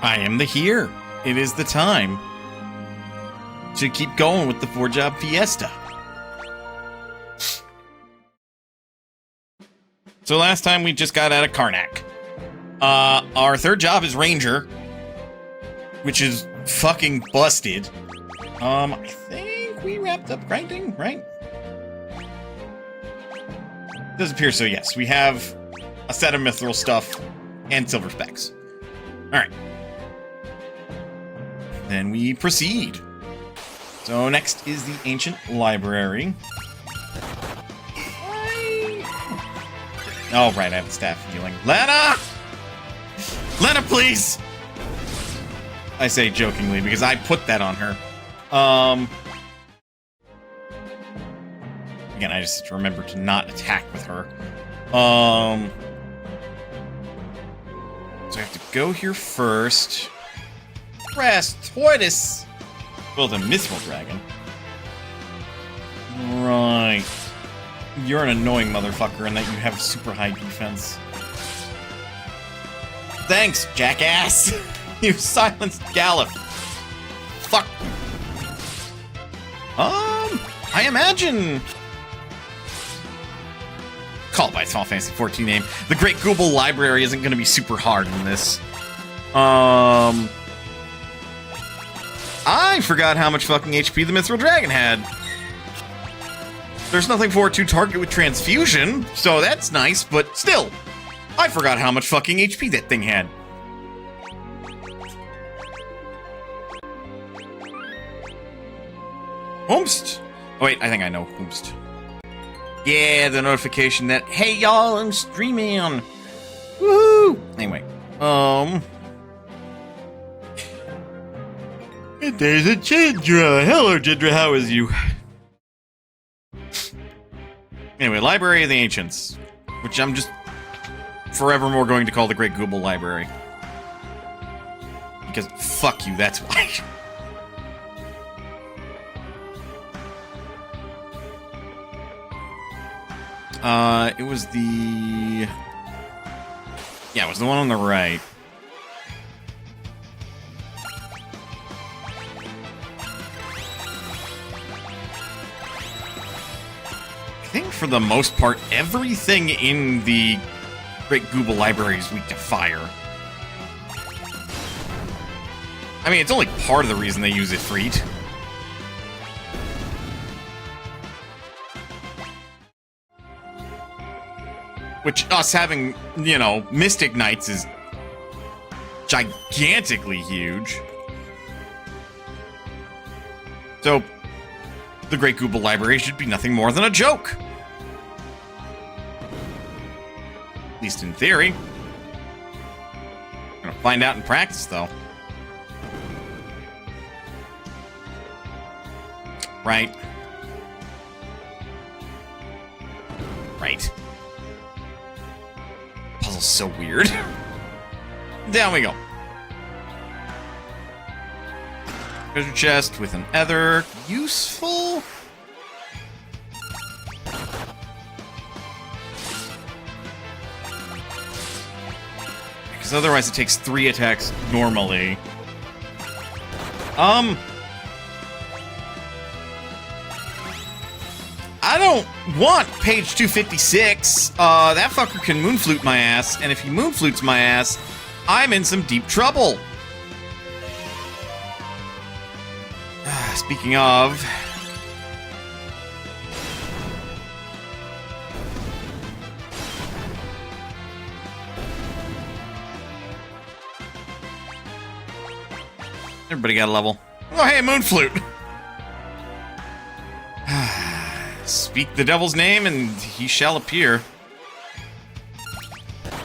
I am the here. It is the time to keep going with the Four Job Fiesta. So last time we just got out of Karnak. Our third job is Ranger, which is fucking busted. I think we wrapped up grinding, right? Does appear so, yes. We have a set of mithril stuff and silver specs. Alright. Then we proceed. So next is the Ancient Library. Oh, right, I have the staff healing. Lena! Lena, please! I say jokingly, because I put that on her. Again, I just remember to not attack with her. So I have to go here first. Press tortoise! Build a mithril dragon. Right. You're an annoying motherfucker in that you have super high defense. Thanks, jackass! You silenced Galif. Fuck. I imagine... Called by its Final Fantasy XIV name. The Great Google Library isn't going to be super hard in this. I forgot how much fucking HP the Mithril Dragon had. There's nothing for it to target with transfusion, so that's nice, but still, I forgot how much fucking HP that thing had. Whoomst. Oh wait, I think I know Whoomst. Yeah, the notification that, hey y'all, I'm streaming. Woohoo! Anyway, there's a Jindra. Hello, Jindra, how is you? Anyway, Library of the Ancients, which I'm just forevermore going to call the Great Google Library. Because, fuck you, that's why. It was the... Yeah, it was the one on the right. I think for the most part, everything in the Great Google Library is weak to fire. I mean, it's only part of the reason they use Ifrit. Which, us having, you know, Mystic Knights is gigantically huge. So, the Great Google Library should be nothing more than a joke. At least in theory. Gonna find out in practice, though. Right. Right. Puzzle's so weird. Down we go. Treasure chest with an ether. Useful? Because otherwise it takes 3 attacks normally. I don't want page 256. That fucker can moonflute my ass, and if he moonflutes my ass, I'm in some deep trouble. Speaking of... Everybody got a level. Oh, hey, moonflute! Speak the devil's name and he shall appear.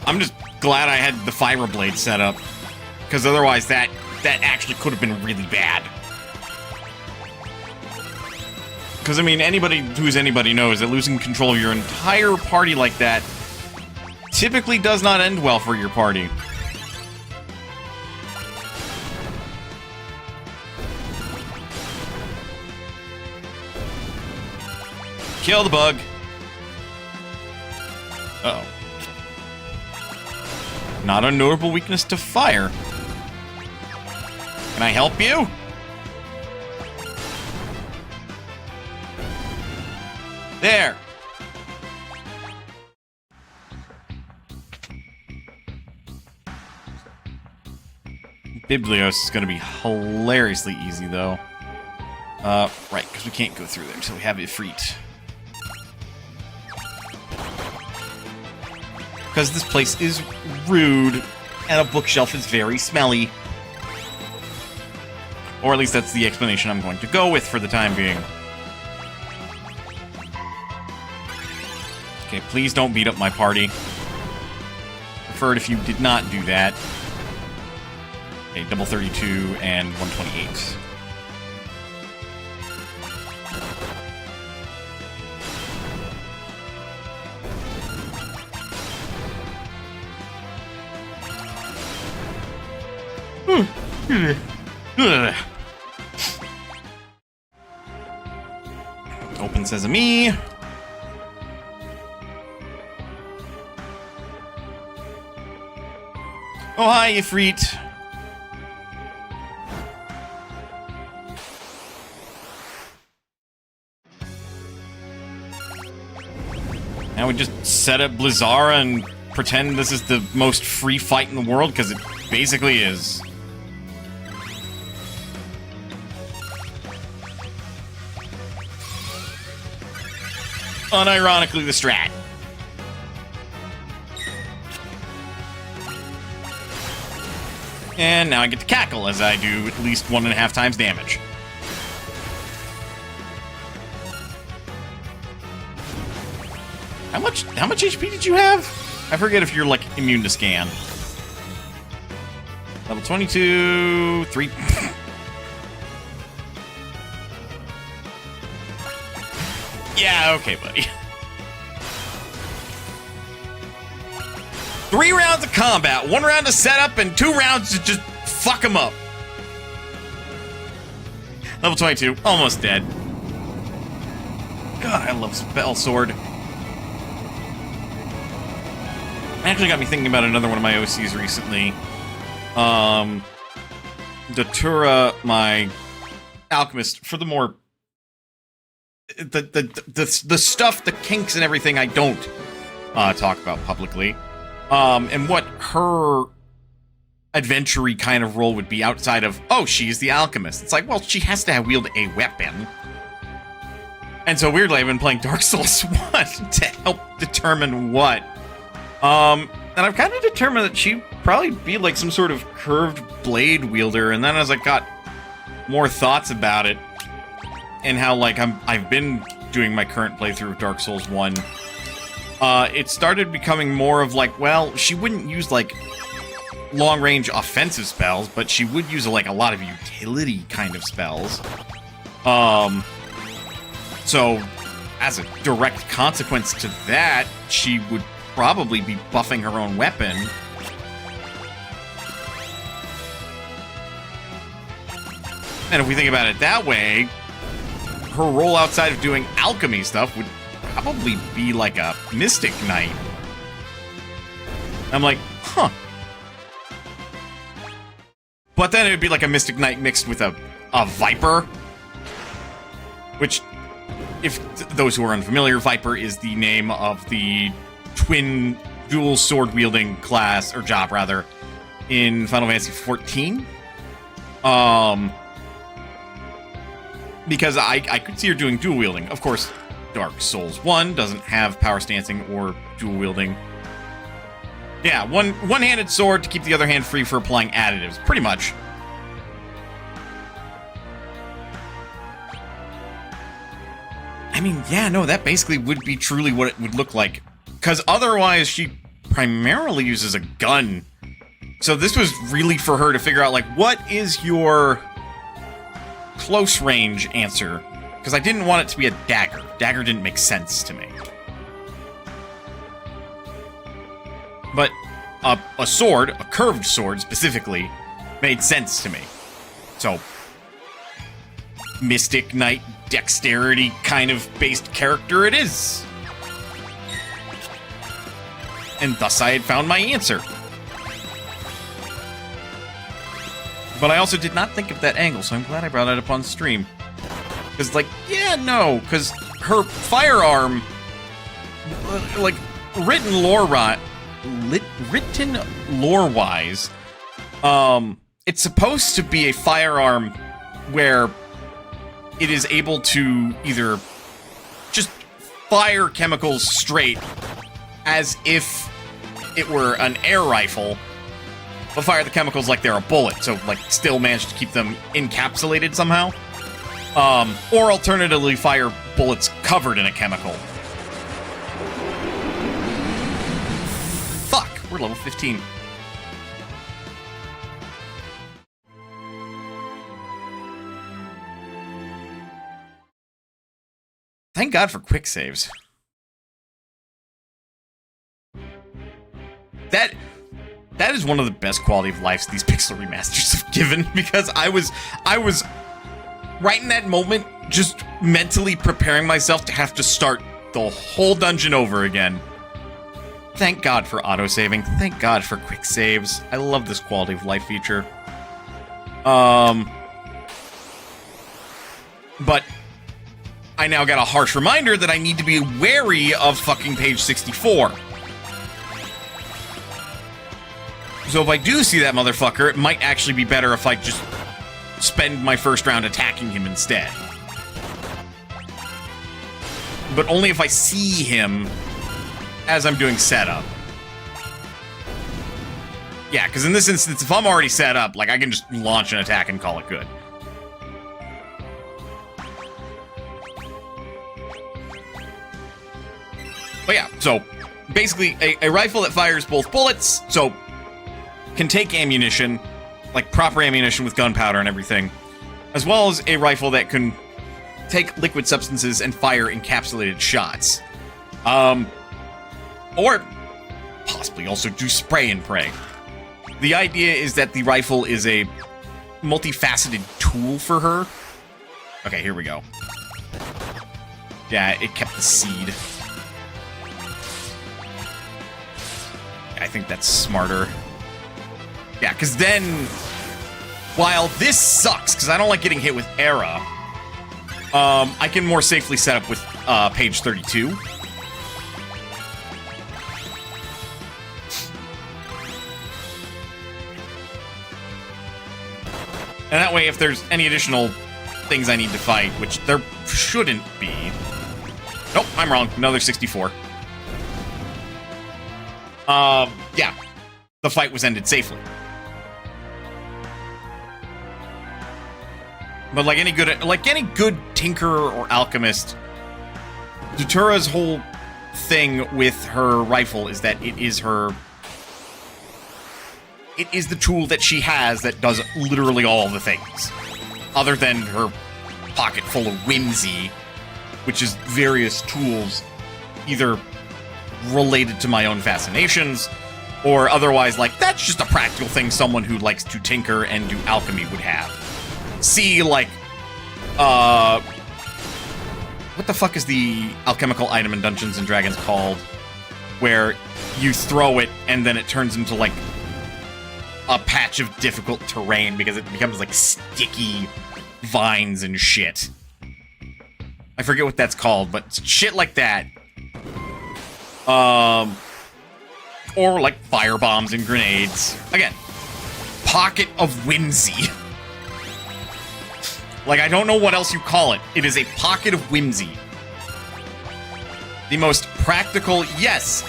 I'm just glad I had the Fire Blade set up. Because otherwise that actually could have been really bad. Because, I mean, anybody who's anybody knows that losing control of your entire party like that typically does not end well for your party. Kill the bug. Uh-oh. Not a notable weakness to fire. Can I help you? There. Biblios is going to be hilariously easy, though. Right, because we can't go through there until we have Ifrit. Because this place is rude, and a bookshelf is very smelly. Or at least that's the explanation I'm going to go with for the time being. Okay, please don't beat up my party. Preferred if you did not do that. Okay, double 32 and 128. Open sesame. Oh, hi, Ifrit. Now we just set up Blizzara and pretend this is the most free fight in the world, because it basically is. Unironically, the strat. And now I get to cackle as I do at least 1.5 times damage. How much HP did you have? I forget if you're like immune to scan. Level 22, 3. Yeah, okay, buddy. 3 rounds of combat, 1 round to set up, and 2 rounds to just fuck him up. Level 22, almost dead. God, I love Spell Sword. Actually got me thinking about another one of my OCs recently. Datura, my alchemist, for the more the stuff, the kinks and everything I don't talk about publicly. And what her adventure-y kind of role would be outside of, oh, she's the alchemist. It's like, well, she has to have wielded a weapon. And so weirdly, I've been playing Dark Souls 1 to help determine what. And I've kind of determined that she'd probably be like some sort of curved blade wielder. And then as I got more thoughts about it, and how like I've been doing my current playthrough of Dark Souls 1, it started becoming more of like, well, she wouldn't use like long-range offensive spells, but she would use like a lot of utility kind of spells. So as a direct consequence to that, she would probably be buffing her own weapon. And if we think about it that way, her role outside of doing alchemy stuff would probably be like a Mystic Knight. I'm like, huh. But then it would be like a Mystic Knight mixed with a Viper. Which, if those who are unfamiliar, Viper is the name of the twin dual sword-wielding class, or job rather, in Final Fantasy XIV. Because I could see her doing dual wielding. Of course, Dark Souls 1 doesn't have power stancing or dual wielding. Yeah, one-handed sword to keep the other hand free for applying additives, pretty much. I mean, yeah, no, that basically would be truly what it would look like. Because otherwise, she primarily uses a gun. So this was really for her to figure out, like, what is your close range answer? Because I didn't want it to be a dagger. Dagger didn't make sense to me. But a sword, a curved sword specifically, made sense to me. So, Mystic Knight dexterity kind of based character it is. And thus I had found my answer. But I also did not think of that angle, so I'm glad I brought it up on stream. Because, like, yeah, no, because her firearm, like, written lore-wise, it's supposed to be a firearm where it is able to either just fire chemicals straight as if it were an air rifle, but fire the chemicals like they're a bullet, so, like, still manage to keep them encapsulated somehow. Or alternatively fire bullets covered in a chemical. Fuck, we're level 15. Thank God for quick saves. That is one of the best quality of lives these pixel remasters have given, because I was right in that moment just mentally preparing myself to have to start the whole dungeon over again. Thank God for autosaving. Thank God for quick saves. I love this quality of life feature. But I now got a harsh reminder that I need to be wary of fucking page 64. So if I do see that motherfucker, it might actually be better if I just spend my first round attacking him instead. But only if I see him as I'm doing setup. Yeah, because in this instance, if I'm already set up, like, I can just launch an attack and call it good. But yeah, so basically a rifle that fires both bullets, so can take ammunition, like proper ammunition with gunpowder and everything, as well as a rifle that can take liquid substances and fire encapsulated shots. Or possibly also do spray and pray. The idea is that the rifle is a multifaceted tool for her. Okay, here we go. Yeah, it kept the seed. I think that's smarter. Yeah, because then, while this sucks, because I don't like getting hit with Era, I can more safely set up with page 32. And that way, if there's any additional things I need to fight, which there shouldn't be... Nope, I'm wrong. Another 64. Yeah. The fight was ended safely. But like any good tinker or alchemist, Datura's whole thing with her rifle is that it is the tool that she has that does literally all the things. Other than her pocket full of whimsy, which is various tools either related to my own fascinations, or otherwise, like, that's just a practical thing someone who likes to tinker and do alchemy would have. See, like, what the fuck is the alchemical item in Dungeons & Dragons called? Where you throw it, and then it turns into, like, a patch of difficult terrain because it becomes, like, sticky vines and shit. I forget what that's called, but shit like that. Or, like, firebombs and grenades. Again, pocket of whimsy. Like, I don't know what else you call it. It is a pocket of whimsy. The most practical, yes,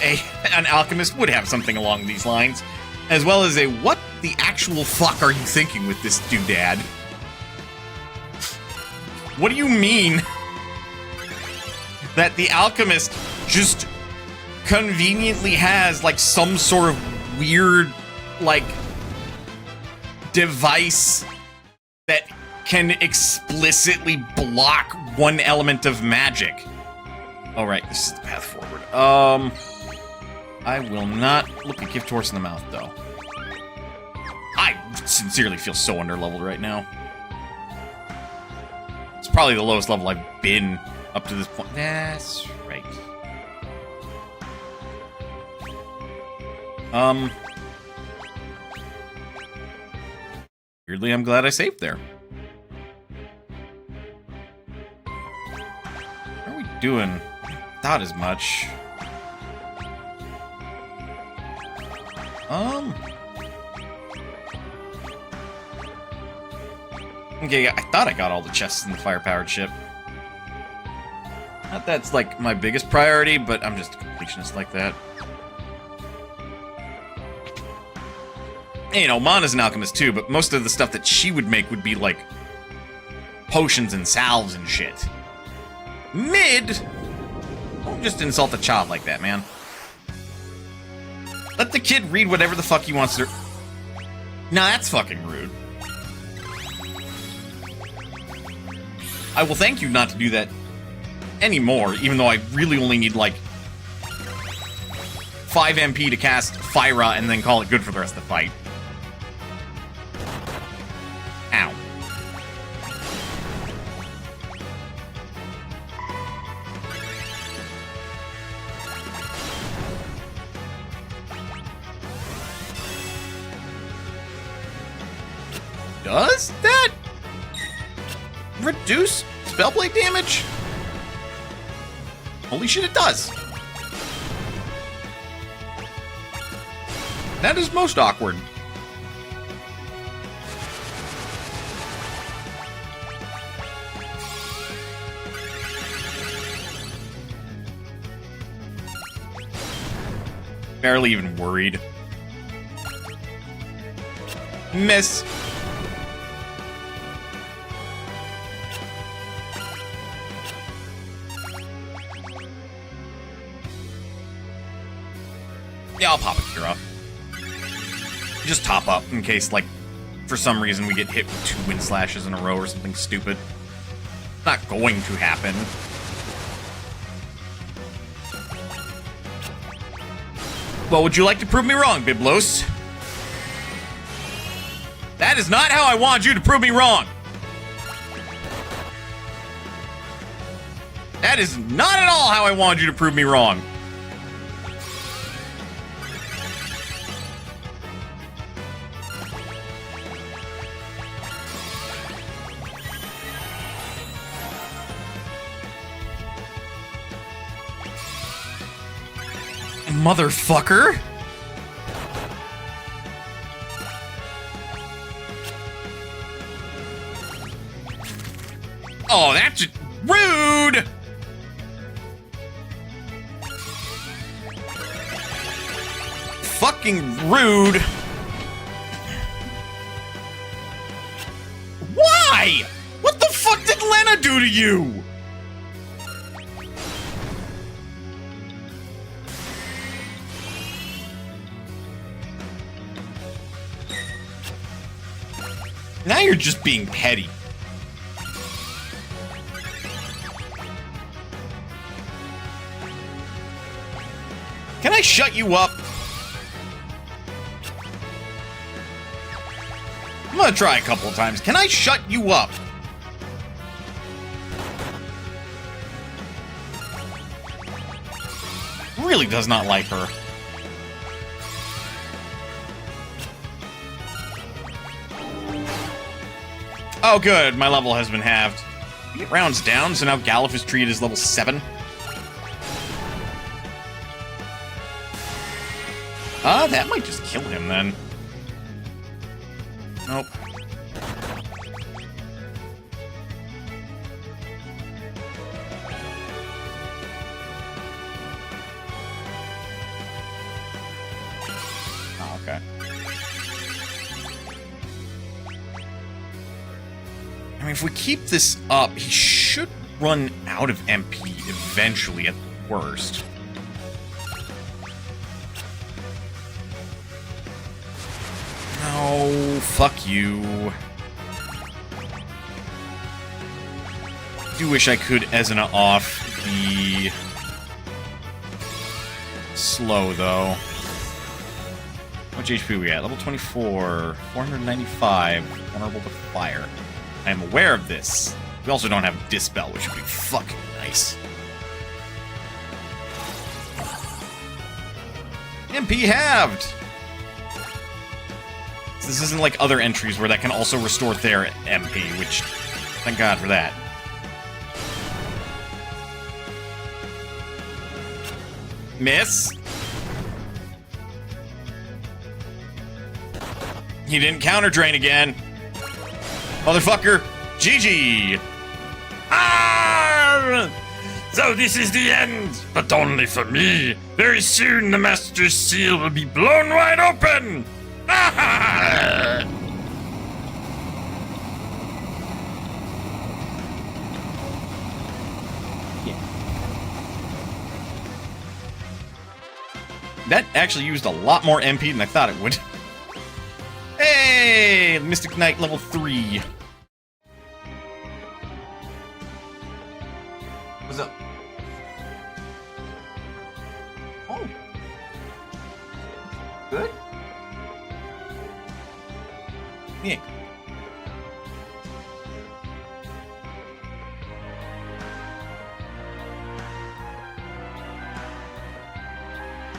an alchemist would have something along these lines, as well as a, what the actual fuck are you thinking with this doodad? What do you mean that the alchemist just conveniently has, like, some sort of weird, like, device that can explicitly block one element of magic? All right, this is the path forward. I will not look a gift horse in the mouth, though. I sincerely feel so underleveled right now. It's probably the lowest level I've been up to this point. That's right. Weirdly, I'm glad I saved there. How are we doing? Not as much. Okay, I thought I got all the chests in the fire-powered ship. Not that's, like, my biggest priority, but I'm just a completionist like that. You know, Mana's an alchemist too, but most of the stuff that she would make would be, like, potions and salves and shit. Mid? Don't just insult the child like that, man. Let the kid read whatever the fuck he wants to... Nah, that's fucking rude. I will thank you not to do that anymore, even though I really only need, like, 5 MP to cast Fyra and then call it good for the rest of the fight. Ow. Does that reduce spellblade damage? Holy shit, it does! That is most awkward. Barely even worried. Miss. Yeah, I'll pop a cure up. Just top up in case, like, for some reason we get hit with 2 wind slashes in a row or something stupid. Not going to happen. Well, would you like to prove me wrong, Biblos? That is not how I want you to prove me wrong. That is not at all how I wanted you to prove me wrong. Motherfucker! Oh, that's rude! Fucking rude! Why? What the fuck did Lena do to you? Now you're just being petty. Can I shut you up? I'm gonna try a couple of times. Can I shut you up? Really does not like her. Oh, good. My level has been halved. 8 rounds down, so now Galuf is treated as level 7. That might just kill him, then. Nope. Oh, okay. I mean, if we keep this up, he should run out of MP eventually at the worst. No, fuck you. Do wish I could Ezina off the slow, though. How much HP we at? Level 24, 495, vulnerable to fire. I am aware of this. We also don't have Dispel, which would be fucking nice. MP halved! This isn't like other entries where that can also restore their MP, which, thank God for that. Miss. He didn't counter drain again. Motherfucker. GG. Ah! So this is the end, but only for me. Very soon the Master Seal will be blown wide open. Ah! That actually used a lot more MP than I thought it would. Hey! Mystic Knight level 3. What's up? Oh. Good? Yeah.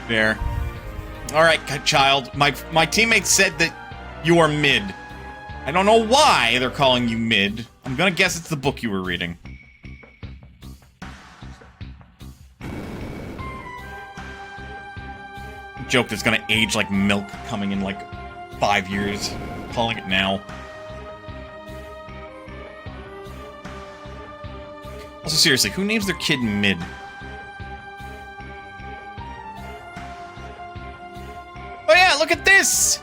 There. Alright, child. My teammates said that you are mid. I don't know why they're calling you mid. I'm gonna guess it's the book you were reading. Joke that's gonna age like milk coming in like 5 years. Calling it now. Also, seriously, who names their kid mid? Oh yeah, look at this!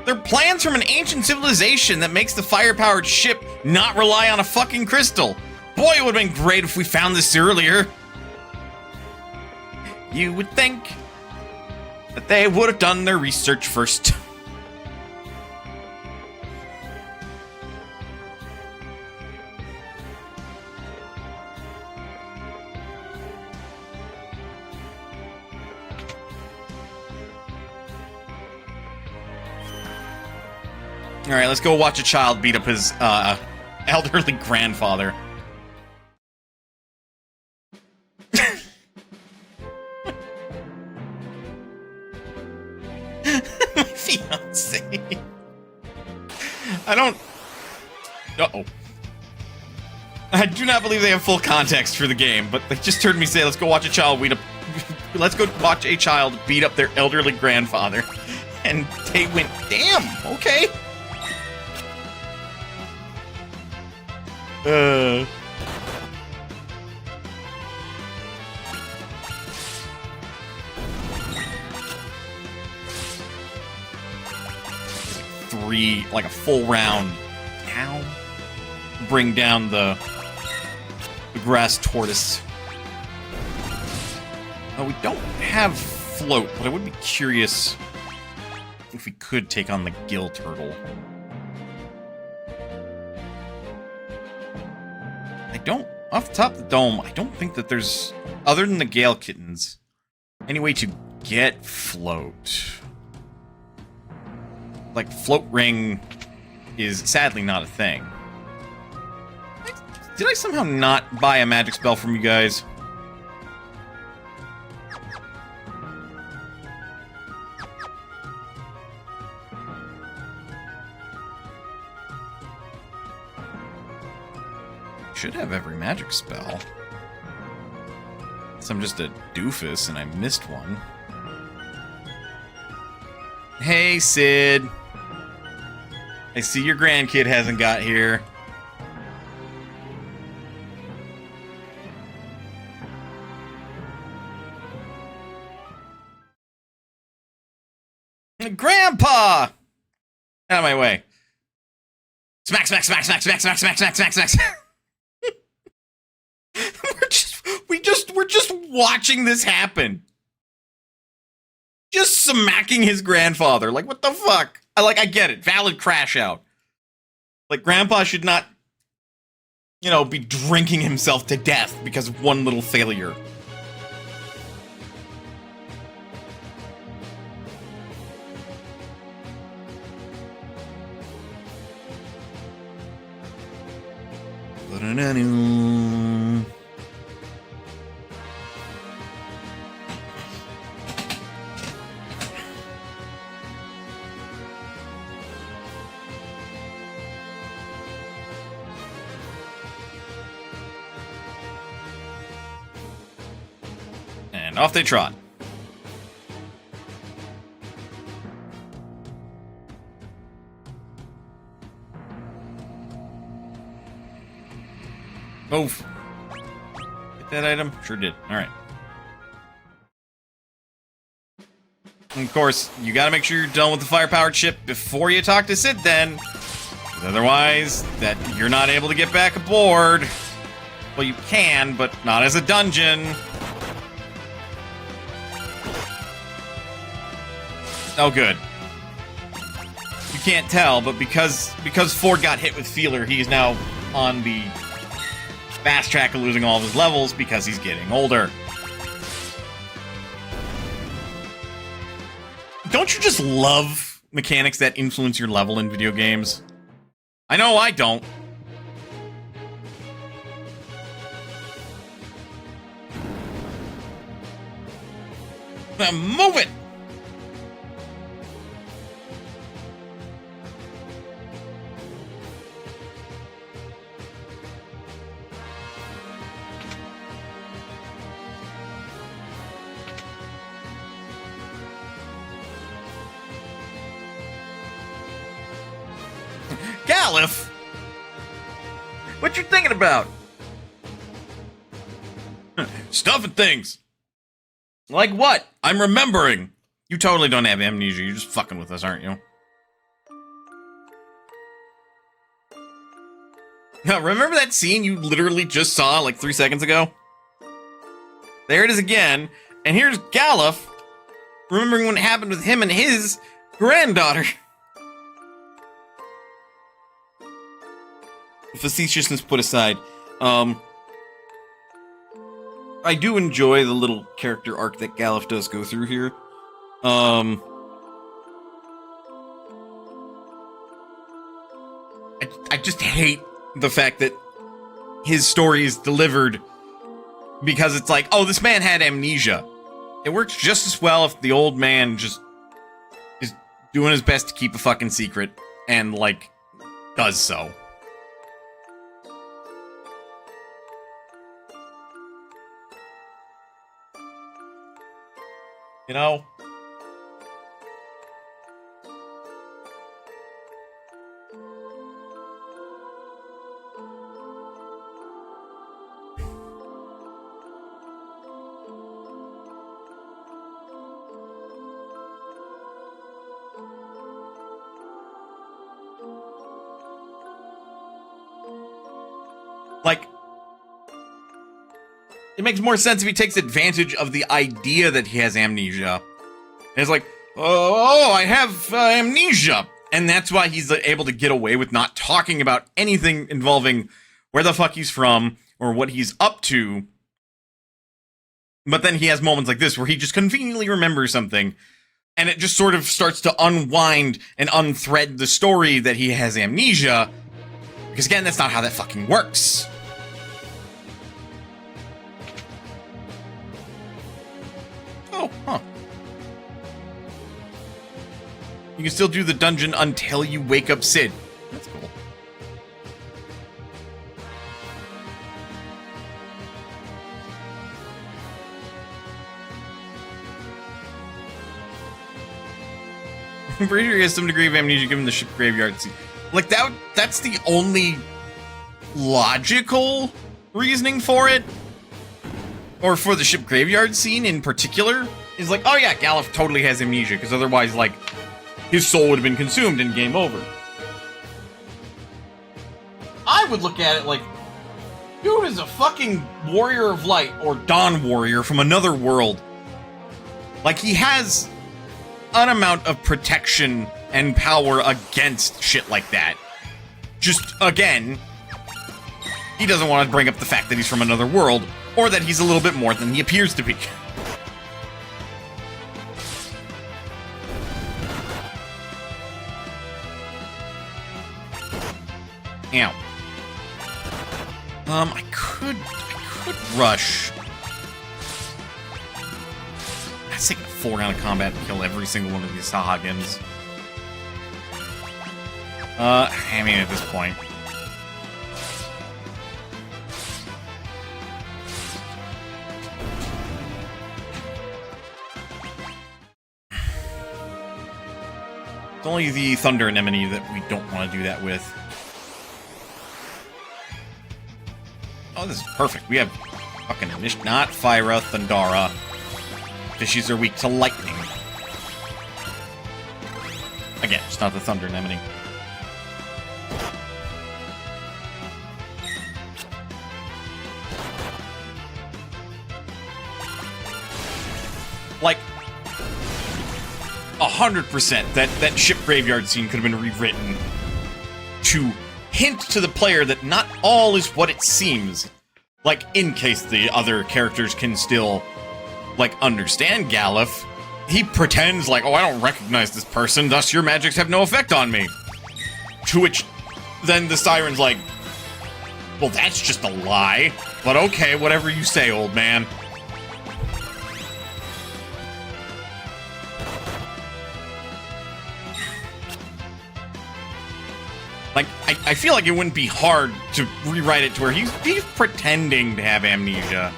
They're plans from an ancient civilization that makes the fire-powered ship not rely on a fucking crystal. Boy, it would've been great if we found this earlier. You would think that they would have done their research first. Alright, let's go watch a child beat up his, elderly grandfather. My fiancé. I don't... Uh-oh. I do not believe they have full context for the game, but they just heard me say, let's go watch a child beat up... Let's go watch a child beat up their elderly grandfather. And they went, damn, okay. Three, like a full round. Ow. Bring down the grass tortoise. We don't have float, but I would be curious if we could take on the gill turtle. I don't, off the top of the dome, I don't think that there's, other than the Gale Kittens, any way to get float. Like, float ring is sadly not a thing. Did I somehow not buy a magic spell from you guys? Should have every magic spell. So I'm just a doofus and I missed one. Hey, Sid. I see your grandkid hasn't got here. Grandpa! Out of my way. Smack, smack, smack, smack, smack, smack, smack, smack, smack, smack. We're just watching this happen. Just smacking his grandfather. Like, what the fuck? I get it. Valid crash out. Like, Grandpa should not, you know, be drinking himself to death because of one little failure. And off they trot. Move. Get that item? Sure did. Alright. Of course, you gotta make sure you're done with the fire-powered ship before you talk to Sid then. Otherwise, that you're not able to get back aboard. Well, you can, but not as a dungeon. Oh, good. You can't tell, but because Ford got hit with Feeler, he's now on the fast track of losing all of his levels because he's getting older. Don't you just love mechanics that influence your level in video games? I know I don't. Now move it! Galif? What you thinking about? Stuff and things. Like what? I'm remembering. You totally don't have amnesia. You're just fucking with us, aren't you? Now, remember that scene you literally just saw like 3 seconds ago? There it is again. And here's Galif remembering what happened with him and his granddaughter. Facetiousness put aside, I do enjoy the little character arc that Galif does go through here. I just hate the fact that his story is delivered because it's like, oh, this man had amnesia. It works just as well if the old man just is doing his best to keep a fucking secret and, like, does so. You know? Like, it makes more sense if he takes advantage of the idea that he has amnesia. And it's like, oh, I have amnesia. And that's why he's able to get away with not talking about anything involving where the fuck he's from or what he's up to. But then he has moments like this where he just conveniently remembers something and it just sort of starts to unwind and unthread the story that he has amnesia. Because again, that's not how that fucking works. Oh, huh. You can still do the dungeon until you wake up Sid. That's cool. I'm pretty sure he has some degree of amnesia given the ship graveyard scene. Like, that's the only logical reasoning for it. Or for the ship graveyard scene in particular. Is like, oh yeah, Galif totally has amnesia, because otherwise, like, his soul would have been consumed and game over. I would look at it like, dude is a fucking warrior of light, or Dawn Warrior from another world. Like, he has an amount of protection and power against shit like that. Just, again, he doesn't want to bring up the fact that he's from another world, or that he's a little bit more than he appears to be. Ow. I could rush. That's taking a 4 round of combat to kill every single one of these Sahagins. I mean, at this point. It's only the Thunder Anemone that we don't want to do that with. Oh, this is perfect. We have fucking not Fyra, Thundara. Fishies are weak to lightning. Again, it's not the Thunder Anemone. Like, 100% that ship graveyard scene could have been rewritten to hint to the player that not all is what it seems. Like, in case the other characters can still, like, understand Galuf, he pretends like, oh, I don't recognize this person, thus your magics have no effect on me. To which, then the Siren's like, well, that's just a lie. But okay, whatever you say, old man. Like, I feel like it wouldn't be hard to rewrite it to where he's pretending to have amnesia.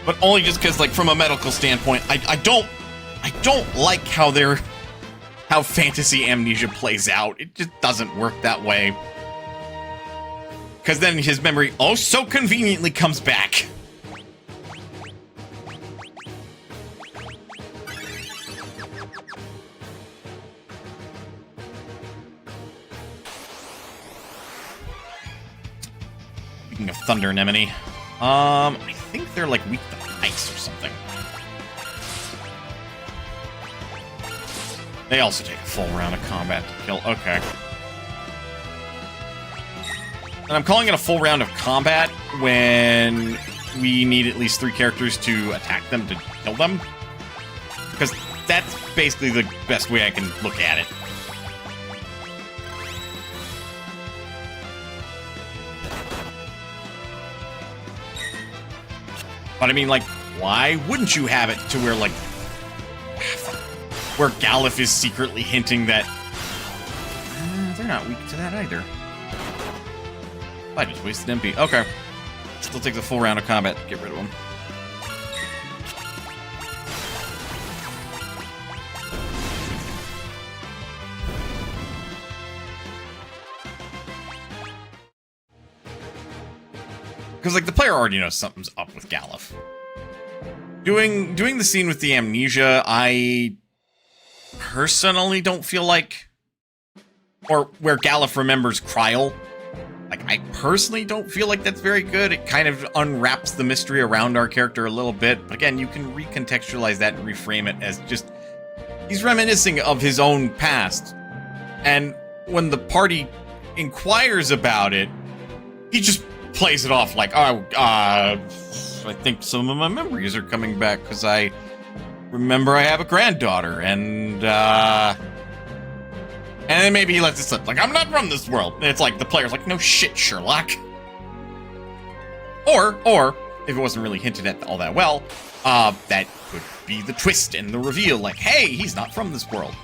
But only just because, like, from a medical standpoint, I don't like how fantasy amnesia plays out. It just doesn't work that way. Because then his memory, oh, so conveniently comes back. Speaking of Thunder Anemone, I think they're like weak to ice or something. They also take a full round of combat to kill. Okay. And I'm calling it a full round of combat when we need at least 3 characters to attack them to kill them. Because that's basically the best way I can look at it. But I mean, like, why wouldn't you have it to where, like, where Galuf is secretly hinting that they're not weak to that either. I just wasted MP. Okay. Still take the full round of combat to get rid of them. Because, like, the player already knows something's up with Galuf. Doing the scene with the amnesia, I personally don't feel like... Or where Galuf remembers Kryl. Like, I personally don't feel like that's very good. It kind of unwraps the mystery around our character a little bit. But again, you can recontextualize that and reframe it as just... He's reminiscing of his own past. And when the party inquires about it, he just plays it off like, oh, I think some of my memories are coming back because I remember I have a granddaughter, and then maybe he lets it slip, like, I'm not from this world. And it's like, the player's like, no shit, Sherlock. Or, if it wasn't really hinted at all that well, that could be the twist and the reveal, like, hey, he's not from this world.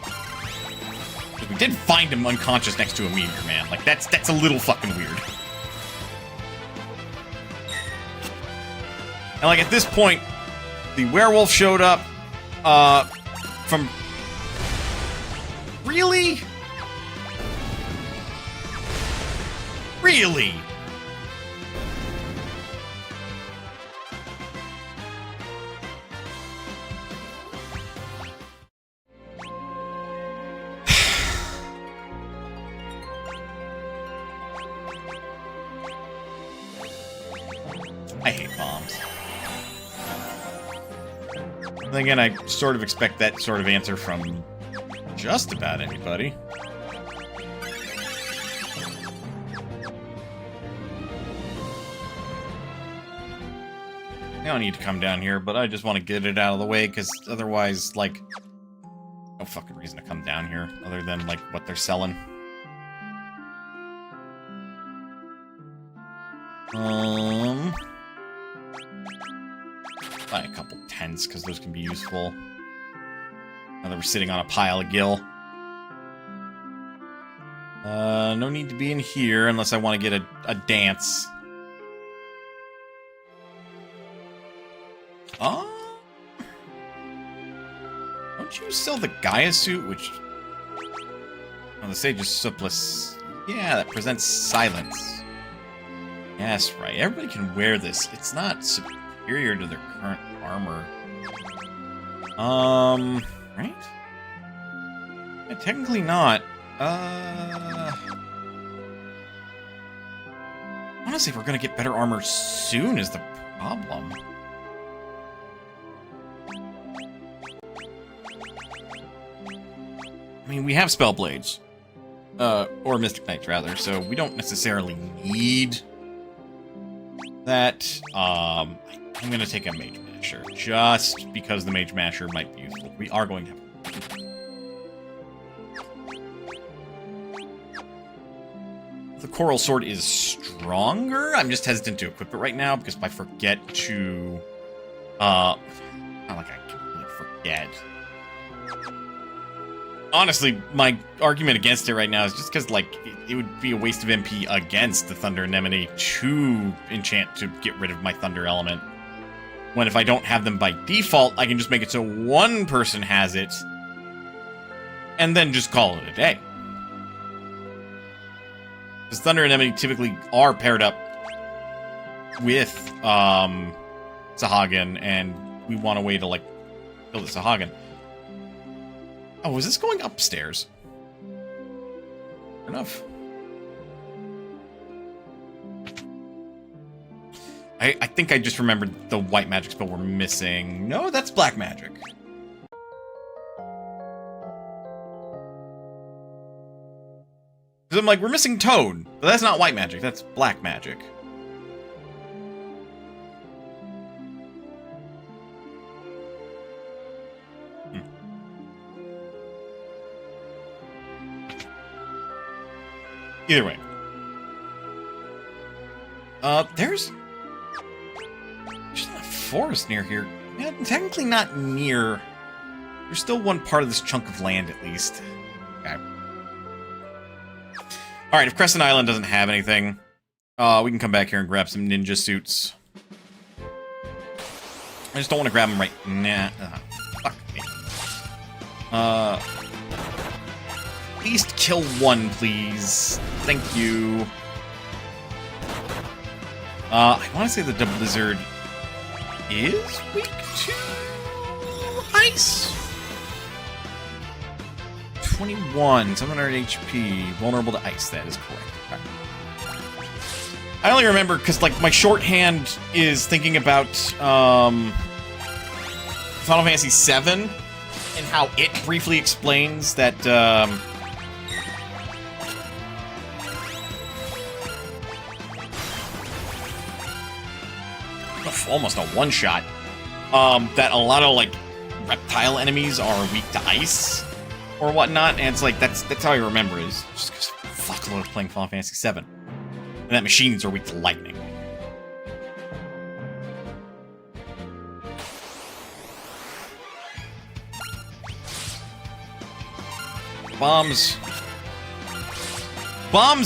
Because we did find him unconscious next to a meteor, man. Like, that's a little fucking weird. And, like, at this point, the werewolf showed up, from... Really? Really? I hate bombs. And again, I sort of expect that sort of answer from just about anybody. I don't need to come down here, but I just want to get it out of the way, because otherwise, like, no fucking reason to come down here, other than, like, what they're selling. Buy a couple tents, because those can be useful. Now that we're sitting on a pile of gil. No need to be in here unless I want to get a dance. Didn't you sell the Gaia suit, which... Oh, the Sage is surplus. Yeah, that presents silence. Yes, right. Everybody can wear this. It's not superior to their current armor. Right? Yeah, technically not. Honestly, if we're gonna get better armor soon is the problem. I mean, we have Spell Blades. Or Mystic Knights, rather, so we don't necessarily need that. I'm gonna take a Mage Masher, just because the Mage Masher might be useful. We are going to have... The Coral Sword is stronger. I'm just hesitant to equip it right now, because if I forget to... not like I completely forget. Honestly, my argument against it right now is just because, like, it would be a waste of MP against the Thunder Anemone to enchant to get rid of my Thunder element. When if I don't have them by default, I can just make it so one person has it, and then just call it a day. Because Thunder Anemone typically are paired up with Sahagin, and we want a way to, like, kill the Sahagin. Oh, is this going upstairs? Fair enough. I think I just remembered the white magic spell we're missing. No, that's black magic. Because I'm like, we're missing Toad. But that's not white magic, that's black magic. Either way. There's not a forest near here. Yeah, technically not near. There's still one part of this chunk of land, at least. Okay. Alright, if Crescent Island doesn't have anything, we can come back here and grab some ninja suits. I just don't want to grab them right now. Fuck me. At least kill one, please. Thank you. I want to say the Blizzard is weak to ice. 21, 700 HP, vulnerable to ice. That is correct. Okay. I only remember because, like, my shorthand is thinking about Final Fantasy VII and how it briefly explains that. Almost a one-shot. That a lot of, like, reptile enemies are weak to ice or whatnot, and it's like that's how I remember it, is just because fuckload of playing Final Fantasy VII, and that machines are weak to lightning. Bombs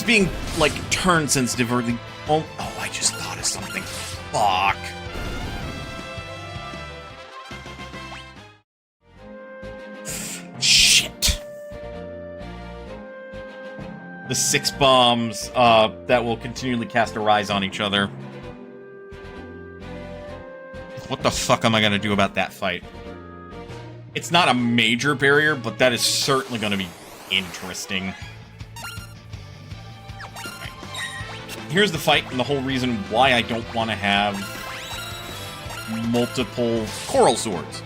being, like, turn sensitive or the oh, I just thought of something. Fuck. Shit. The 6 bombs that will continually cast a rise on each other. What the fuck am I gonna do about that fight? It's not a major barrier, but that is certainly gonna be interesting. Right. Here's the fight, and the whole reason why I don't want to have multiple Coral Swords.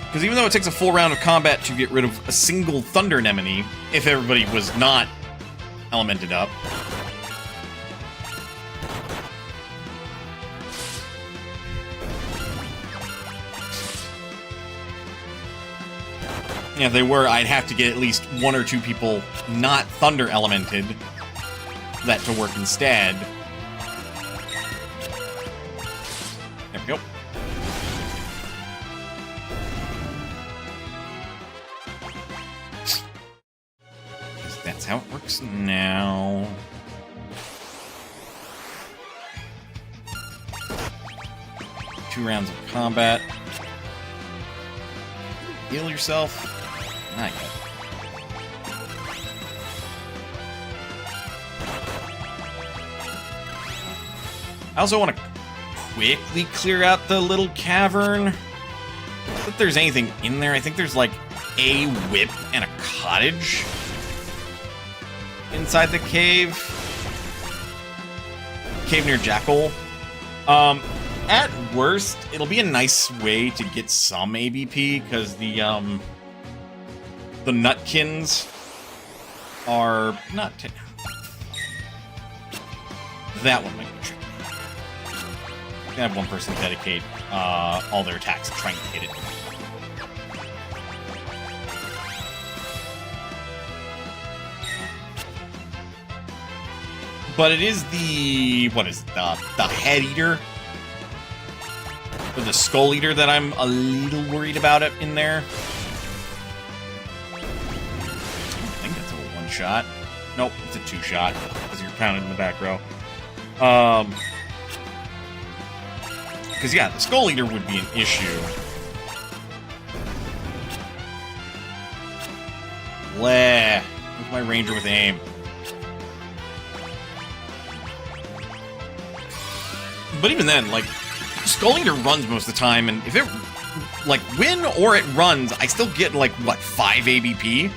Because even though it takes a full round of combat to get rid of a single Thunder Anemone, if everybody was not elemented up, yeah, if they were, I'd have to get at least 1 or 2 people not Thunder Elemented that to work instead. There we go. That's how it works now. Two rounds of combat. Heal yourself? Not yet. I also want to quickly clear out the little cavern. Not that there's anything in there. I think there's like a whip and a cottage inside the cave. Cave near Jackal. At worst, it'll be a nice way to get some ABP because the Nutkins are not. That one might be tricky. I'm gonna have one person dedicate all their attacks to trying to hit it. But it is the the head eater or the skull eater that I'm a little worried about it in there. I think that's a one shot. Nope, it's a two shot because you're counted in the back row. Because yeah, the skull eater would be an issue. Bleh. Where's my ranger with aim? But even then, like, Skull Eater runs most of the time, and if it, like, win or it runs, I still get, like, what, 5 ABP?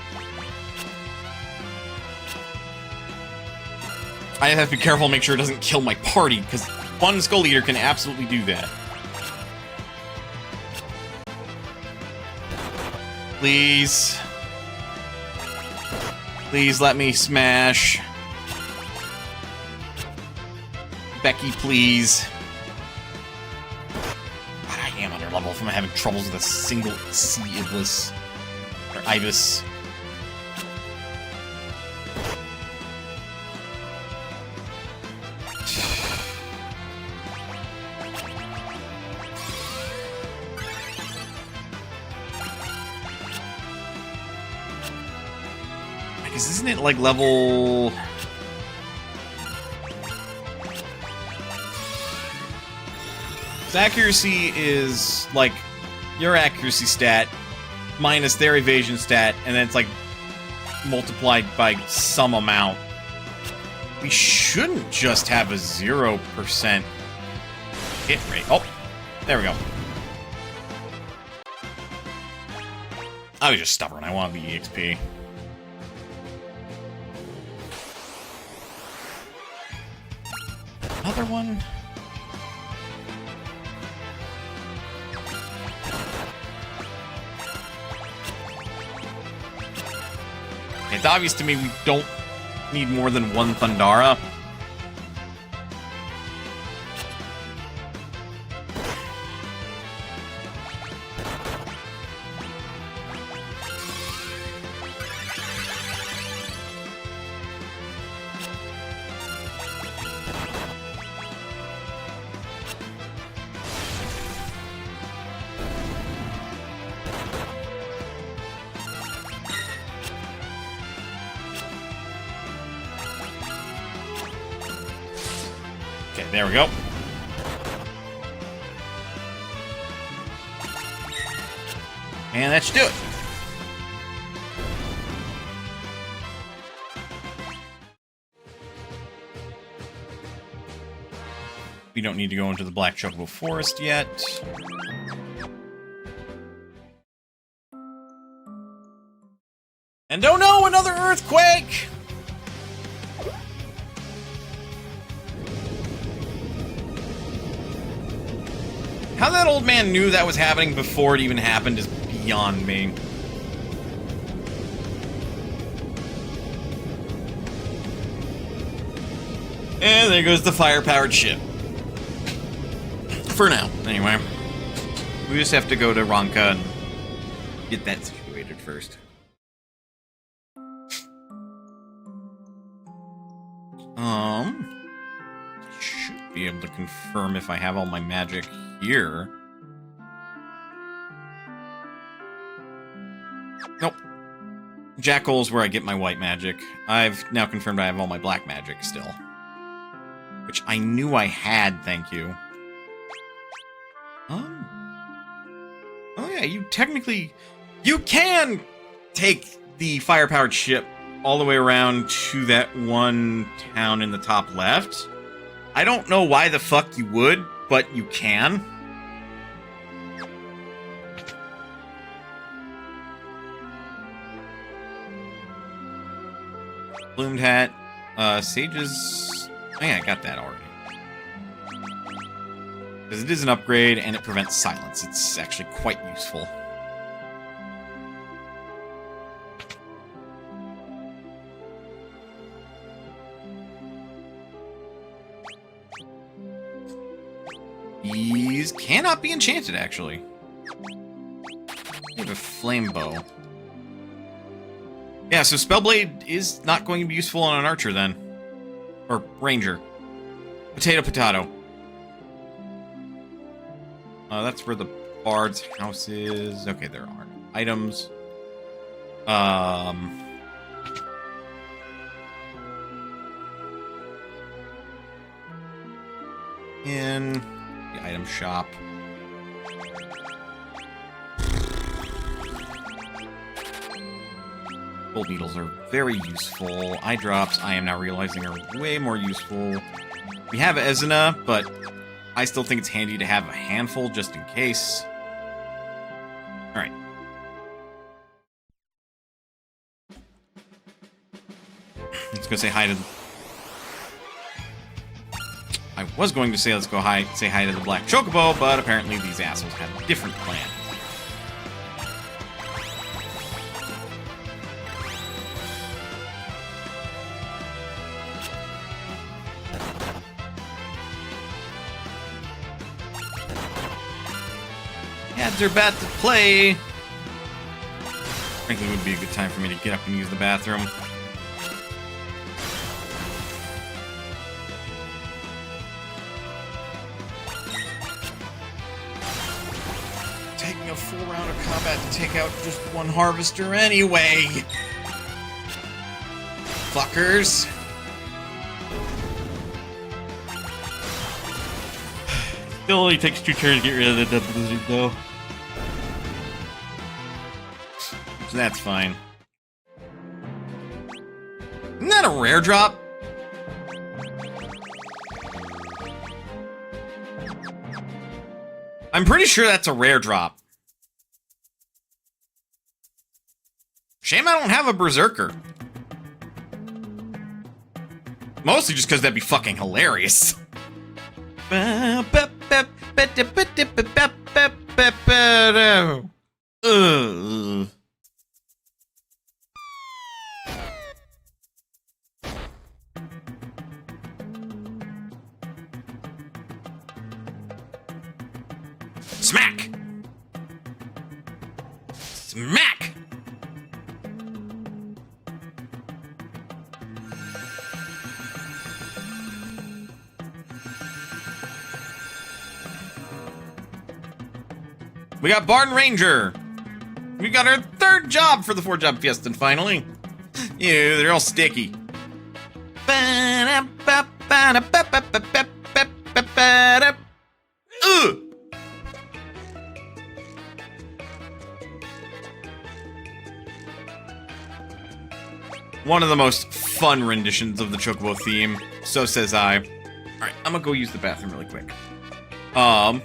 I have to be careful and make sure it doesn't kill my party, because one Skull Eater can absolutely do that. Please. Please let me smash. Becky, please. God, I am under level if I'm having troubles with a single C-Iblis. Or Ibis. Because isn't it like level... Accuracy is like your accuracy stat minus their evasion stat, and then it's like multiplied by some amount. We shouldn't just have a 0% hit rate. Oh, there we go. I was just stubborn. I wanted the EXP. Another one. It's obvious to me we don't need more than one Thundara. Okay, there we go. And that should do it. We don't need to go into the Black Chocobo Forest yet. And oh no, another earthquake! How that old man knew that was happening before it even happened is beyond me. And there goes the fire-powered ship. For now, anyway. We just have to go to Ronka and get that situated first. Should be able to confirm if I have all my magic here. Nope. Jackal's where I get my white magic. I've now confirmed I have all my black magic still. Which I knew I had, thank you. Oh yeah, you technically... You can take the fire-powered ship all the way around to that one town in the top left. I don't know why the fuck you would, but you can. Plumed hat. Sage's... Oh yeah, I got that already. Because it is an upgrade, and it prevents silence. It's actually quite useful. These cannot be enchanted, actually. You have a flame bow. Yeah, so Spellblade is not going to be useful on an archer, then. Or ranger. Potato, potato. That's where the bard's house is. Okay, there aren't items. In the item shop. Gold needles are very useful. Eye drops, I am now realizing, are way more useful. We have Ezina, but I still think it's handy to have a handful just in case. Alright. Let's go say hi to... I was going to say let's go say hi to the Black Chocobo, but apparently these assholes have a different plan. Ads are about to play. Frankly, it would be a good time for me to get up and use the bathroom. Taking a full round of combat to take out just one harvester anyway. Fuckers. Still only takes 2 turns to get rid of the double blizzard, though. So that's fine. Isn't that a rare drop? I'm pretty sure that's a rare drop. Shame I don't have a berserker. Mostly just because that'd be fucking hilarious. Smack! Smack! We got Bard and Ranger. We got our 3rd job for the Four Job Fiesta, finally. Ew, they're all sticky. Ugh! One of the most fun renditions of the Chocobo theme. So says I. Alright, I'm gonna go use the bathroom really quick. I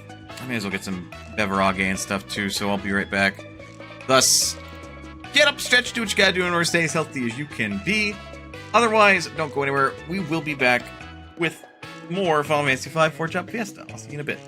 may as well get some Beverage and stuff too, so I'll be right back. Thus, get up, stretch, do what you gotta do in order to stay as healthy as you can be. Otherwise, don't go anywhere. We will be back with more Final Fantasy V Four Job Fiesta. I'll see you in a bit.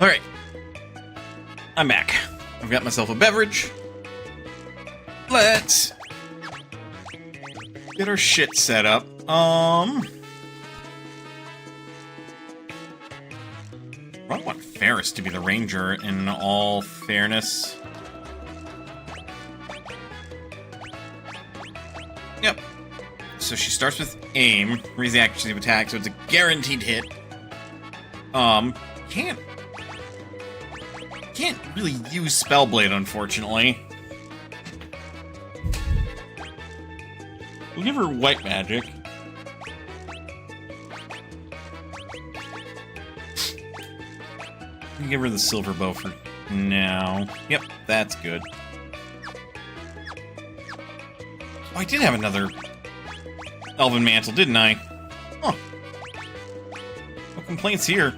Alright. I'm back. I've got myself a beverage. Let's get our shit set up. I want Ferris to be the ranger in all fairness. Yep. So she starts with aim, raise the accuracy of attack, so it's a guaranteed hit. Can't really use Spellblade, unfortunately. We'll give her white magic. We'll give her the silver bow for now. Yep, that's good. Oh, I did have another Elven Mantle, didn't I? Huh. No complaints here.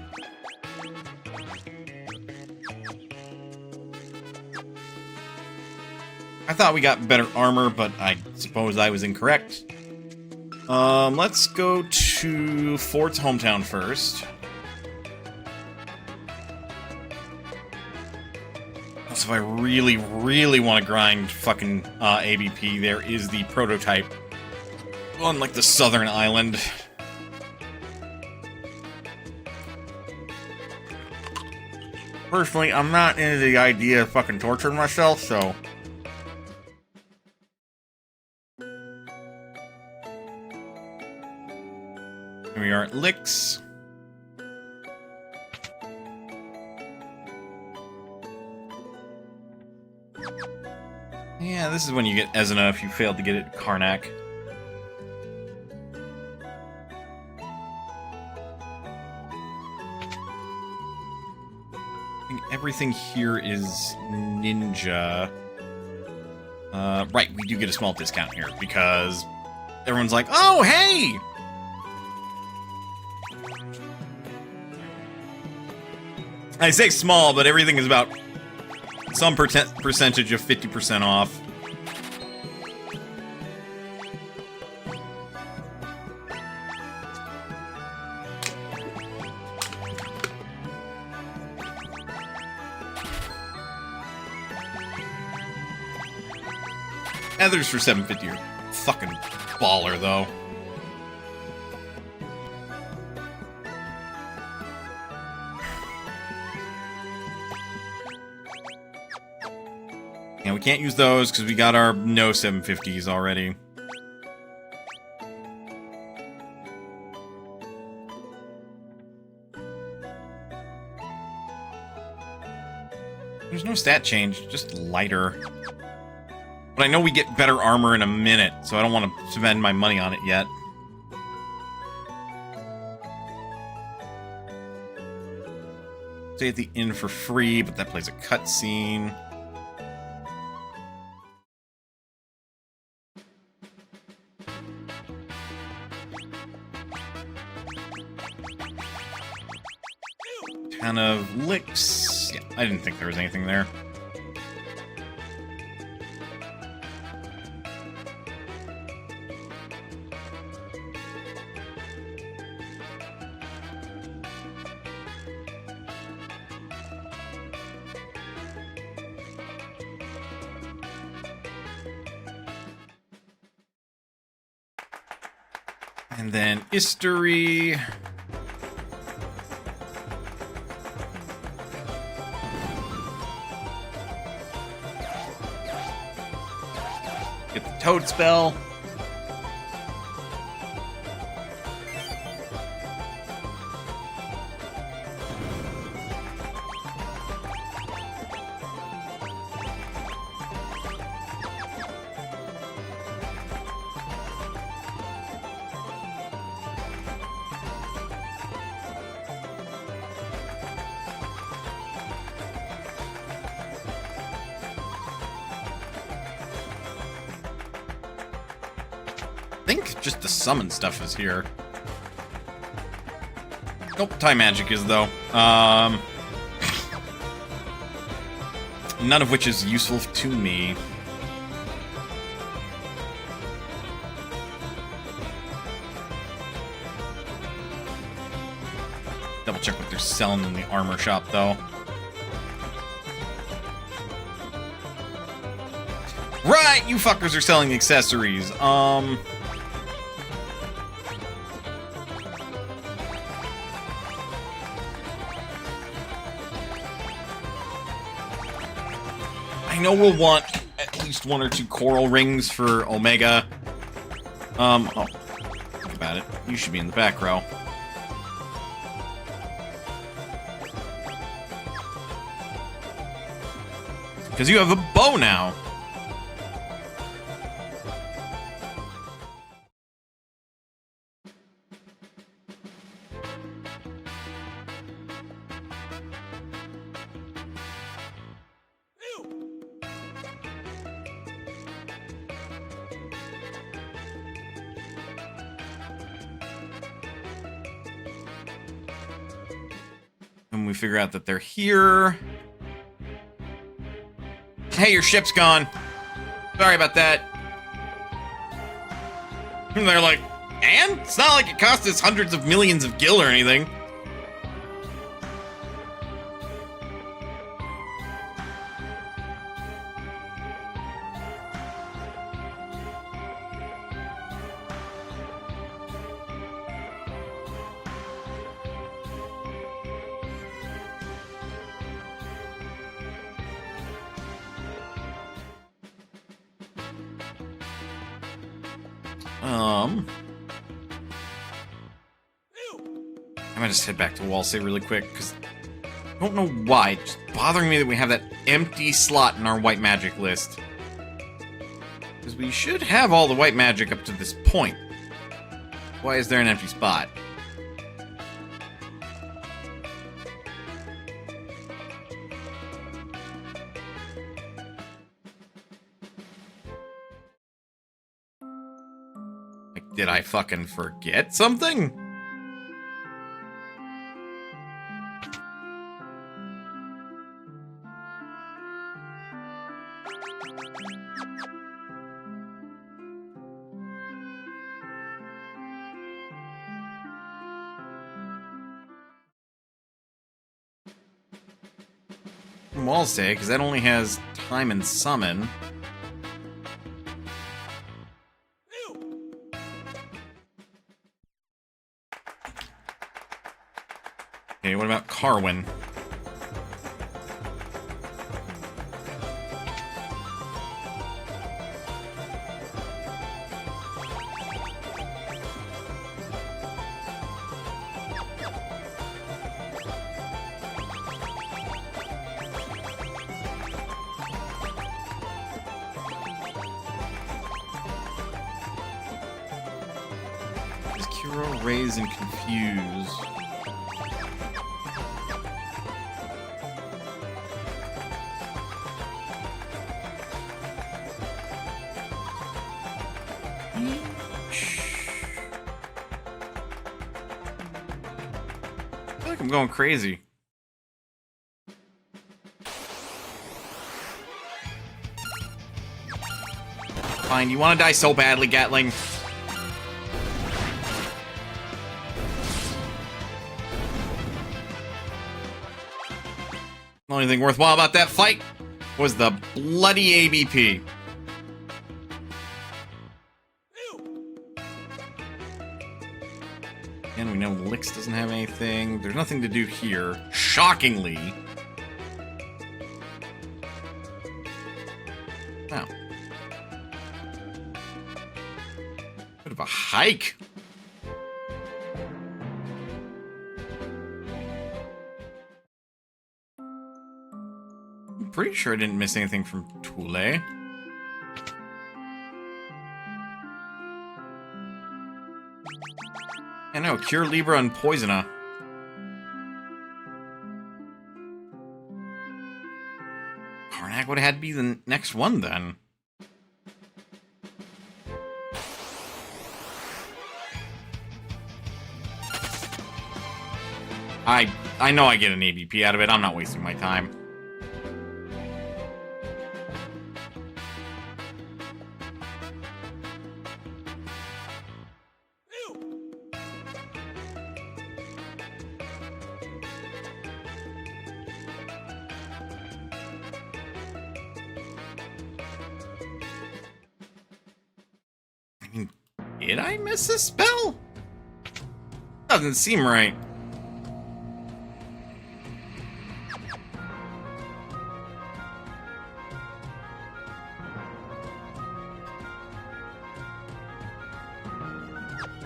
I thought we got better armor, but I suppose I was incorrect. Let's go to Fort's hometown first. So if I really, really want to grind fucking ABP, there is the prototype on, like, the southern island. Personally, I'm not into the idea of fucking torturing myself, so... Here we are at Licks. Yeah, this is when you get Ezina if you failed to get it Karnak. I think everything here is ninja. Right, we do get a small discount here because everyone's like, oh, hey! I say small, but everything is about some percentage of 50% off. Others for $7.50 are fucking baller, though. And we can't use those because we got our no 750s already. There's no stat change, just lighter. But I know we get better armor in a minute, so I don't want to spend my money on it yet. Stay at the inn for free, but that plays a cutscene. Kind of licks. Yeah, I didn't think there was anything there. And then history. Get the toad spell. I think just the summon stuff is here. Nope, time magic is, though. None of which is useful to me. Double check what they're selling in the armor shop, though. Right, you fuckers are selling accessories. I know we'll want at least 1 or 2 coral rings for Omega. Oh, think about it. You should be in the back row. Because you have a bow now. And we figure out that they're here. Hey, your ship's gone. Sorry about that. And they're like, and? It's not like it cost us hundreds of millions of gil or anything. I might just head back to Walsay really quick, because I don't know why. It's just bothering me that we have that empty slot in our white magic list. Because we should have all the white magic up to this point. Why is there an empty spot? Like, did I fucking forget something? Walsay, because that only has time and summon. Okay, what about Carwin? Raise and confuse. I feel like I'm going crazy. Fine, you want to die so badly, Gatling? The only thing worthwhile about that fight was the bloody ABP. And we know Lix doesn't have anything. There's nothing to do here. Shockingly. Wow. Bit of a hike. Pretty sure I didn't miss anything from Thule. I know, Cure Libra and Poisona. Karnak would have had to be the next one then. I know I get an ABP out of it. I'm not wasting my time. Did I miss a spell? Doesn't seem right.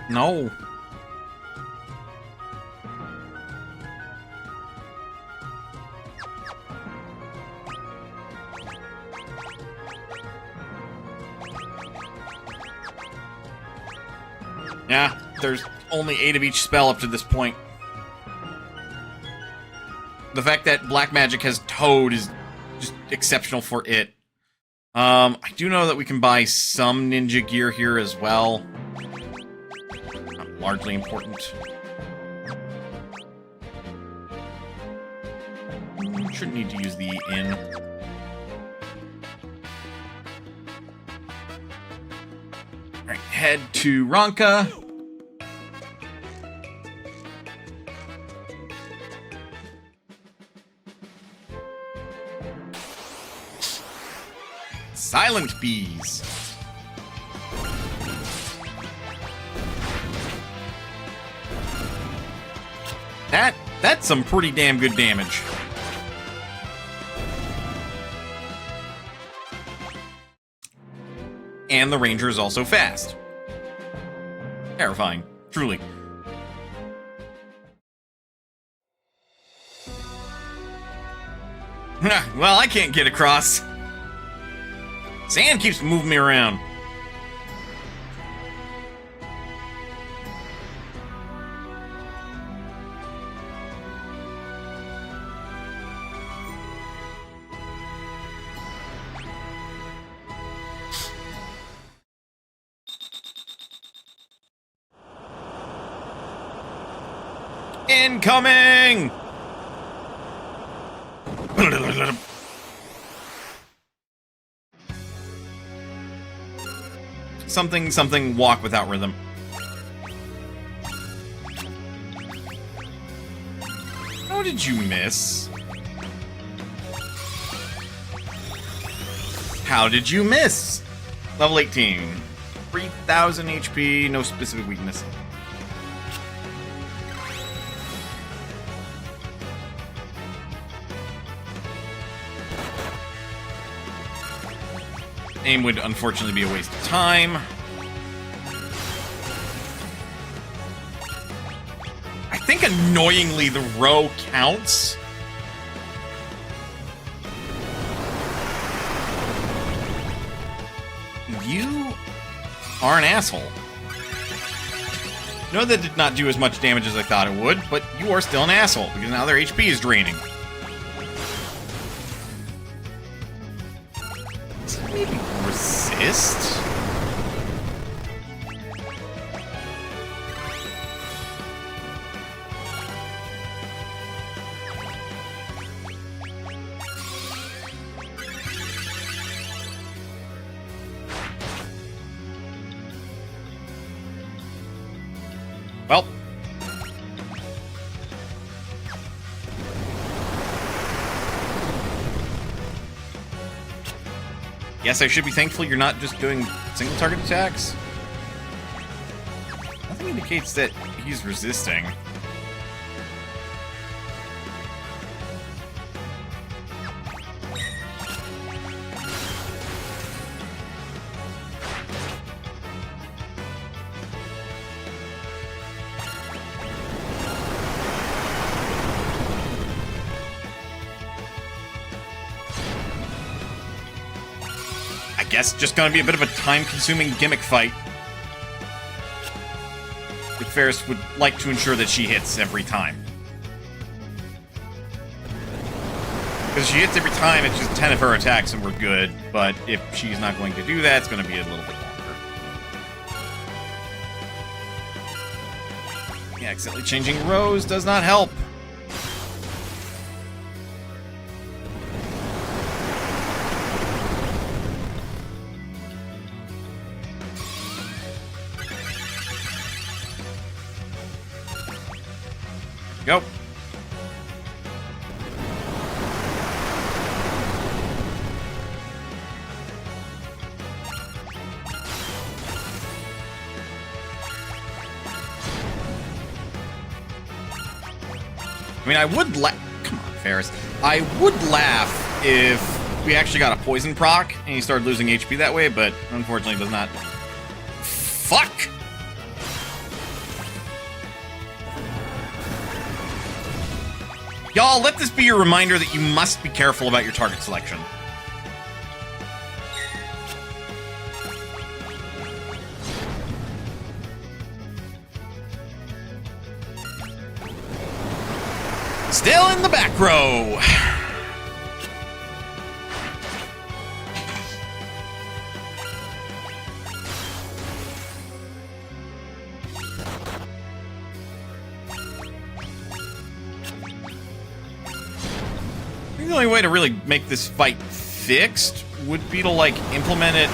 No. Yeah, there's only 8 of each spell up to this point. The fact that black magic has Toad is just exceptional for it. I do know that we can buy some ninja gear here as well. Not largely important. Shouldn't need to use the inn. Alright, head to Ronka. Silent bees. That's some pretty damn good damage. And the ranger is also fast. Terrifying, truly. Well, I can't get across. Sand keeps moving me around. Incoming! Something, walk without rhythm. How did you miss? How did you miss? Level 18. 3,000 HP, no specific weakness. Aim would unfortunately be a waste of time. I think annoyingly the row counts. You are an asshole. No, that did not do as much damage as I thought it would, but you are still an asshole because now their HP is draining. Maybe resist? Well. Yes, I should be thankful you're not just doing single target attacks. Nothing indicates that he's resisting. I guess just gonna be a bit of a time-consuming gimmick fight. If Ferris would like to ensure that she hits every time. Because she hits every time, it's just 10 of her attacks and we're good. But if she's not going to do that, it's going to be a little bit longer. Yeah, accidentally changing rows does not help. Go. mean, I would come on, Ferris. I would laugh if we actually got a poison proc and he started losing HP that way, but unfortunately does not. Fuck! Y'all, let this be your reminder that you must be careful about your target selection. Still in the back row. The only way to really make this fight fixed would be to, like, implement it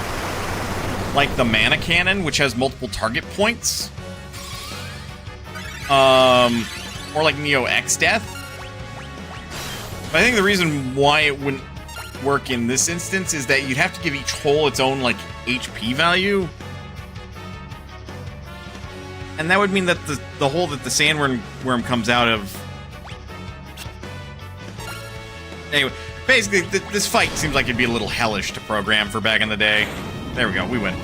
like the mana cannon, which has multiple target points. Or like Neo X Death. But I think the reason why it wouldn't work in this instance is that you'd have to give each hole its own, like, HP value. And that would mean that the hole that the sandworm comes out of... Anyway, basically, this fight seems like it'd be a little hellish to program for back in the day. There we go, we win.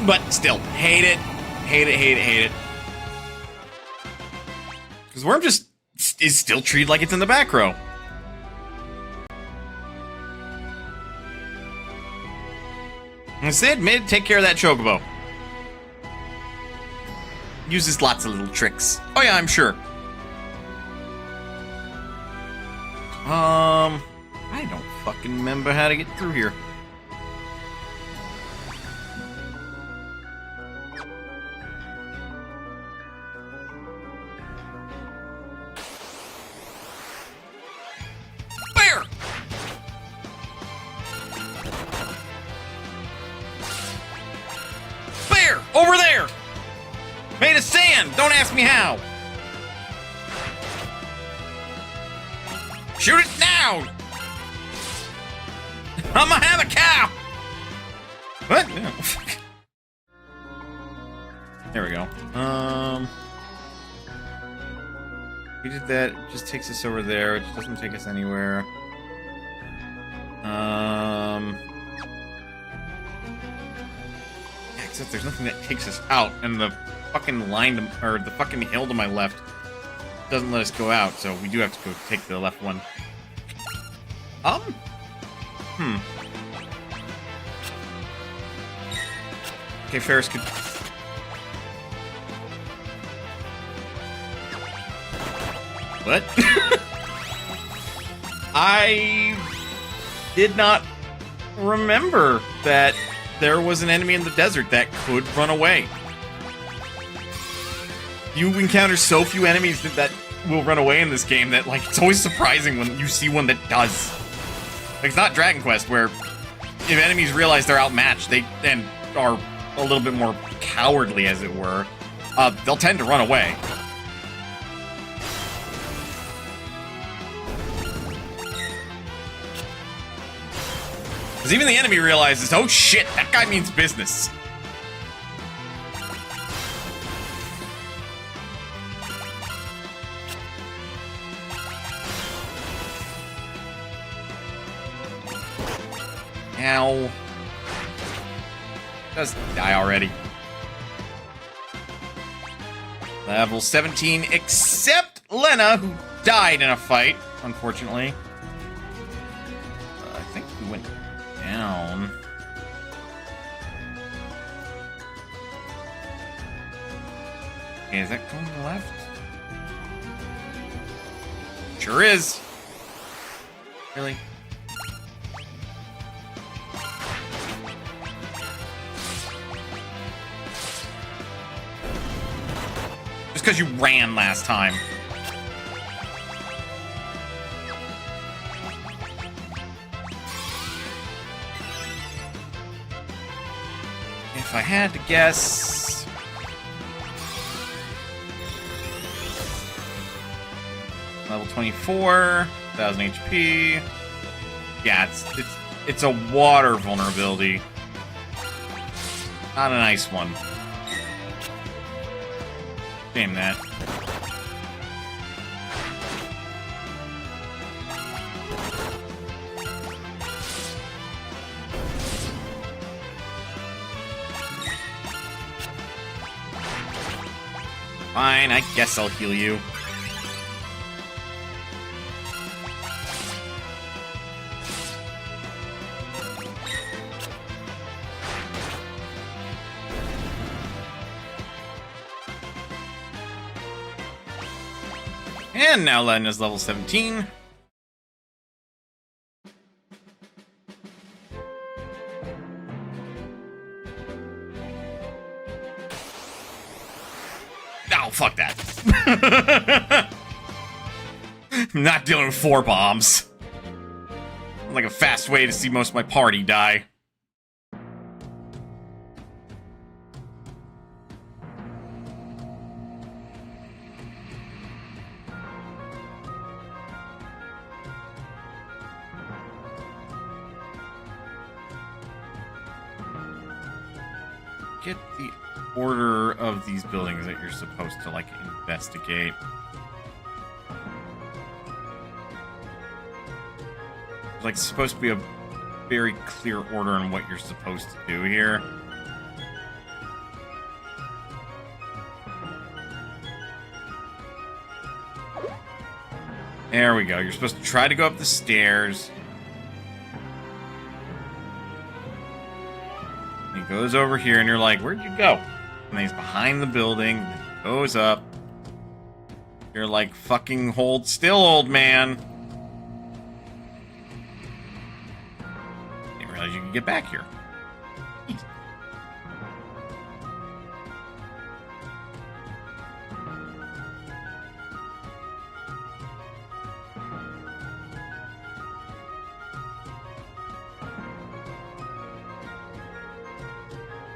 But still, hate it. Hate it, hate it, hate it. Because Worm just is still treated like it's in the back row. Instead, mid, take care of that Chocobo. Uses lots of little tricks. Oh yeah, I'm sure. I don't fucking remember how to get through here. Bear! Bear! Over there! Made of sand! Don't ask me how! Shoot it now! I'ma have a cow! What? No. There we go. We did that. It just takes us over there. It doesn't take us anywhere. Except there's nothing that takes us out, and the fucking line to, or the fucking hill to my left doesn't let us go out, so we do have to go take the left one. Okay, Ferris could... What? I did not remember that there was an enemy in the desert that could run away. You encounter so few enemies that will run away in this game that, like, it's always surprising when you see one that does. Like, it's not Dragon Quest, where if enemies realize they're outmatched, they then are a little bit more cowardly, as it were. They'll tend to run away. Because even the enemy realizes, oh shit, that guy means business. Ow. Just die already. Level 17, except Lena, who died in a fight, unfortunately. I think we went down. Okay, is that going to the left? Sure is. Really? Just because you ran last time. If I had to guess... Level 24, 1000 HP. Yeah, it's a water vulnerability. Not a nice one. Damn that. Fine, I guess I'll heal you. And now Len is level 17. Oh, fuck that. I'm not dealing with 4 bombs. Like a fast way to see most of my party die. Get the order of these buildings that you're supposed to, like, investigate. There's, like, supposed to be a very clear order on what you're supposed to do here. There we go. You're supposed to try to go up the stairs. He goes over here, and you're like, where'd you go? And he's behind the building, then he goes up. You're like, fucking hold still, old man. Didn't realize you could get back here. Easy.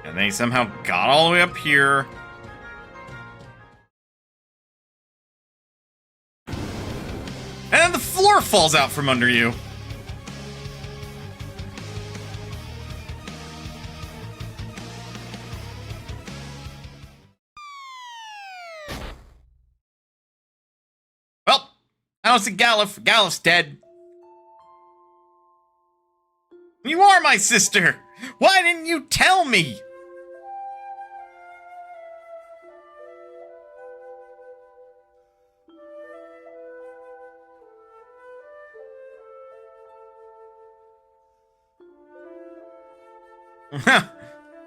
And they somehow got all the way up here. And then the floor falls out from under you. Well, I don't see Galuf. Galuf's dead. You are my sister. Why didn't you tell me?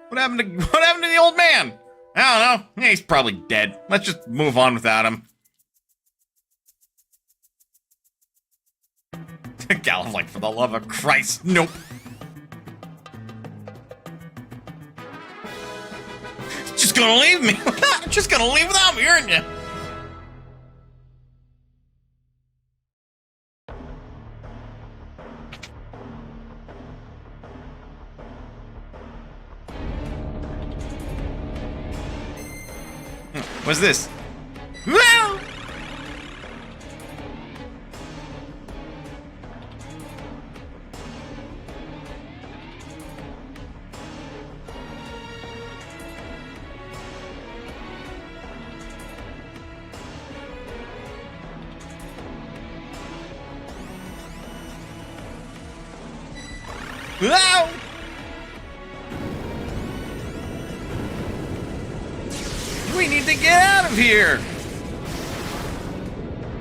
What happened to the old man? I don't know. He's probably dead. Let's just move on without him. Galuf, like, for the love of Christ, nope. Just gonna leave me? Just gonna leave without me, aren't you? What's this? Ow! We need to get out of here!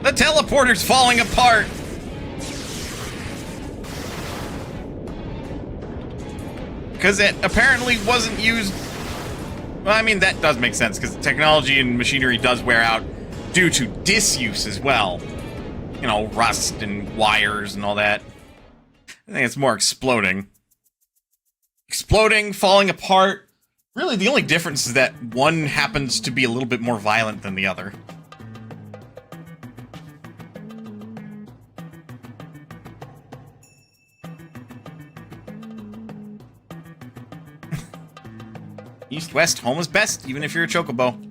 The teleporter's falling apart! Because it apparently wasn't used... Well, I mean, that does make sense, because technology and machinery does wear out due to disuse as well. You know, rust and wires and all that. I think it's more exploding. Exploding, falling apart. Really, the only difference is that one happens to be a little bit more violent than the other. East-west, home is best, even if you're a chocobo.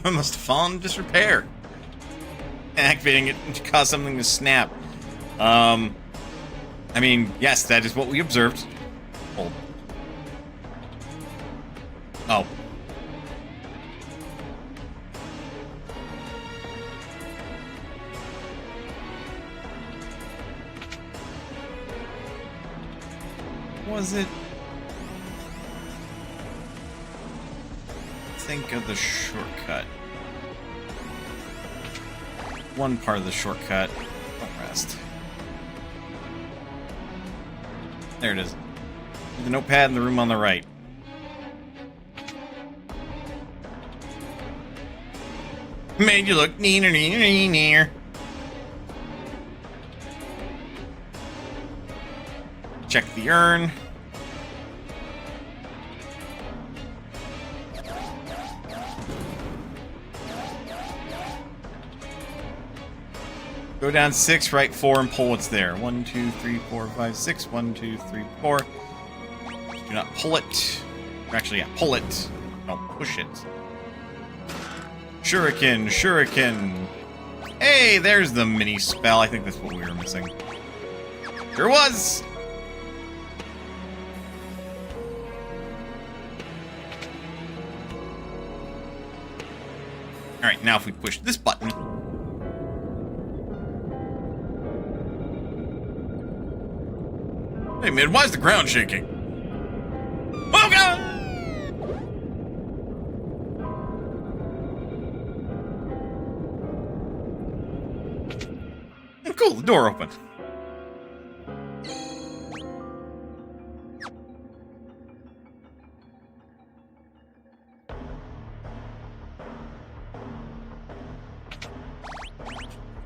I must have fallen in disrepair. Activating it caused something to snap. I mean, yes, that is what we observed. Hold. Oh. Was it? Think of the shortcut. One part of the shortcut. Don't rest. There it is. The notepad in the room on the right. Made you look near. Check the urn. Go down 6, right 4, and pull what's there. 1, 2, 3, 4, 5, 6. 1, 2, 3, 4. Do not pull it. Actually, yeah, pull it. Don't push it. Shuriken. Hey, there's the mini spell. I think that's what we were missing. There was! Alright, now if we push this button... Hey man, why is the ground shaking? Oh god! Oh, cool, the door opened.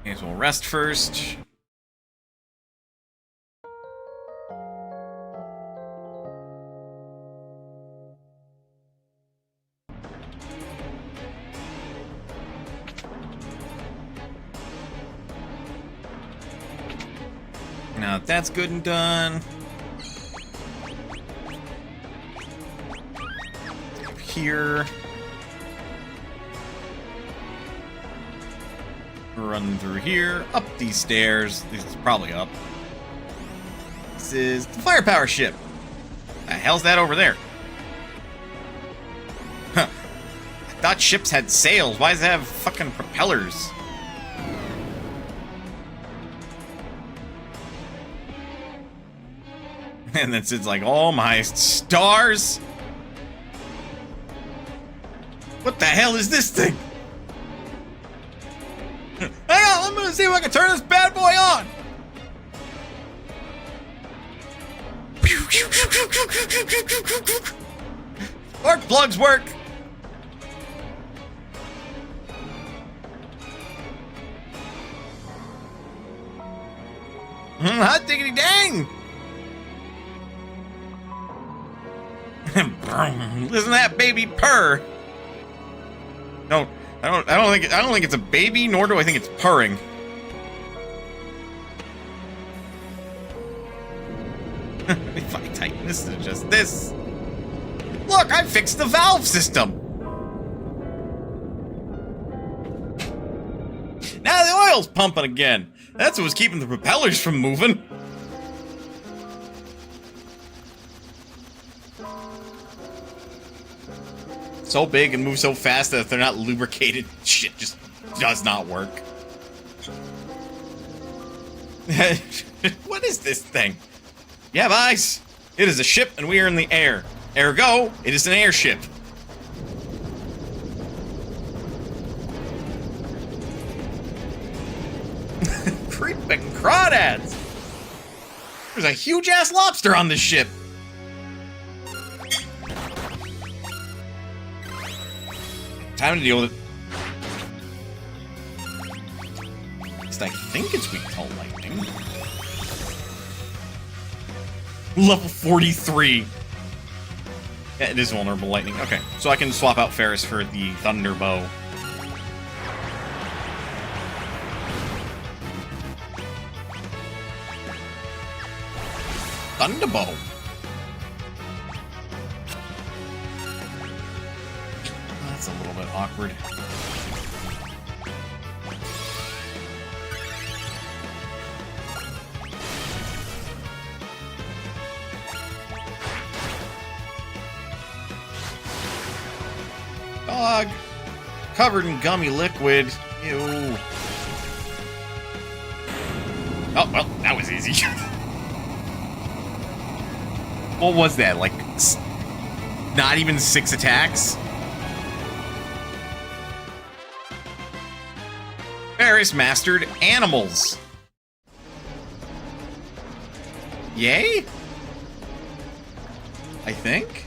Okay, so we'll rest first. Now that's good and done. Up here. Run through here. Up these stairs. This is probably up. This is the firepower ship. The hell's that over there? Huh. I thought ships had sails. Why does it have fucking propellers? And then Sid's like, oh my stars! What the hell is this thing? Hang on, I'm gonna see if I can turn this bad boy on! Spark plugs work! Hot diggity dang! Listen to that baby purr. No, I don't think it's a baby, nor do I think it's purring. If I tighten this to just this. Look, I fixed the valve system. Now the oil's pumping again. That's what was keeping the propellers from moving. So big and move so fast that if they're not lubricated, shit just does not work. What is this thing? You have eyes. It is a ship and we are in the air. Ergo, it is an airship. Creeping crawdads. There's a huge ass lobster on this ship. Time to deal with it. At least I think it's weak to lightning. Level 43. Yeah, it is vulnerable to lightning. Okay, so I can swap out Ferris for the Thunder Bow. Thunder Bow. That's a little bit awkward. frog covered in gummy liquid. Ew. Oh, well, that was easy. What was that? Like, not even 6 attacks? Ferris mastered animals. Yay? I think?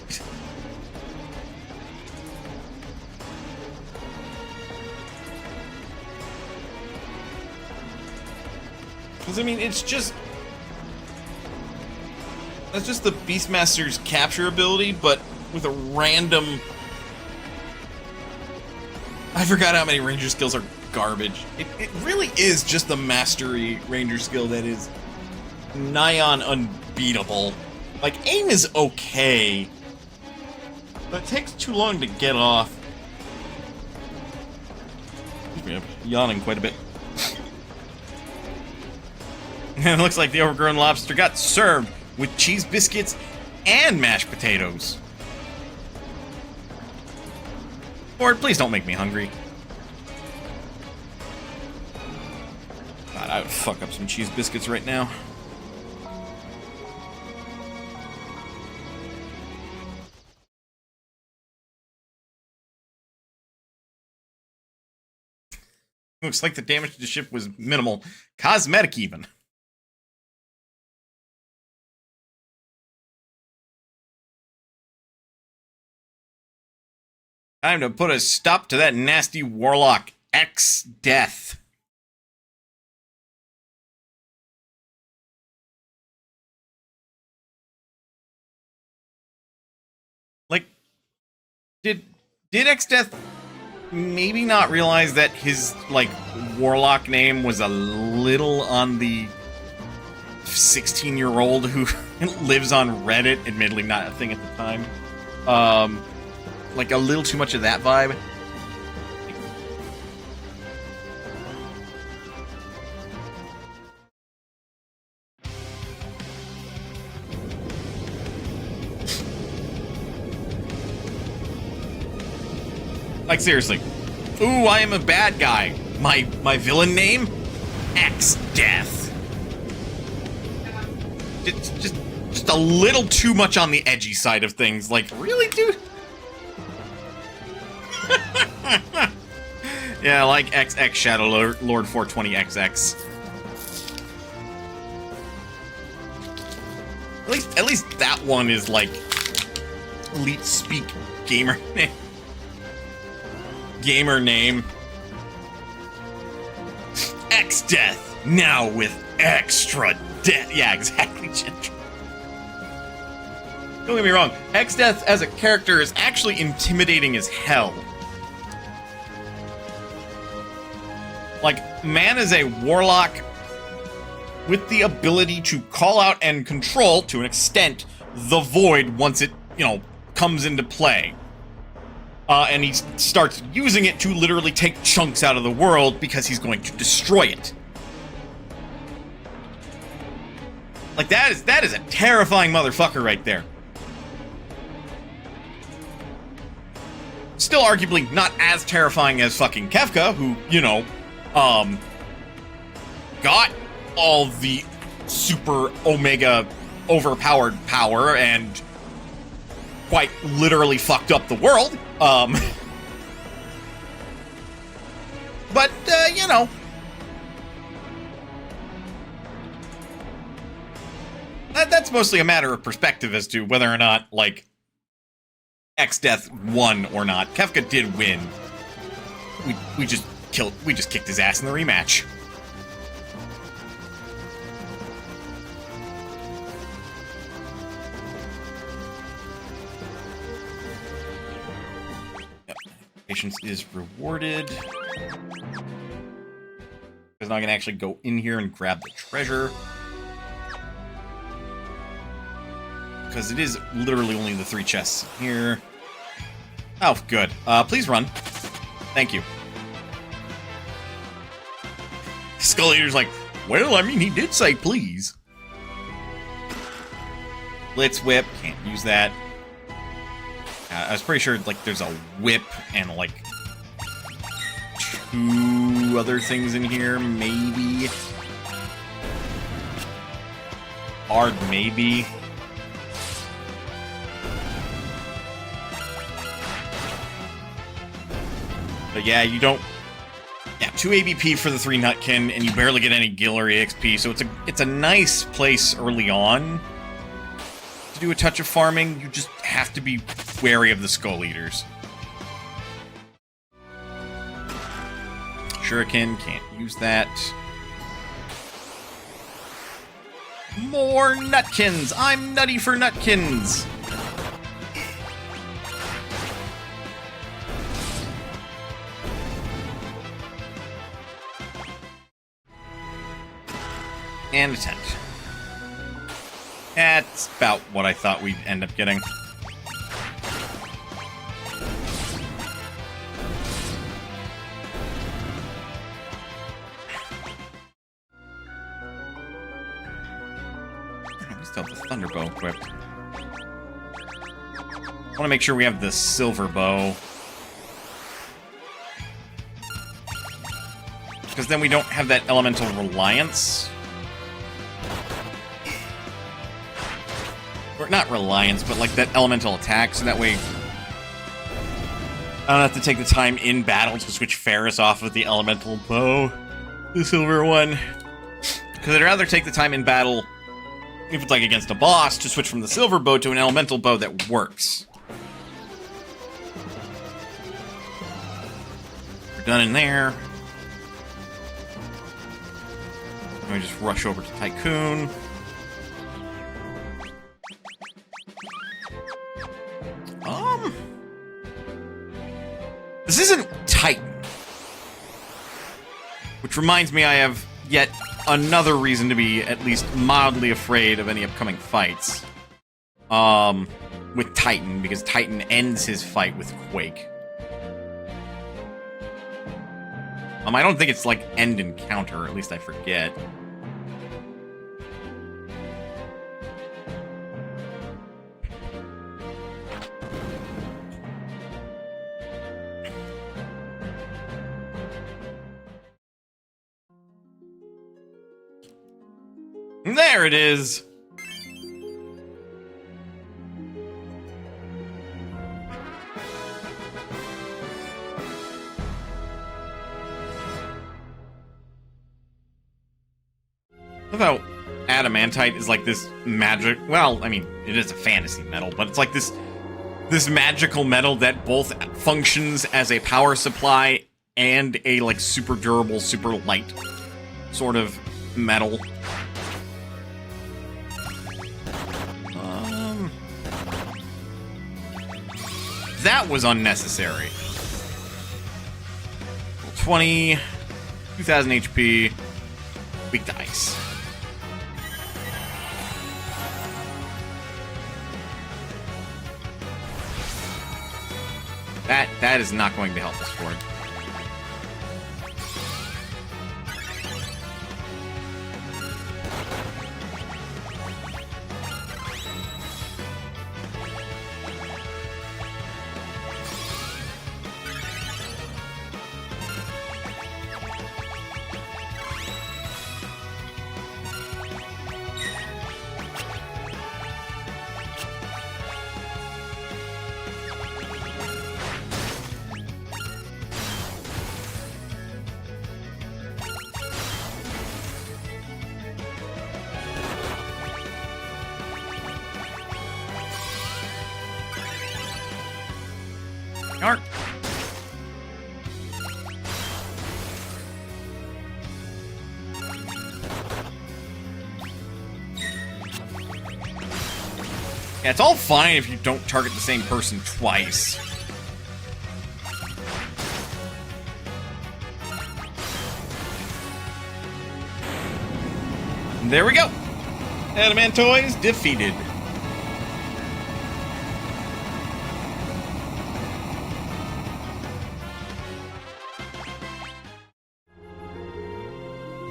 Because, I mean, it's just... That's just the Beastmaster's capture ability, but with a random... I forgot how many ranger skills are garbage. It really is just the mastery ranger skill that is nigh on unbeatable. Like, aim is okay, but it takes too long to get off. Excuse me, I'm yawning quite a bit. And it looks like the overgrown lobster got served with cheese biscuits and mashed potatoes. Lord, please don't make me hungry. God, I would fuck up some cheese biscuits right now. Looks like the damage to the ship was minimal. Cosmetic, even. Time to put a stop to that nasty warlock. X death. Like, did X death maybe not realize that his, like, warlock name was a little on the 16-year-old who lives on Reddit? Admittedly not a thing at the time. Like, a little too much of that vibe. Like, seriously. Ooh, I am a bad guy. My villain name? X Death. It's just a little too much on the edgy side of things. Like, really, dude? Yeah, like XX Shadow Lord 420XX. At least that one is like elite speak gamer name. Gamer name. X Death now with extra death. Yeah, exactly, Ginger. Don't get me wrong. X Death as a character is actually intimidating as hell. Like, man is a warlock with the ability to call out and control, to an extent, the void once it, you know, comes into play. And he starts using it to literally take chunks out of the world because he's going to destroy it. Like, that is a terrifying motherfucker right there. Still arguably not as terrifying as fucking Kefka, who, you know, got all the super omega overpowered power and quite literally fucked up the world. But, you know. That's mostly a matter of perspective as to whether or not, like, X-Death won or not. Kefka did win. We just kicked his ass in the rematch. Yep. Patience is rewarded. Because now I can actually go in here and grab the treasure. Because it is literally only the 3 chests here. Oh, good. Please run. Thank you. Skull Eater's like, well, I mean, he did say please. Blitz Whip, can't use that. I was pretty sure, like, there's a whip and, like, 2 other things in here, maybe. Hard, maybe. But yeah, you don't... Yeah, 2 ABP for the 3 Nutkin, and you barely get any Gil or EXP, so it's a nice place early on to do a touch of farming. You just have to be wary of the Skull Eaters. Shuriken, can't use that. More Nutkins! I'm nutty for Nutkins! And a tent. That's about what I thought we'd end up getting. We still have the Thunder Bow equipped. I want to make sure we have the Silver Bow. Because then we don't have that elemental reliance. Or not reliance, but like that elemental attack, so that way I don't have to take the time in battle to switch Ferris off of the elemental bow. The silver one. Because I'd rather take the time in battle, if it's like against a boss, to switch from the silver bow to an elemental bow that works. We're done in there. Let me just rush over to Tycoon. This isn't Titan. Which reminds me I have yet another reason to be at least mildly afraid of any upcoming fights. With Titan, because Titan ends his fight with Quake. I don't think it's like end encounter, or at least I forget. There it is! I love how adamantite is like this magic... Well, I mean, it is a fantasy metal, but it's like this magical metal that both functions as a power supply and a, like, super durable, super light sort of metal. That was unnecessary. 20, 2000 HP, weak to ice. That is not going to help us forward. Yark. Yeah, it's all fine if you don't target the same person twice. There we go. Adamantoise defeated.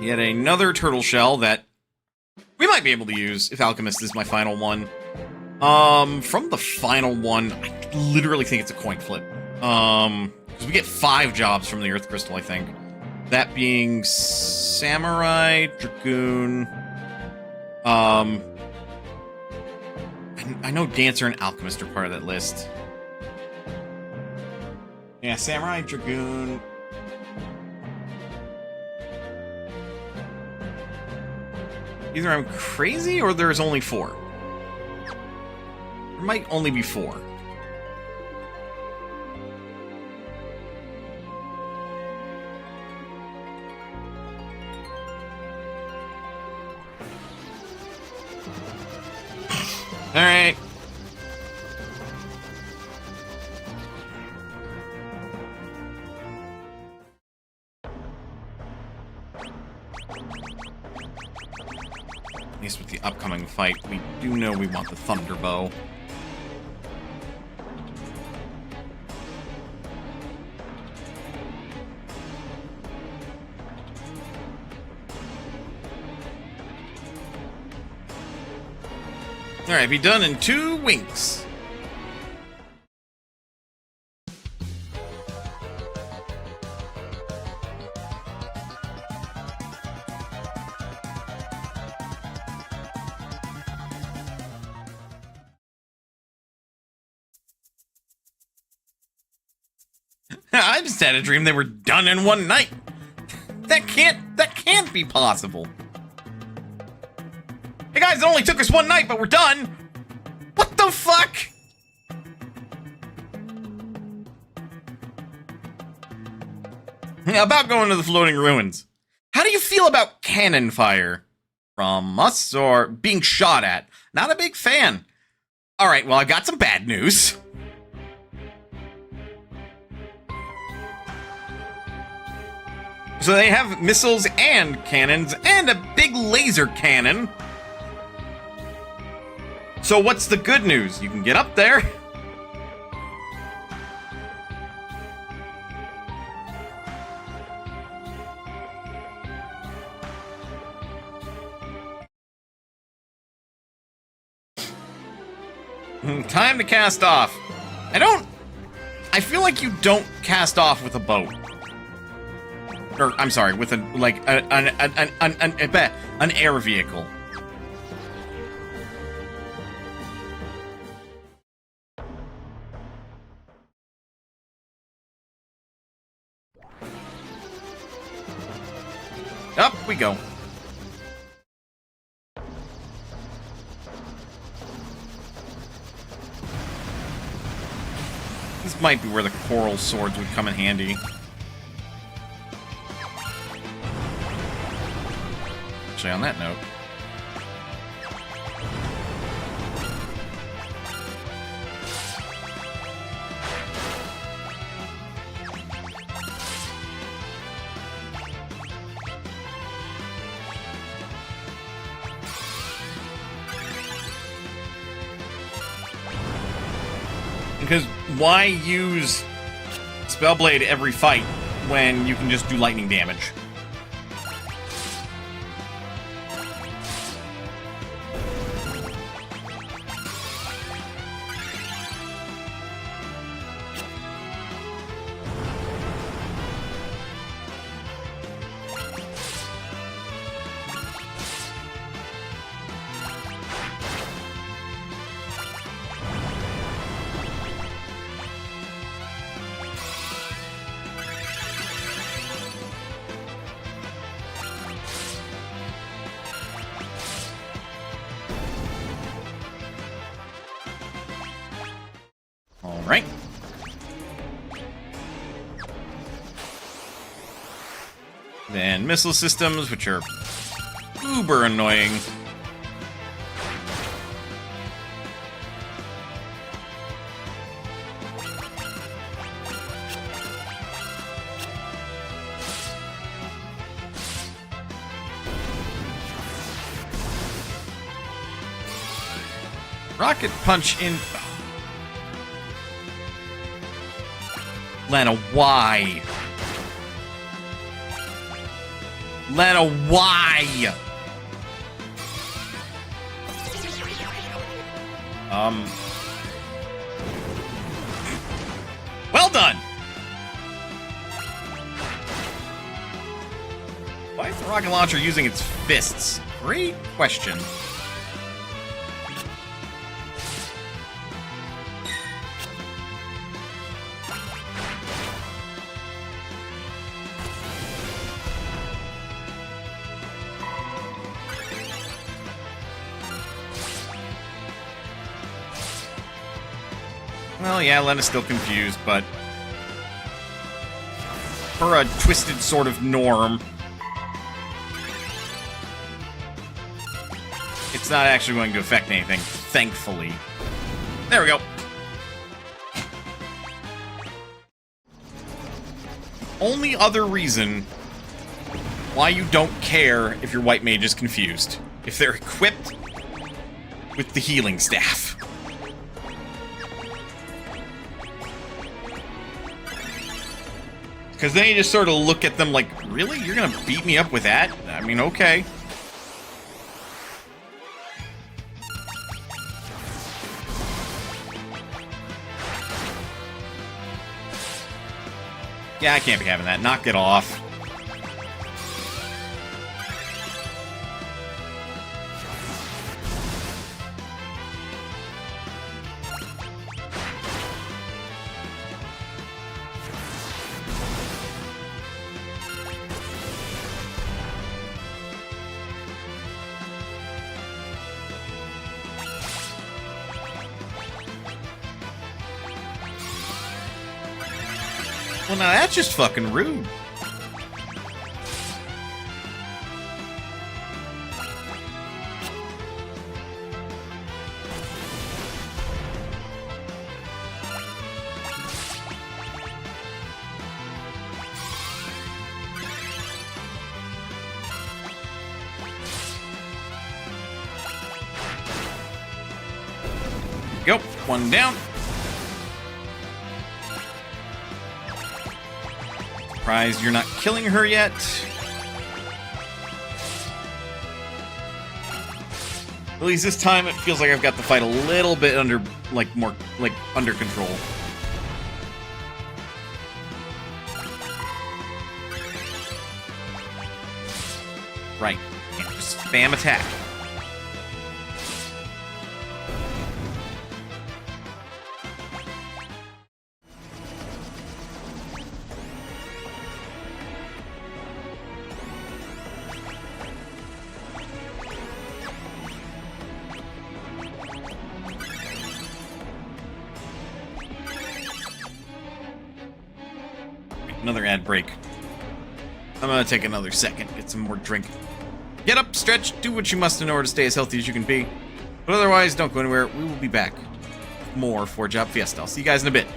Yet another turtle shell that we might be able to use if Alchemist is my final one. From the final one, I literally think it's a coin flip. 'Cause we get 5 jobs from the Earth Crystal, I think. That being Samurai, Dragoon. I know Dancer and Alchemist are part of that list. Yeah, Samurai, Dragoon. Either I'm crazy or there's only 4. There might only be 4. Alright. At least with the upcoming fight, we do know we want the Thunderbow. Alright, be done in 2 winks. I just had a dream they were done in 1 night. That can't be possible. Hey guys, it only took us 1 night, but we're done. What the fuck? About going to the floating ruins. How do you feel about cannon fire? From us or being shot at? Not a big fan. Alright, well, I got some bad news. So they have missiles and cannons and a big laser cannon. So what's the good news? You can get up there. Time to cast off. I feel like you don't cast off with a boat. Or, I'm sorry, with an air vehicle. Up we go. This might be where the coral swords would come in handy. Actually, on that note. Because why use Spellblade every fight when you can just do lightning damage? Alright. Then missile systems, which are uber annoying. Rocket punch in... Lana, why? Lana, why? Well done! Why is the rocket launcher using its fists? Great question. Well, yeah, Lena's still confused, but for a twisted sort of norm, it's not actually going to affect anything, thankfully. There we go. Only other reason why you don't care if your white mage is confused. If they're equipped with the healing staff. Because then you just sort of look at them like, really? You're gonna beat me up with that? I mean, okay. Yeah, I can't be having that. Knock it off. Well, now that's just fucking rude. Go, one down. Surprised you're not killing her yet. At least this time it feels like I've got the fight a little bit under, more under control. Right. Can't just spam attack. Another ad break. I'm gonna take another second, get some more drink. Get up, stretch, do what you must in order to stay as healthy as you can be. But otherwise, don't go anywhere. We will be back. More Four Job Fiesta. I'll see you guys in a bit.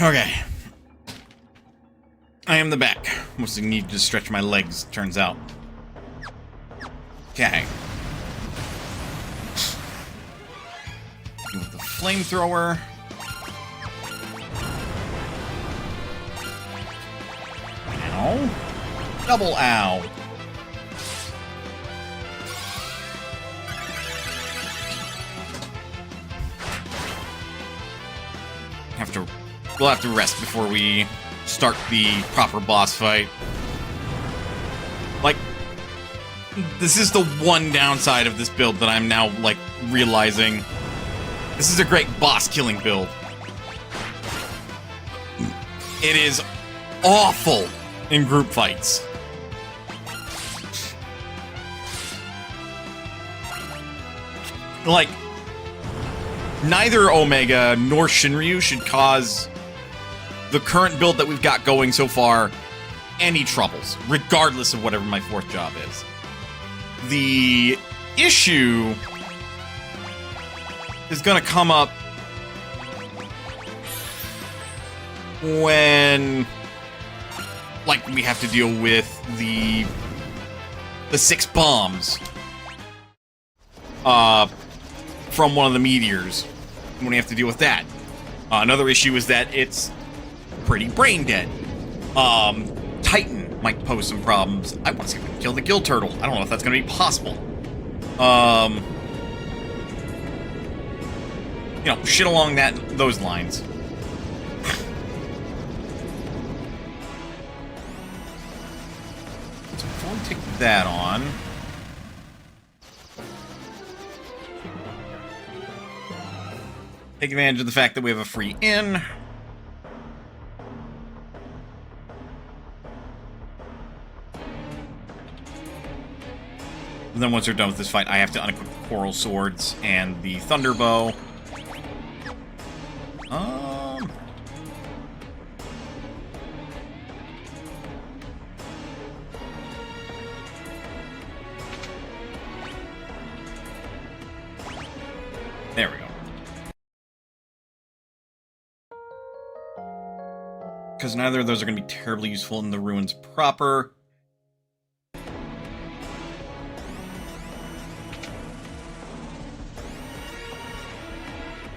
okay. I am the back. Mostly need to stretch my legs, turns out. Okay. With the flamethrower. Ow. Double ow. We'll have to rest before we start the proper boss fight. Like, this is the one downside of this build that I'm now, like, realizing. This is a great boss killing build. It is awful in group fights. Like, neither Omega nor Shinryu should cause the current build that we've got going so far any troubles, regardless of whatever my fourth job is. The issue is going to come up when, like, we have to deal with the 6 bombs from one of the meteors, when we have to deal with that. Another issue is that it's pretty brain dead. Titan might pose some problems. I want to see if we can kill the gill turtle. I don't know if that's going to be possible. You know, shit along those lines. So before we take that on, take advantage of the fact that we have a free inn. And then once we're done with this fight, I have to unequip the coral swords and the thunder bow. There we go. Because neither of those are going to be terribly useful in the ruins proper.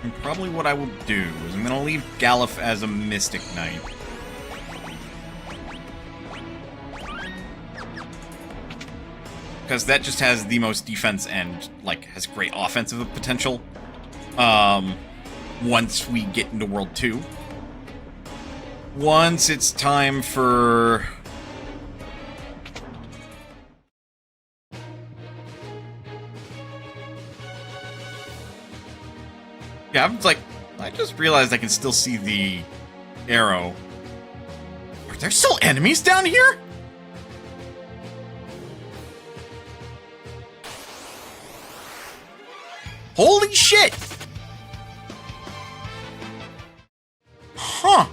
And probably what I will do is I'm going to leave Galuf as a Mystic Knight. Because that just has the most defense and, like, has great offensive potential. Once we get into World 2. Once it's time for... Yeah, it's like, I just realized I can still see the arrow. Are there still enemies down here? Holy shit! Huh.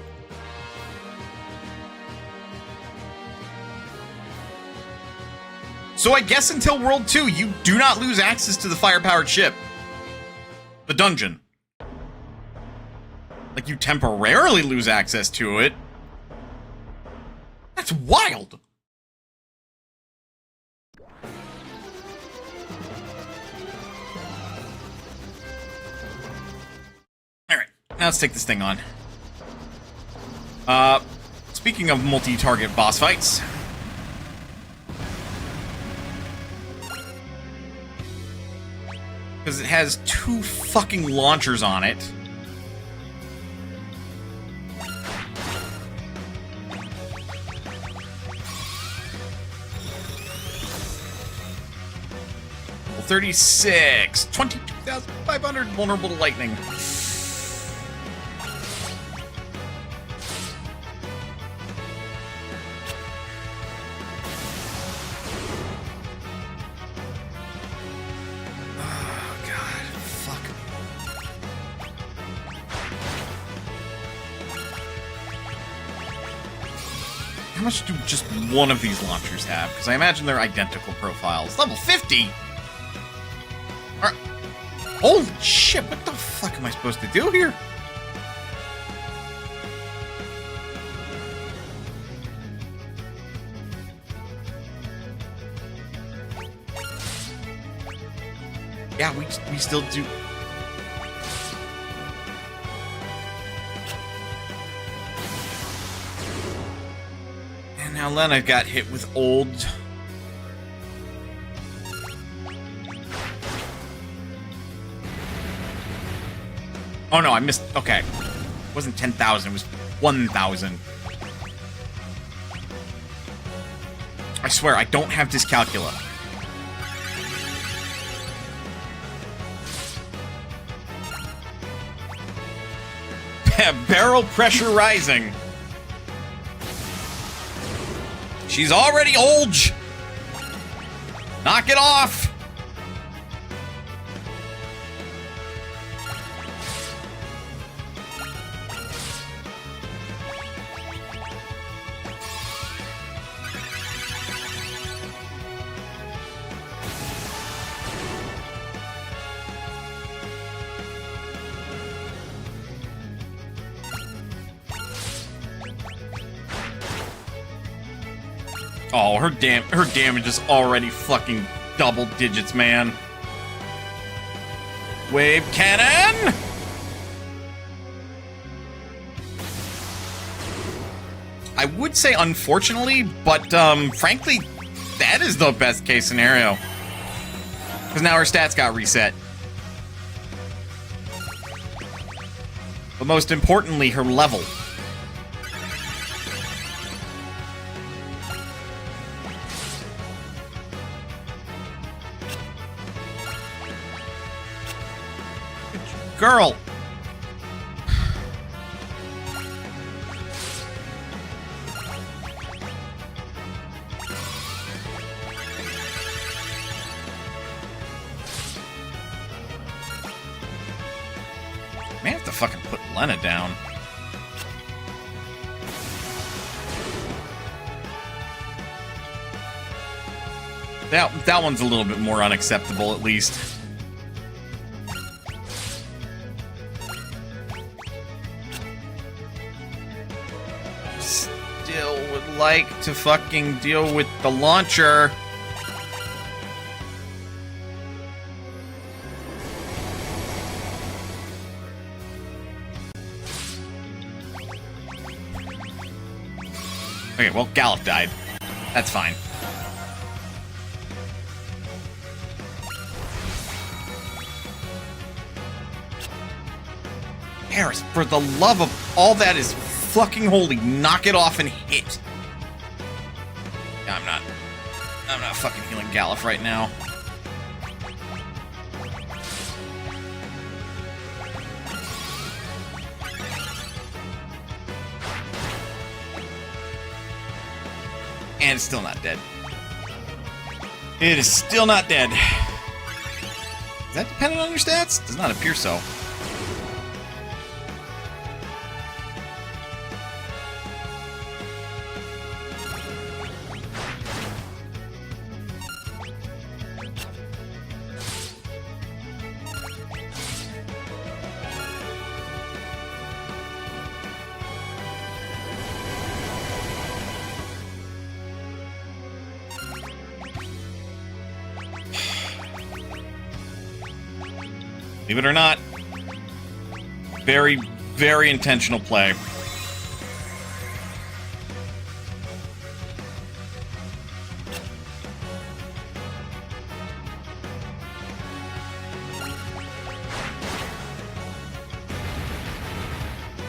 So I guess until World 2, you do not lose access to the fire-powered ship. The dungeon. Like, you temporarily lose access to it. That's wild! Alright, now let's take this thing on. Speaking of multi-target boss fights... because it has 2 fucking launchers on it. Level 36, 22,500 vulnerable to lightning. How much do just one of these launchers have? Because I imagine they're identical profiles. Level 50? Holy shit, what the fuck am I supposed to do here? Yeah, we still do. And now Lena got hit with old. Oh no, I missed. Okay. It wasn't 10,000, it was 1,000. I swear, I don't have Dyscalculia. Barrel pressure rising. She's already old. Knock it off. Oh, her damage is already fucking double digits, man. Wave cannon! I would say unfortunately, but frankly, that is the best case scenario. Because now her stats got reset. But most importantly, her level. Girl! May have to fucking put Lena down. That one's a little bit more unacceptable, at least. Still would like to fucking deal with the launcher. Okay, well, Gallop died. That's fine. Harris, for the love of all that is fucking holy, knock it off and hit. I'm not fucking healing Gallop right now. And it's still not dead. It is still not dead. Is that dependent on your stats? Does not appear so. Believe it or not, very, very intentional play.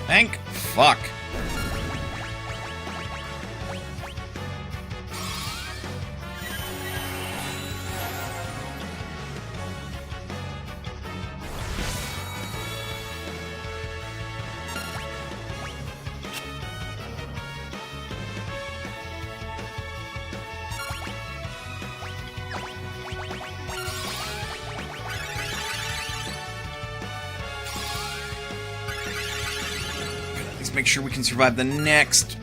Thank fuck. Make sure we can survive the next,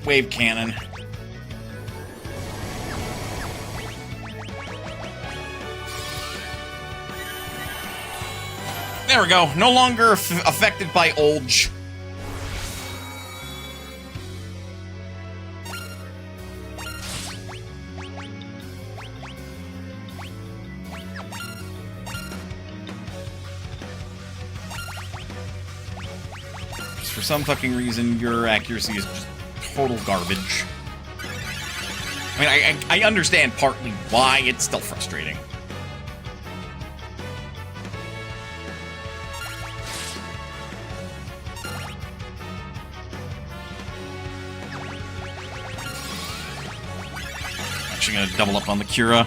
wave cannon. There we go. No longer affected by Olge. for some fucking reason, your accuracy is just total garbage. I mean, I understand partly why it's still frustrating. Actually gonna double up on the Cura.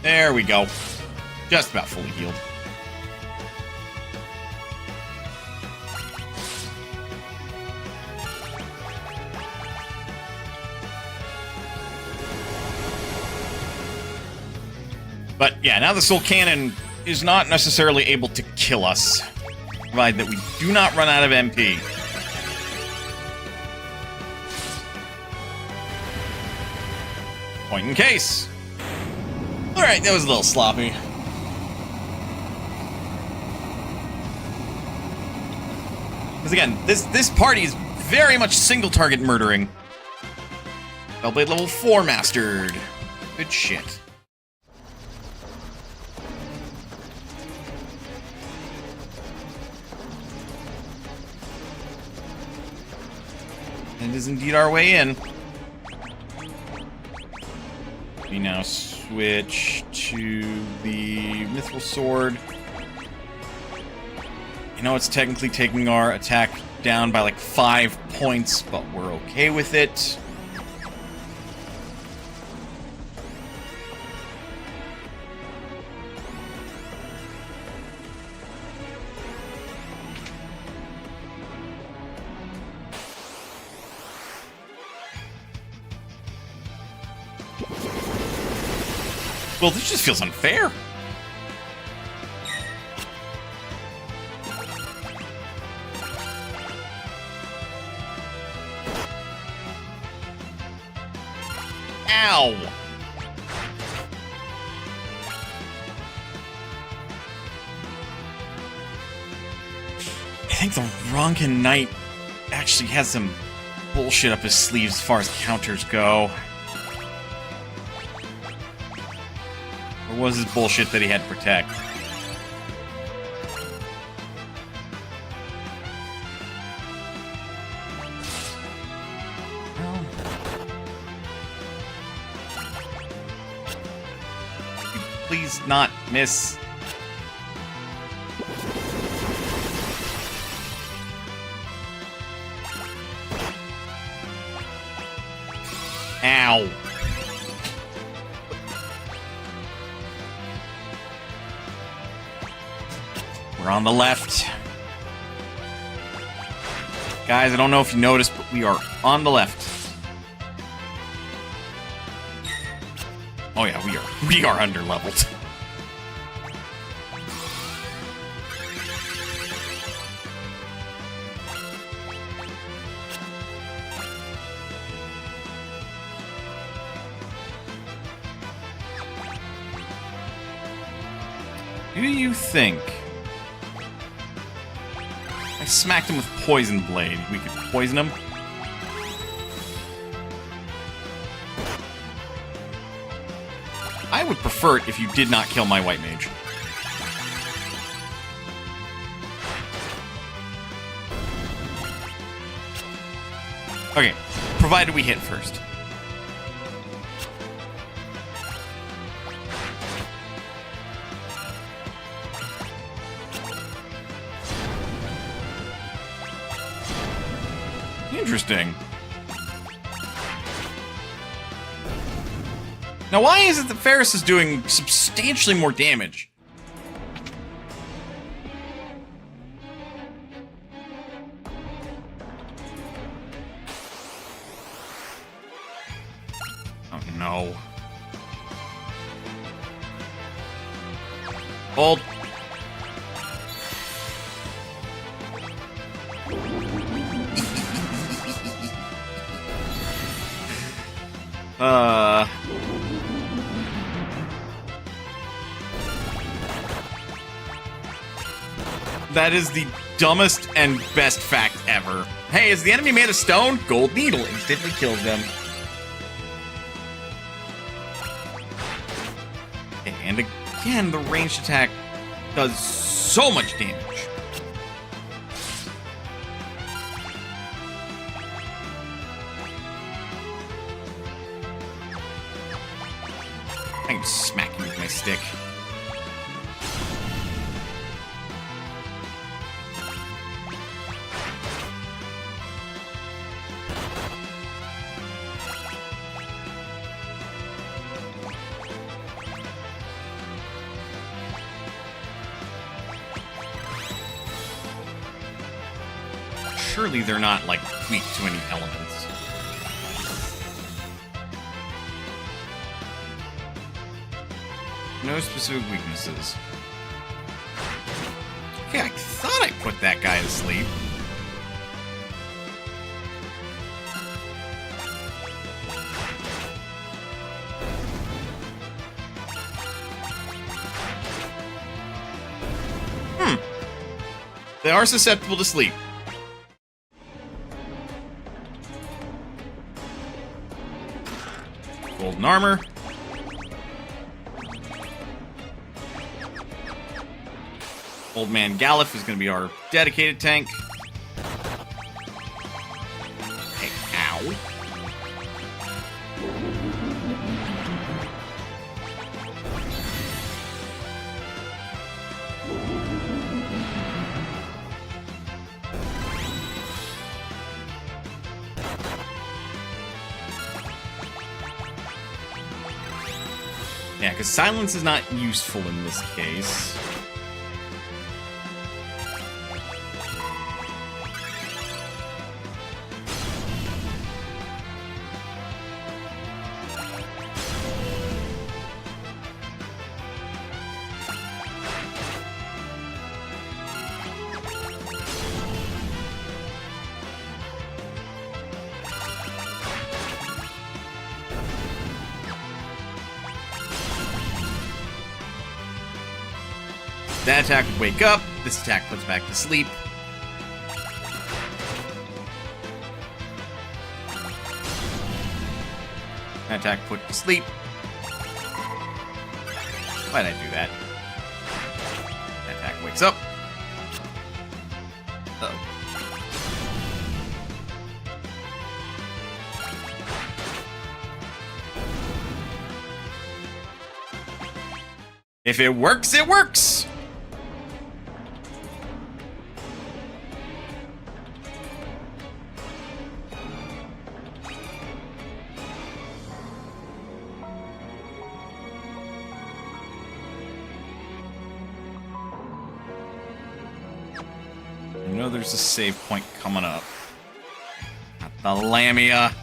There we go. Just about fully healed. But yeah, now the Soul Cannon is not necessarily able to kill us, provided that we do not run out of MP. Point in case. Alright, that was a little sloppy. Because again, this party is very much single target murdering. Spellblade level 4 mastered. Good shit. And is indeed our way in. We now switch to the Mithril Sword. You know, it's technically taking our attack down by like 5 points, but we're okay with it. Well, this just feels unfair. Ow! I think the Ronkin Knight actually has some bullshit up his sleeves as far as counters go. Or was his bullshit that he had Protect? Well, please not miss. Ow. We're on the left. Guys, I don't know if you noticed, but we are on the left. Oh yeah, we are under-leveled. Do you think I smacked him with Poison Blade, we could poison him? I would prefer it if you did not kill my White Mage. Okay, provided we hit first. Interesting. Now, why is it that Ferris is doing substantially more damage? Oh, no. Hold. That is the dumbest and best fact ever. Hey, is the enemy made of stone? Gold Needle instantly kills them. Okay, and again, the ranged attack Does so much damage. I can smack you with my stick. Surely they're not, like, weak to any elements. No specific weaknesses. Okay, I thought I put that guy to sleep. They are susceptible to sleep. Golden armor. Old Man Galif is going to be our dedicated tank. Hey, ow. Yeah, because silence is not useful in this case. That attack would wake up. This attack puts back to sleep. That attack put to sleep. Why'd I do that? That attack wakes up. Uh-oh. If it works, it works! I know there's a save point coming up. Not the Lamia.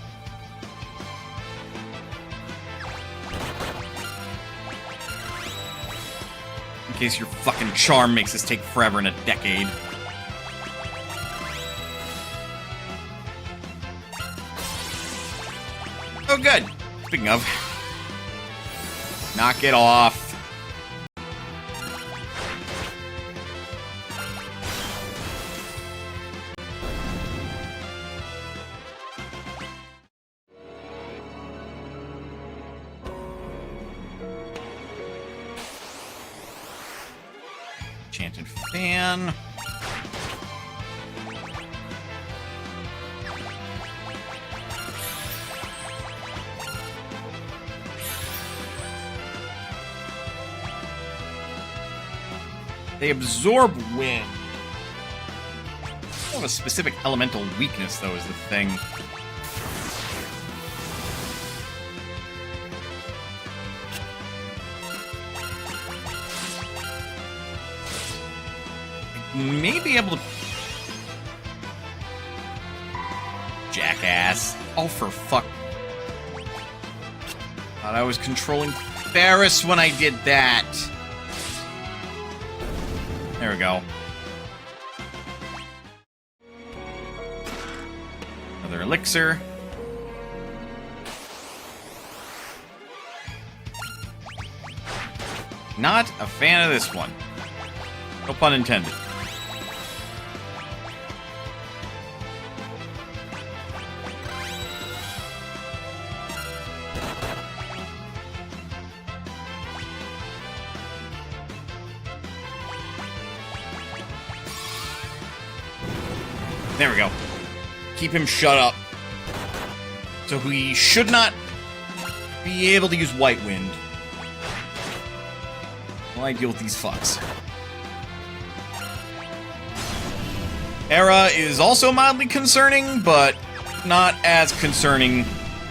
In case your fucking charm makes us take forever in a decade. Oh, good. Speaking of, knock it off. Enchanted fan. They absorb wind. I don't have a specific elemental weakness, though, is the thing. May be able to... Jackass. Oh, for fuck. Thought I was controlling Ferris when I did that. There we go. Another elixir. Not a fan of this one. No pun intended. There we go. Keep him shut up. So he should not be able to use White Wind. While I deal with these fucks. Era is also mildly concerning, but not as concerning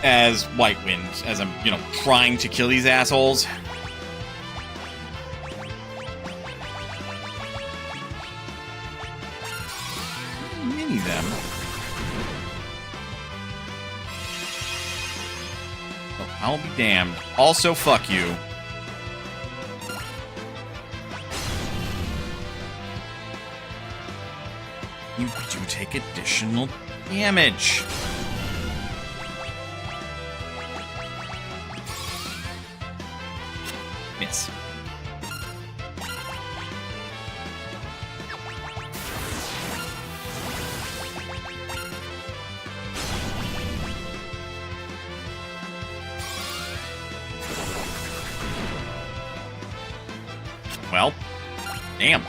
as White Wind, as I'm, trying to kill these assholes. Mini them. Oh, I'll be damned. Also, fuck you. You do take additional damage. Miss. Well, damn.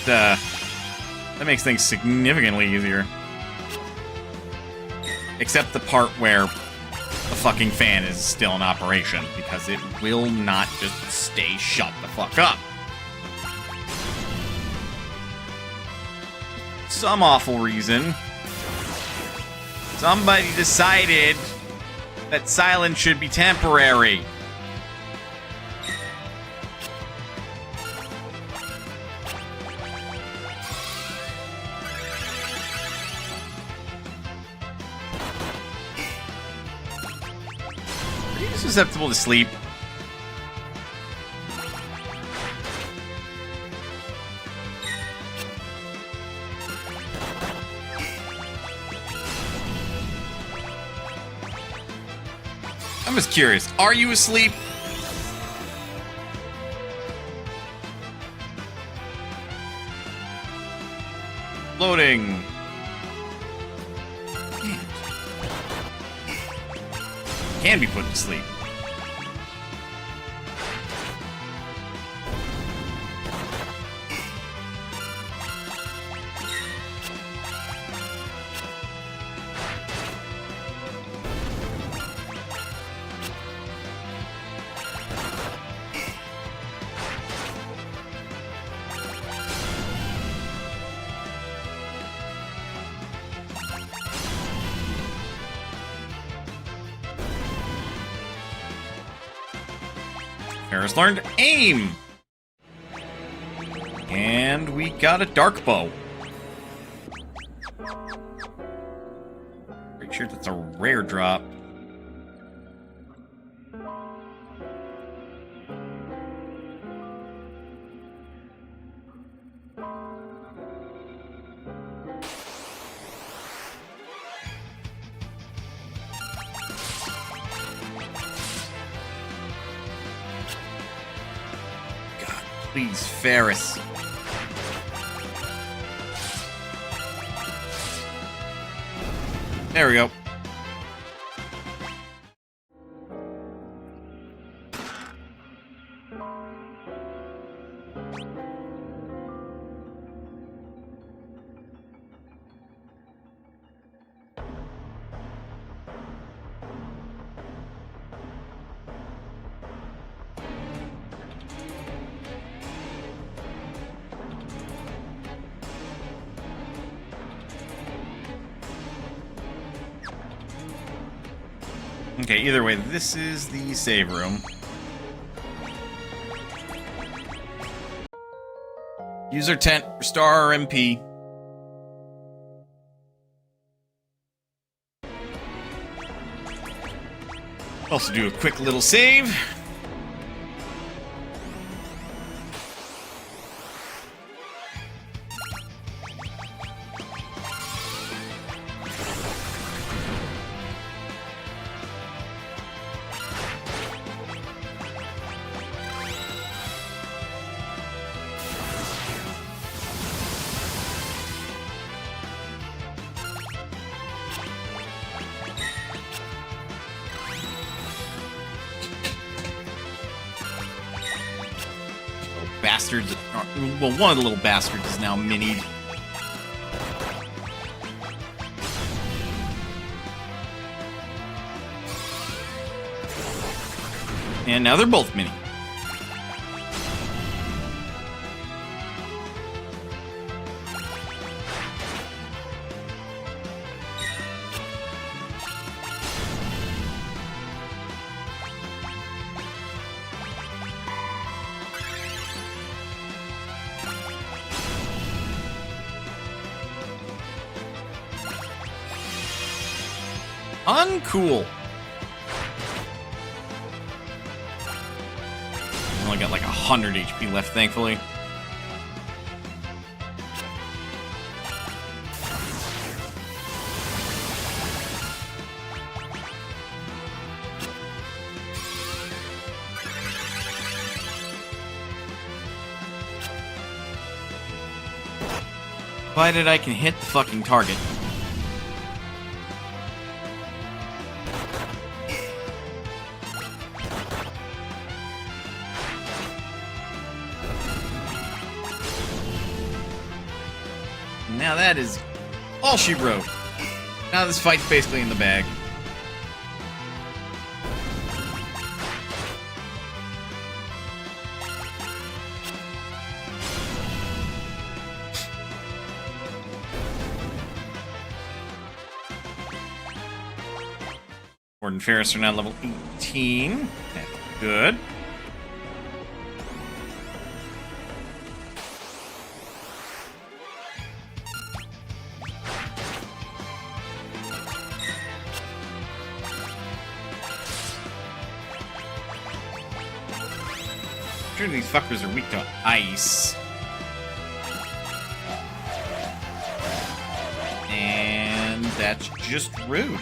That makes things significantly easier. Except the part where the fucking fan is still in operation, because it will not just stay shut the fuck up. Some awful reason, somebody decided that silence should be temporary. Susceptible to sleep. I'm just curious, are you asleep? Loading. Can be put to sleep. Ferris learned aim! And we got a dark bow. Pretty sure that's a rare drop. Please, Ferris. There we go. Okay, either way, this is the save room. User tent, restore our MP. Also do a quick little save. bastards. Well, one of the little bastards is now minied. And now they're both mini. Uncool. Only got like 100 HP left, thankfully. Provided I can hit the fucking target. Now that is all she wrote. Now this fight's basically in the bag. Ford and Ferris are now level 18. That's good. Sure, these fuckers are weak to ice. And that's just rude.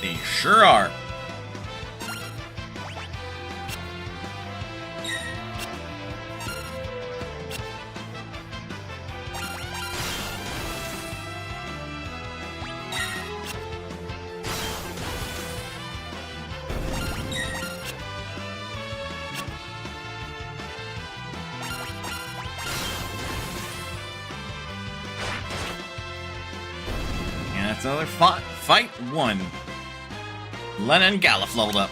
They sure are. That's another fight one. Lennon Gallif leveled up.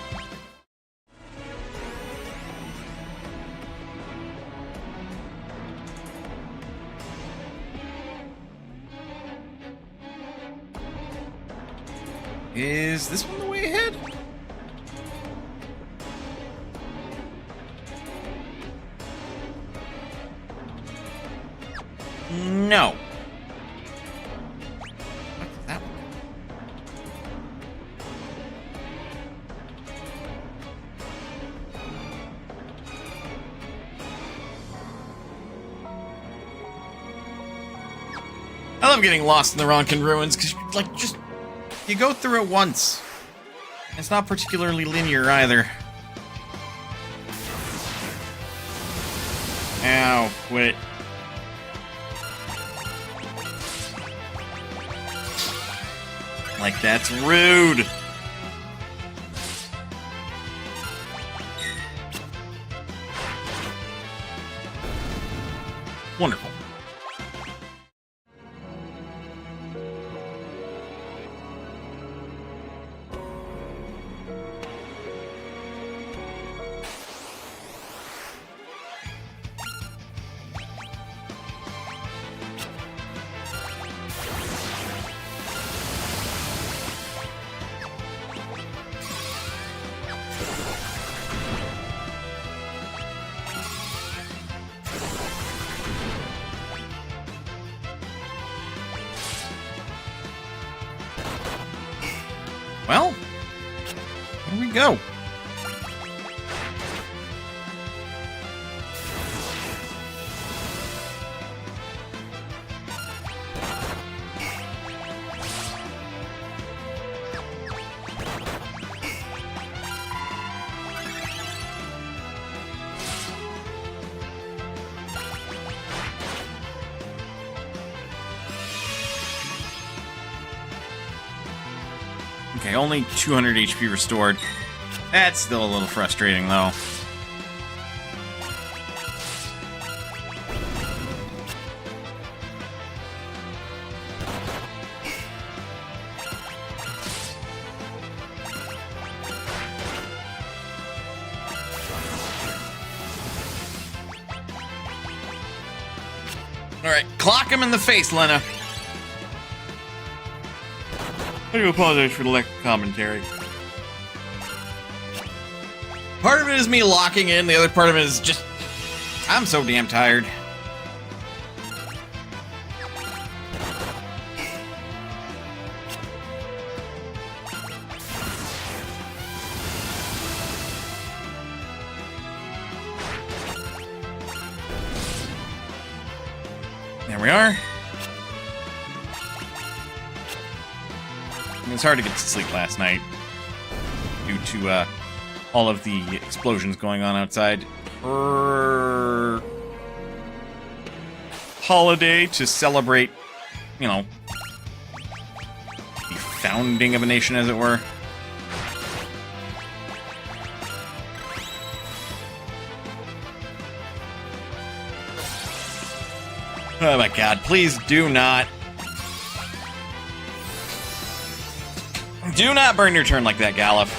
Is this one the way ahead? No. I love getting lost in the Ronkin ruins because, like, just you go through it once. It's not particularly linear either. Ow, quit. Like, that's rude. Wonderful. Well, here we go. Okay, only 200 HP restored. That's still a little frustrating, though. Alright, clock him in the face, Lena. I do apologize for the lack of commentary. Part of it is me locking in, the other part of it is just... I'm so damn tired. There we are. It was hard to get to sleep last night due to all of the explosions going on outside. Holiday to celebrate, you know, the founding of a nation, as it were. Oh my god, please do not. Do not burn your turn like that, Galuf.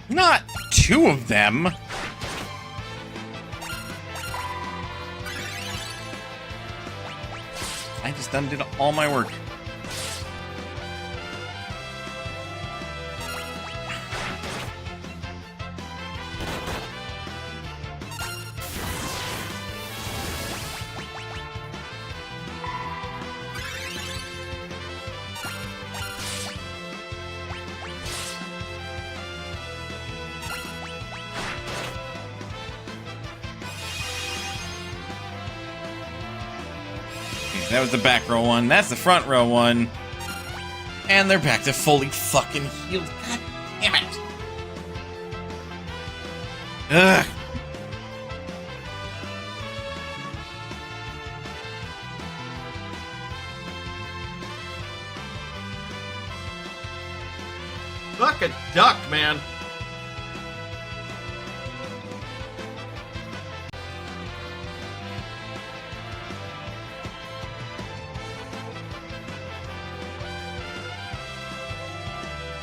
Not two of them. I just undid all my work. That was the back row one. That's the front row one. And they're back to fully fucking healed. God damn it. Ugh. Fuck a duck, man.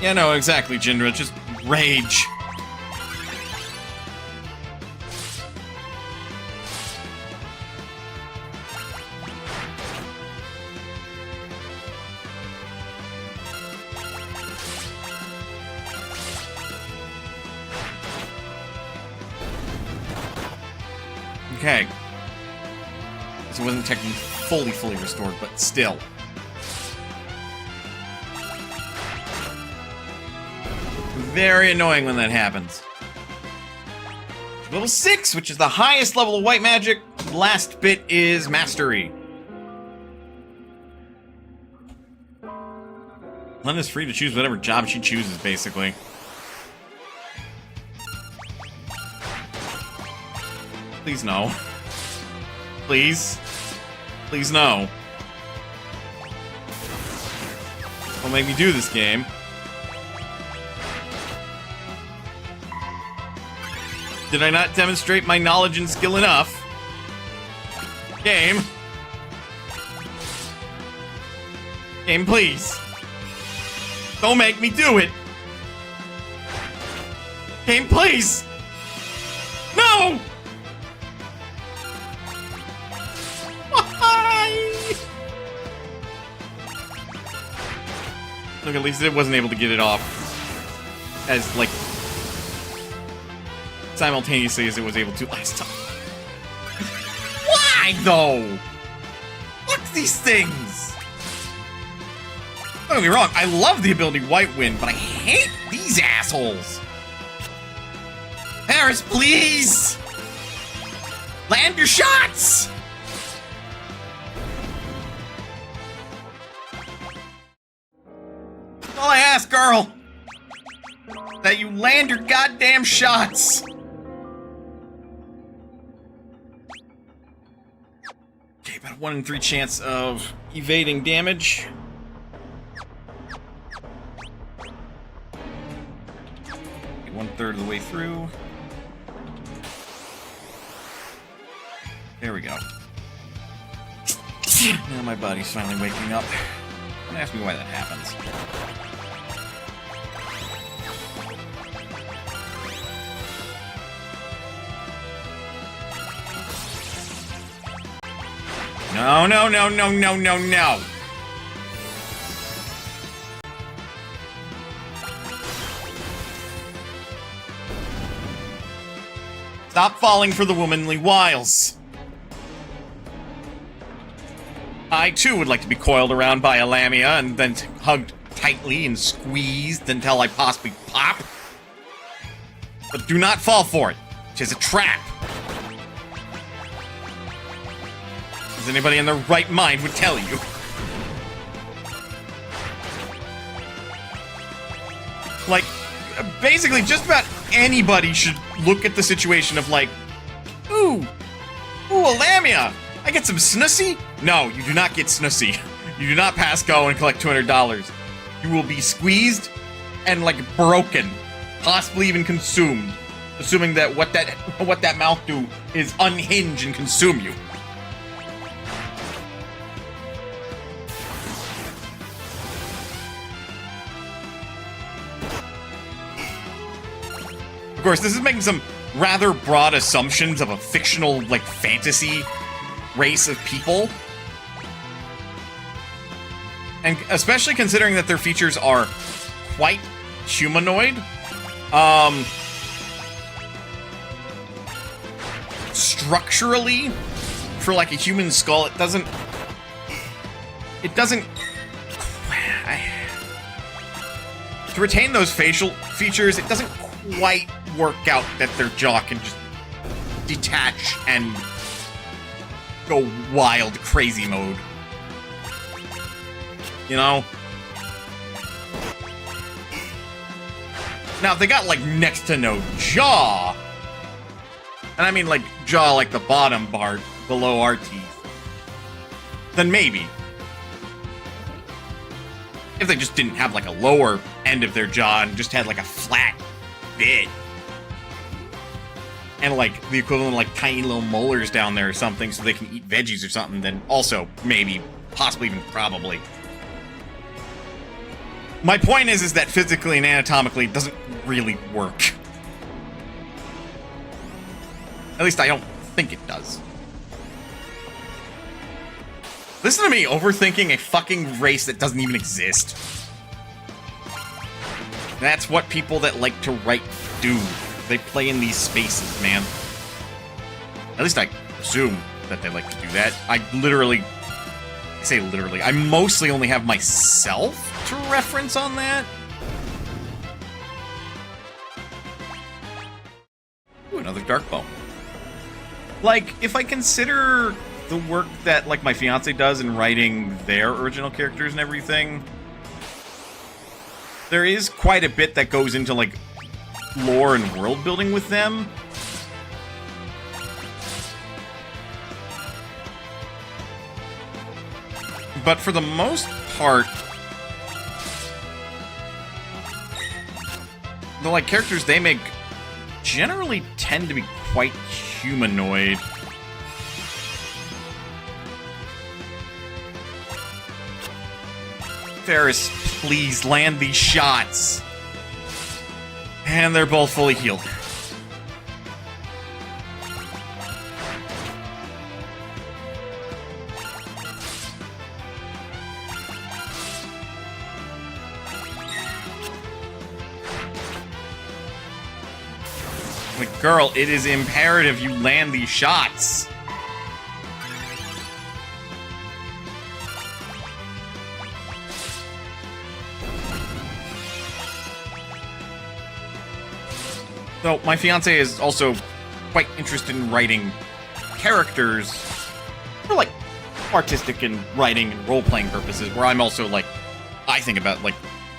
Yeah, no, exactly, Jindra. Just rage. Okay. So it wasn't technically fully restored, but still. Very annoying when that happens. Level 6, which is the highest level of white magic. Last bit is mastery. Lena's free to choose whatever job she chooses, basically. Please no. Please. Please no. Don't make me do this game. Did I not demonstrate my knowledge and skill enough? Game. Game, please. Don't make me do it. Game, please. No! Why? Look, at least it wasn't able to get it off. As, like, simultaneously as it was able to last time. Why, though? Fuck these things! Don't get me wrong, I love the ability White Wind, but I hate these assholes! Paris, please! Land your shots! fast, girl! That you land your goddamn shots! Okay, about a 1 in 3 chance of evading damage. Okay, 1/3 of the way through. There we go. Now my body's finally waking up. Don't ask me why that happens. No, no, no, no, no, no, no! Stop falling for the womanly wiles. I, too, would like to be coiled around by a Lamia and then hugged tightly and squeezed until I possibly pop. But do not fall for it. It is a trap. As anybody in their right mind would tell you. Like, basically, just about anybody should look at the situation of like, ooh, a Lamia! I get some snussy? No, you do not get snussy. You do not pass go and collect $200. You will be squeezed and like broken, possibly even consumed, assuming that what that mouth do is unhinge and consume you. Of course, this is making some rather broad assumptions of a fictional, like, fantasy race of people. And especially considering that their features are quite humanoid. Structurally, for, like, a human skull, it doesn't... To retain those facial features, it doesn't quite work out that their jaw can just detach and go wild, crazy mode. You know? Now, if they got, like, next to no jaw, and I mean, like, jaw like the bottom part below our teeth, then maybe. If they just didn't have, like, a lower end of their jaw and just had, like, a flat bit. And, like, the equivalent of, like, tiny little molars down there or something so they can eat veggies or something, then also, maybe, possibly even probably. My point is that physically and anatomically it doesn't really work. At least I don't think it does. Listen to me overthinking a fucking race that doesn't even exist. That's what people that like to write do. They play in these spaces, man. At least I assume that they like to do that. I mostly only have myself to reference on that. Ooh, another dark bone. Like, if I consider the work that, like, my fiance does in writing their original characters and everything, there is quite a bit that goes into, like, lore and world building with them. But for the most part, the, like, characters they make generally tend to be quite humanoid. Ferris, please land these shots. And they're both fully healed. Like, girl, it is imperative you land these shots. So, my fiance is also quite interested in writing characters for, like, artistic and writing and role-playing purposes, where I'm also, like, I think about, like,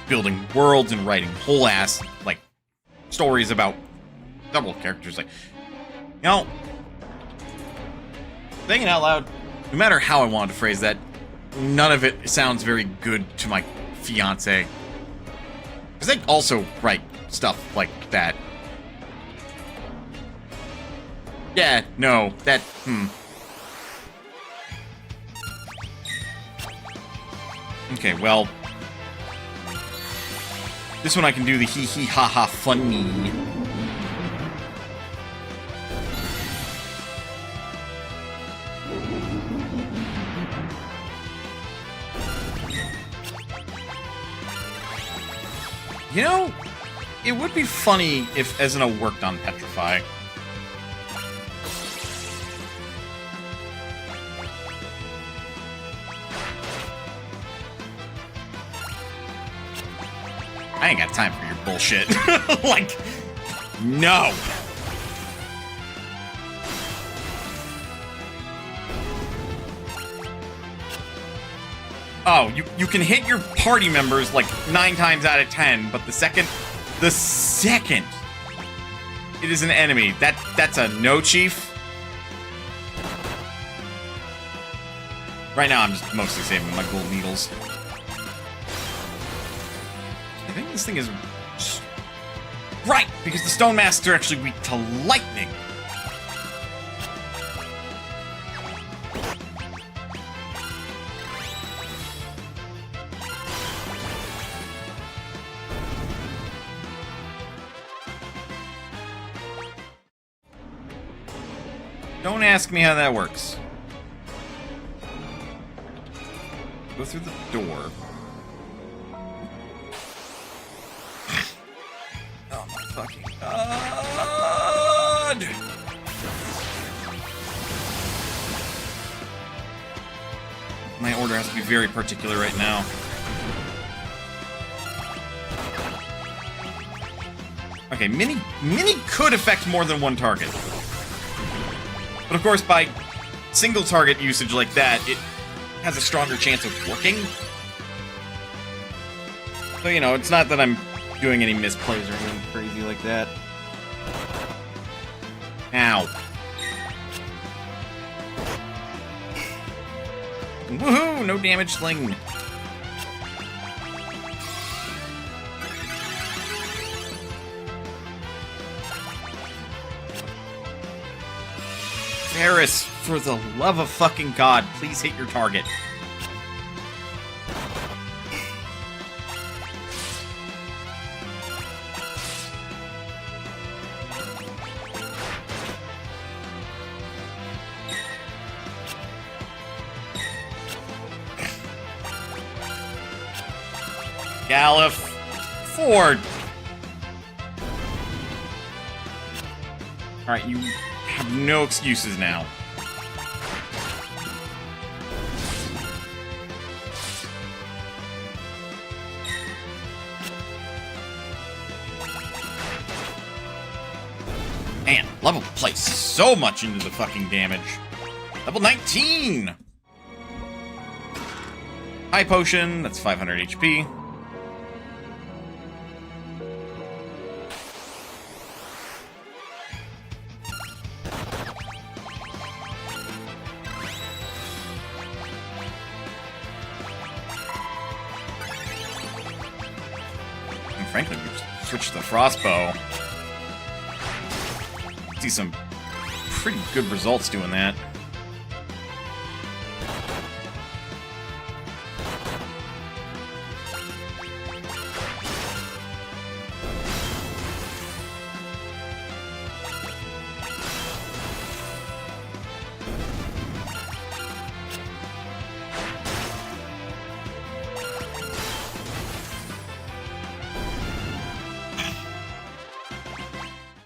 building worlds and writing whole ass, like, stories about several characters. Like, you know, saying it out loud, no matter how I wanted to phrase that, none of it sounds very good to my fiance. Because they also write stuff like that. Yeah, no, that, Okay, well, this one I can do the hee hee ha ha funny. You know, it would be funny if Ezina worked on Petrify. I ain't got time for your bullshit. Like, no. Oh, you can hit your party members like 9 times out of 10, but the second it is an enemy, that's a no, chief. Right now, I'm just mostly saving my gold needles. I think this thing is right because the stone masks are actually weak to lightning. Don't ask me how that works. Go through the door. Oh my fucking god! My order has to be very particular right now. Okay, Mini could affect more than one target. But of course, by single target usage like that, it has a stronger chance of working. So, you know, it's not that I'm doing any misplays or anything crazy like that. Ow. Woohoo! No damage sling. Ferris, for the love of fucking God, please hit your target. Gallif Ford. Alright, you have no excuses now. Man, level plays so much into the fucking damage. Level 19! High potion, that's 500 HP. Frankly, we just switched to the Frostbow. See some pretty good results doing that.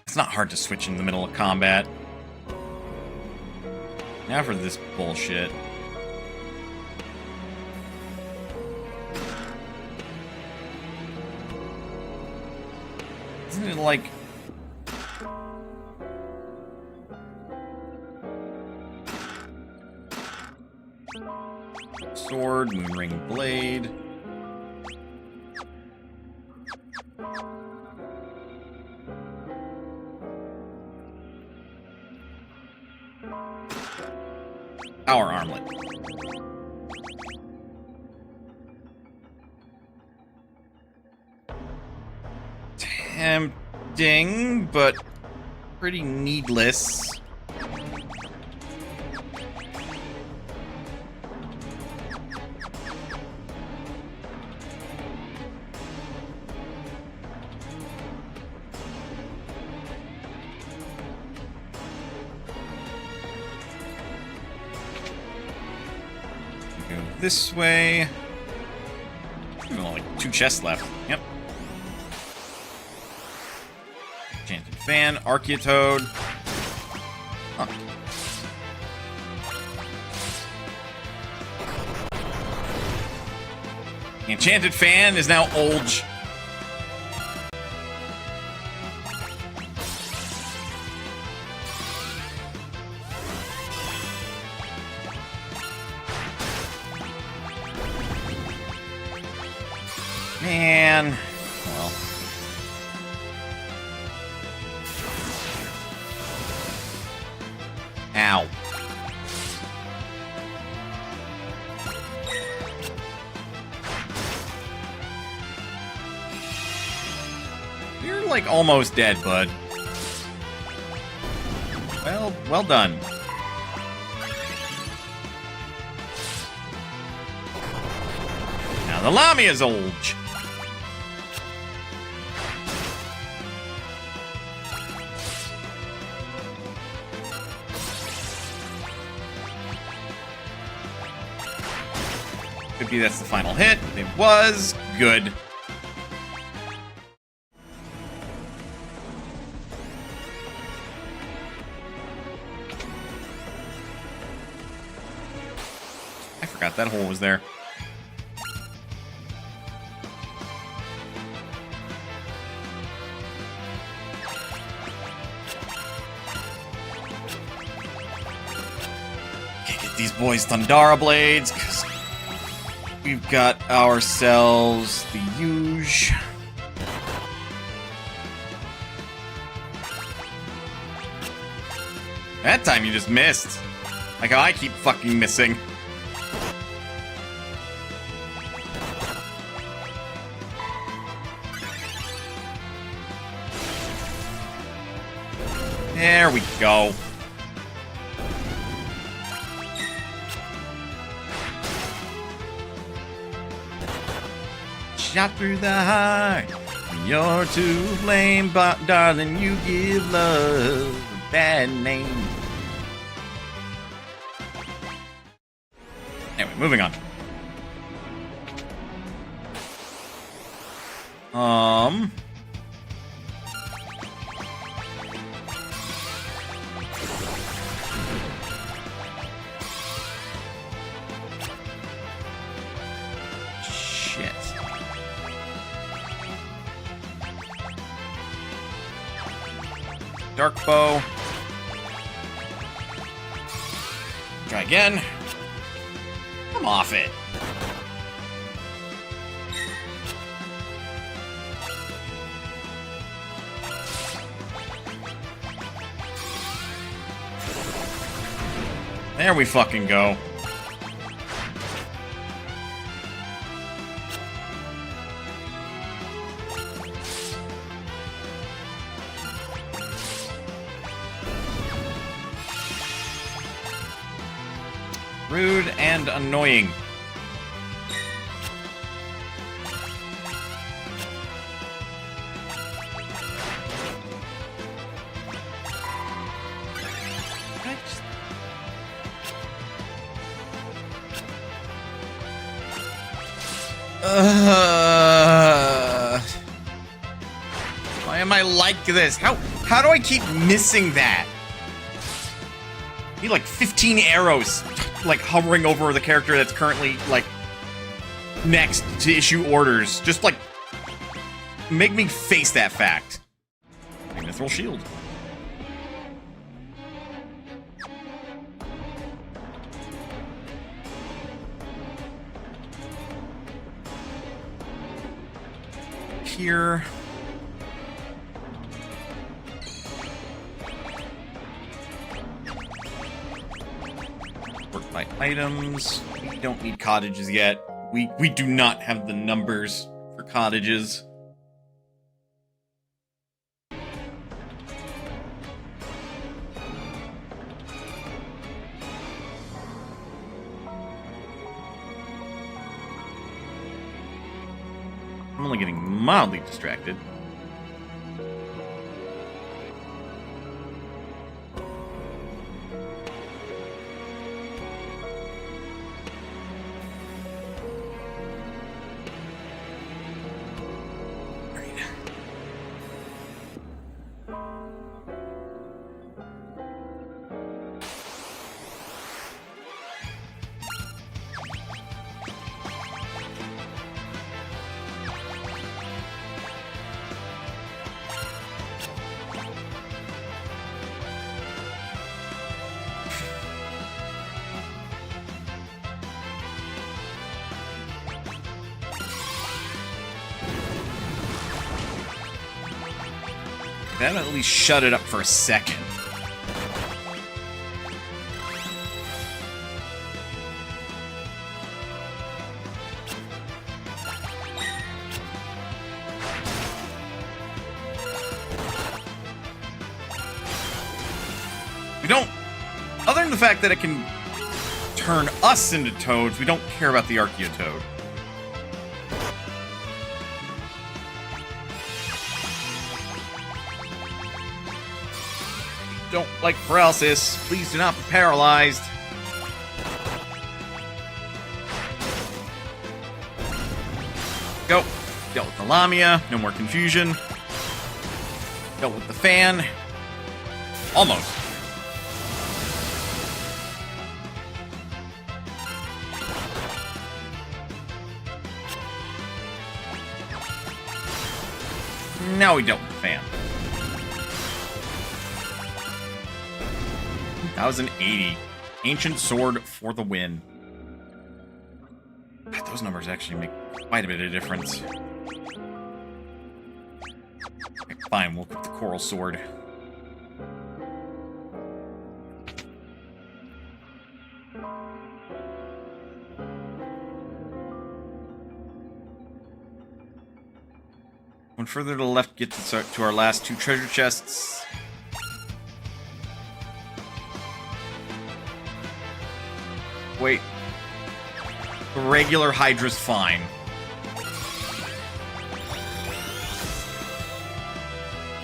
It's not hard to switch in the middle of combat. Now for this bullshit. Isn't it like... Sword, Moonring Blade... Power armlet. Tempting, but pretty needless. Go this way. Only 2 chests left. Yep. Enchanted Fan, Archeotoad. Huh. The Enchanted Fan is now Olge. Man. Well. Ow. You're like almost dead, bud. Well done. Now the Lamia's Olge. Could be that's the final hit. It was good. I forgot that hole was there. Can't get these boys Thundara Blades, because we've got ourselves the huge. That time you just missed. Like how I keep fucking missing. There we go. Shot through the heart. You're to blame, but darling, you give love a bad name. Anyway, moving on. Shit. Dark bow. Try again. Come off it. There we fucking go. Rude and annoying. Why am I like this? How do I keep missing that? I need like 15 arrows, like hovering over the character that's currently like next to issue orders. Just like make me face that fact. Mithril shield. Here. Sort by items. We don't need cottages yet. We do not have the numbers for cottages. I'm only getting mildly distracted. That at least shut it up for a second. We don't... Other than the fact that it can turn us into toads, we don't care about the Archaeotoad. Don't like paralysis. Please do not be paralyzed. Go. Dealt with the Lamia. No more confusion. Dealt with the fan. Almost. Now we dealt with the fan. 1080. Ancient Sword for the win. God, those numbers actually make quite a bit of difference. Okay, fine, we'll equip the Coral Sword. One further to the left gets us to our last two treasure chests. Wait. The regular Hydra's fine.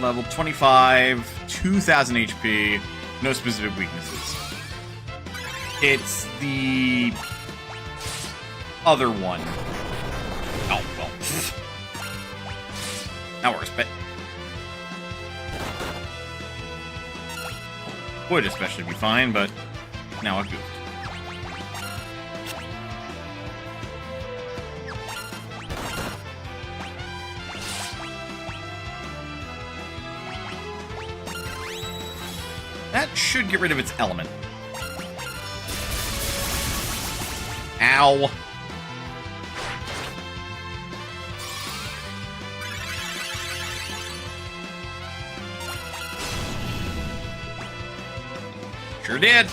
Level 25, 2000 HP, no specific weaknesses. It's the other one. Oh, well. That works, but would especially be fine, but now I goofed. That should get rid of its element. Ow. Sure did.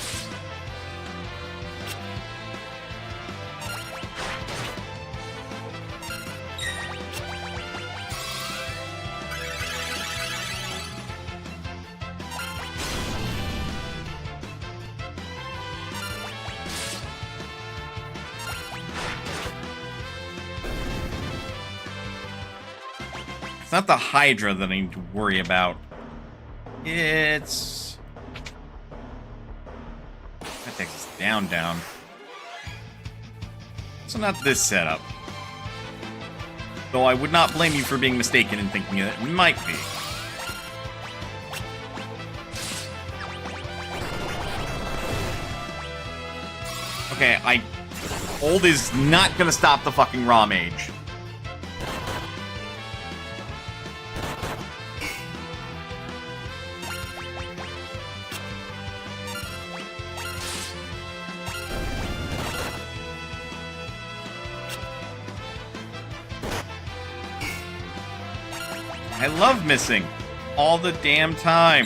It's not the Hydra that I need to worry about. It's... That takes us down. So not this setup. Though I would not blame you for being mistaken in thinking that it might be. Okay, Old is not gonna stop the fucking Raw Mage. I love missing all the damn time.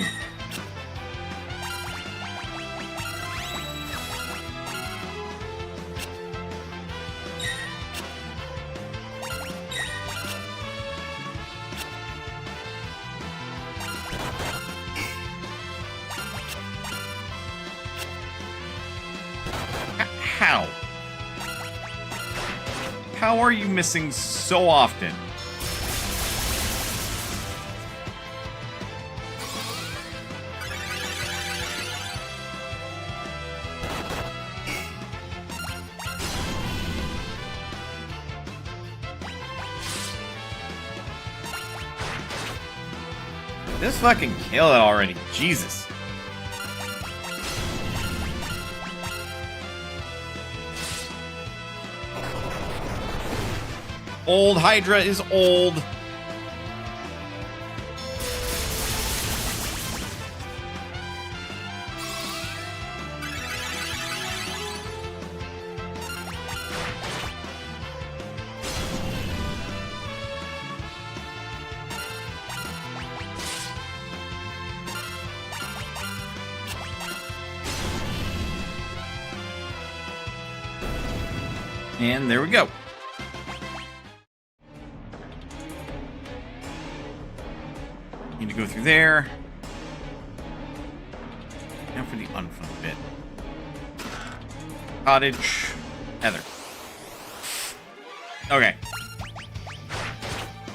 How? How are you missing so often? Just fucking kill it already. Jesus. Old Hydra is old. And there we go. Need to go through there. Now for the unfun bit. Cottage. Heather. Okay.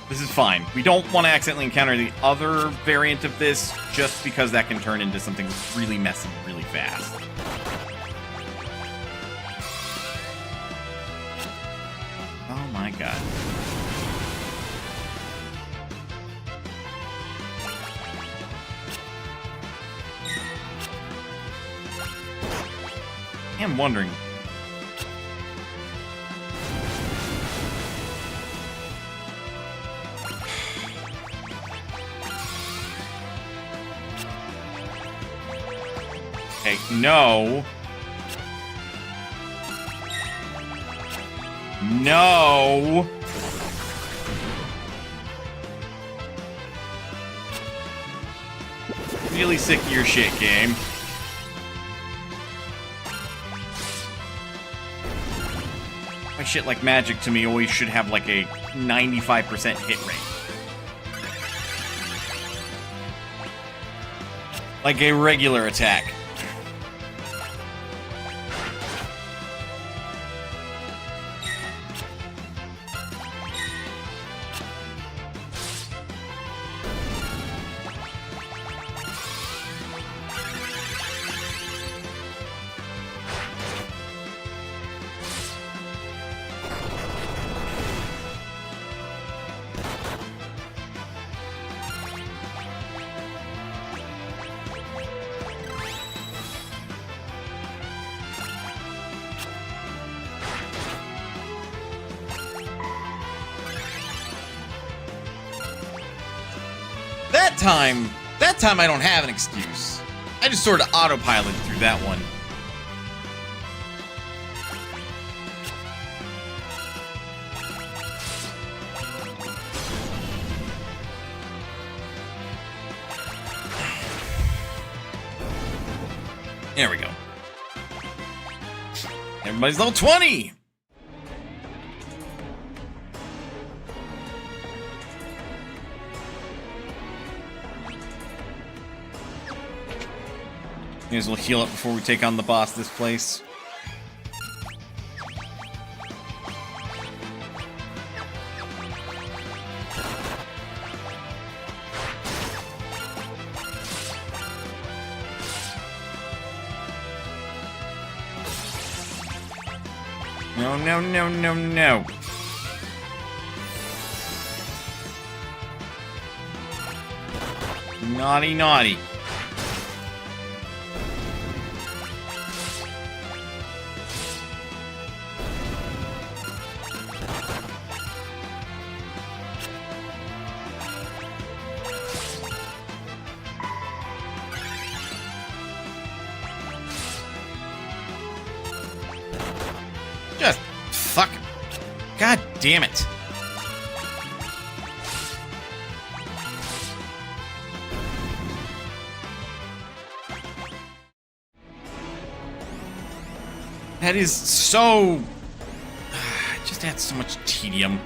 This is fine. We don't want to accidentally encounter the other variant of this, just because that can turn into something really messy really fast. Oh my god. I'm wondering. Okay, no. No. Really sick of your shit, game. My shit like magic to me always should have like a 95% hit rate. Like a regular attack. That time I don't have an excuse. I just sort of autopiloted through that one. There we go. Everybody's level 20! May as well heal up before we take on the boss this place. No, no, no, no, no. Naughty, naughty. Just fucking... God damn it. That is so... It just adds so much tedium.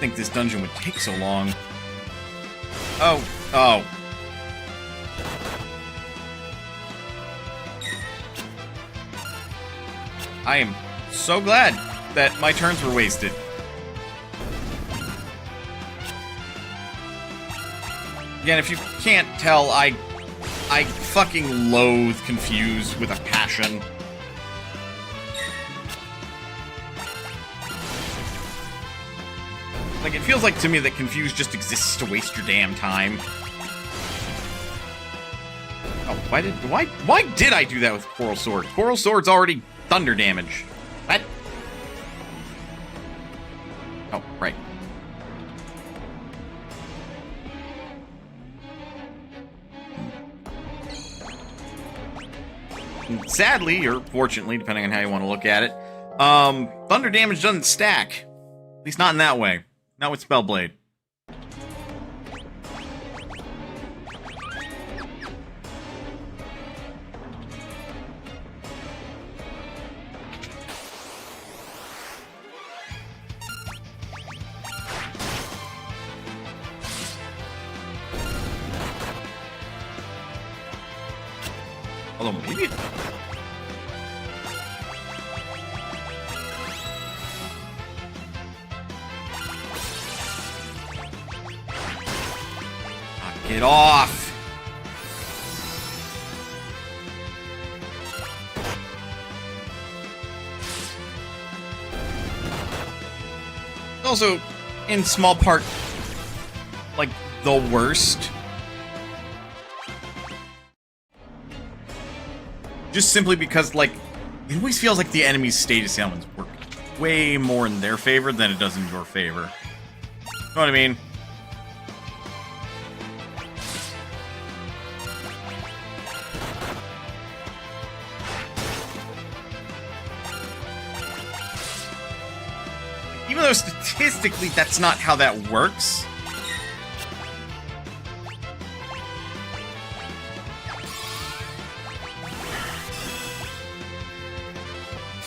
think this dungeon would take so long. Oh, oh. I am so glad that my turns were wasted. Again, if you can't tell, I fucking loathe Confuse with a passion. Like, it feels like to me that Confuse just exists to waste your damn time. Oh, why did I do that with Coral Sword? Coral Sword's already thunder damage. What? Oh, right. And sadly, or fortunately, depending on how you want to look at it, thunder damage doesn't stack. At least not in that way. Not with Spellblade. Although maybe it... Get off! Also, in small part, like, the worst. Just simply because, like, it always feels like the enemy's status ailments work way more in their favor than it does in your favor. You know what I mean? Even though statistically that's not how that works.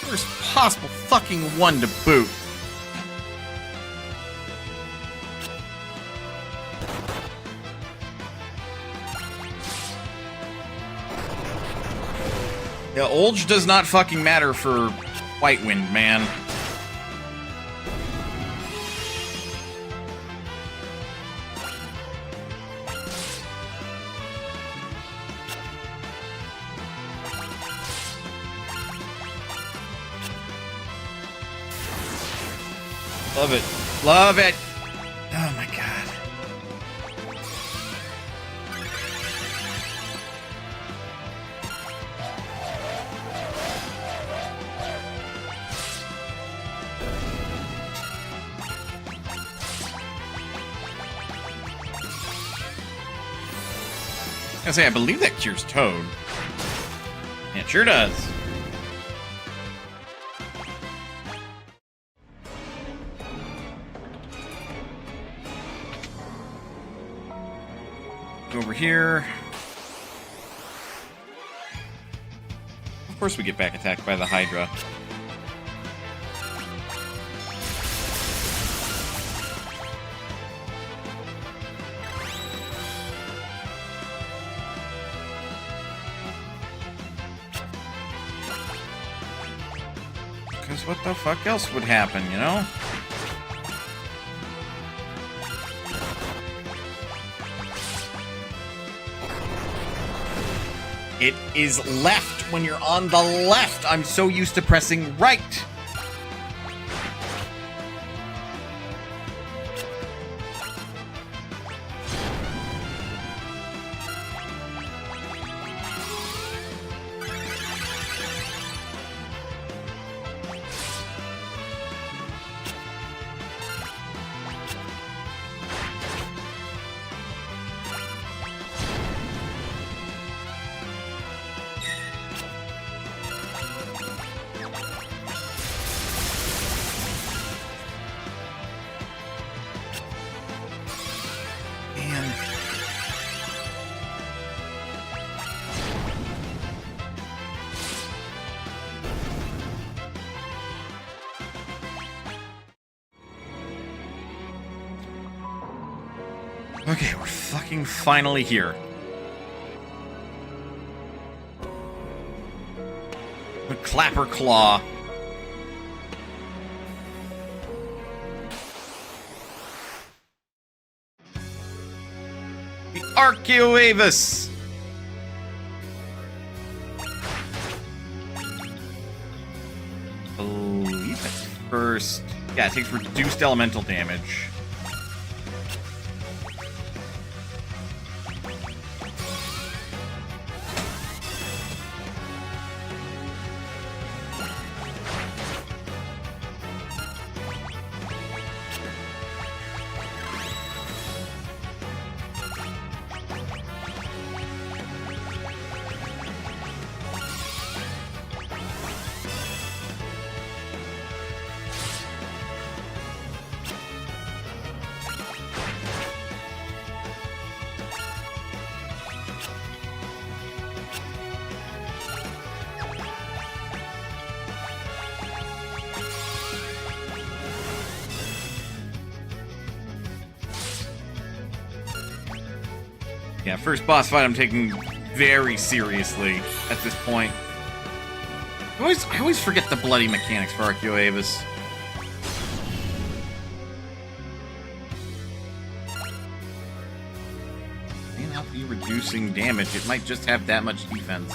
Worst possible fucking one to boot. Yeah, Olge does not fucking matter for Whitewind, man. Love it. Love it. Oh my god. I say, I believe that cures Toad. Yeah, it sure does. Over here. Of course we get back attacked by the Hydra. Because what the fuck else would happen, you know? It is left when you're on the left. I'm so used to pressing right. Okay, we're fucking finally here. The Clapper Claw. The Archaeoavis. I believe that's first. Yeah, it takes reduced elemental damage. Yeah, first boss fight I'm taking very seriously at this point. I always forget the bloody mechanics for Archaeoavis. May not be reducing damage, it might just have that much defense.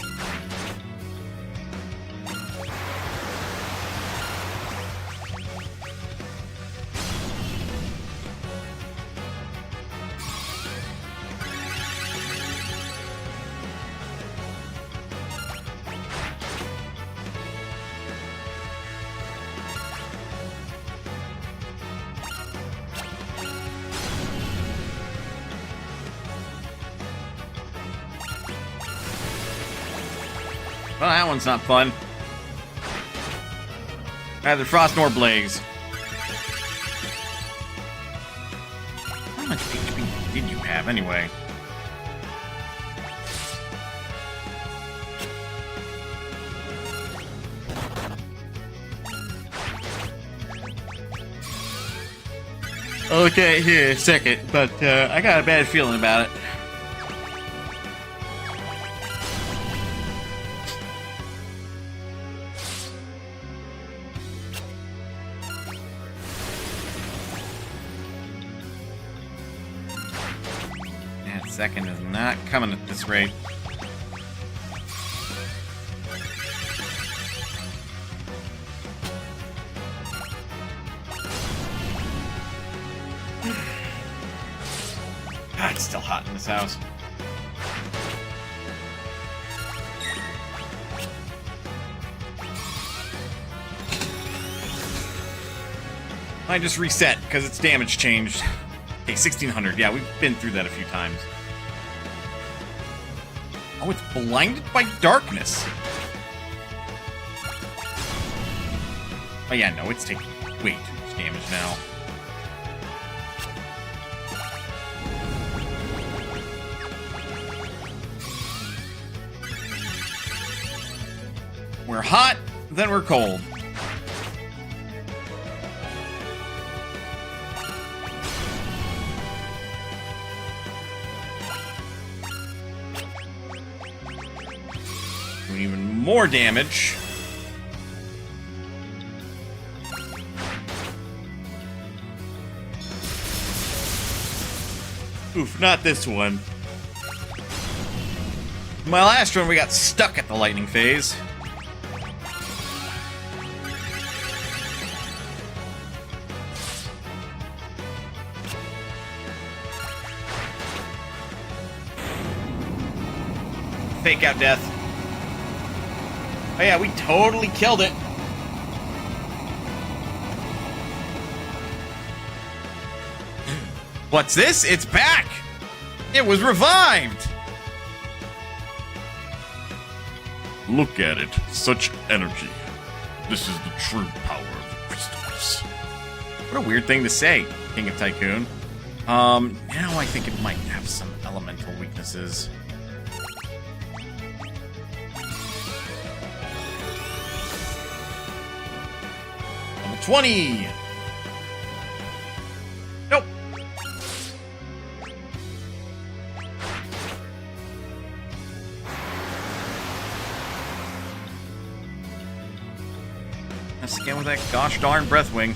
Well, that one's not fun. Neither Frost nor Blaze. How much HP did you have, anyway? Okay, here, second, but I got a bad feeling about it. Second is not coming at this rate. God, it's still hot in this house. I just reset because its damage changed. Okay, 1600. Yeah, we've been through that a few times. Oh, it's blinded by darkness. Oh yeah, no, it's taking way too much damage now. We're hot, then we're cold. Even more damage. Oof, not this one. My last run, we got stuck at the lightning phase. Fake out death. Oh yeah, we totally killed it. What's this? It's back! It was revived! Look at it. Such energy. This is the true power of the crystals. What a weird thing to say, King of Tycoon. Now I think it might have some elemental weaknesses. Level 20! Nope. Gosh darn Breathwing.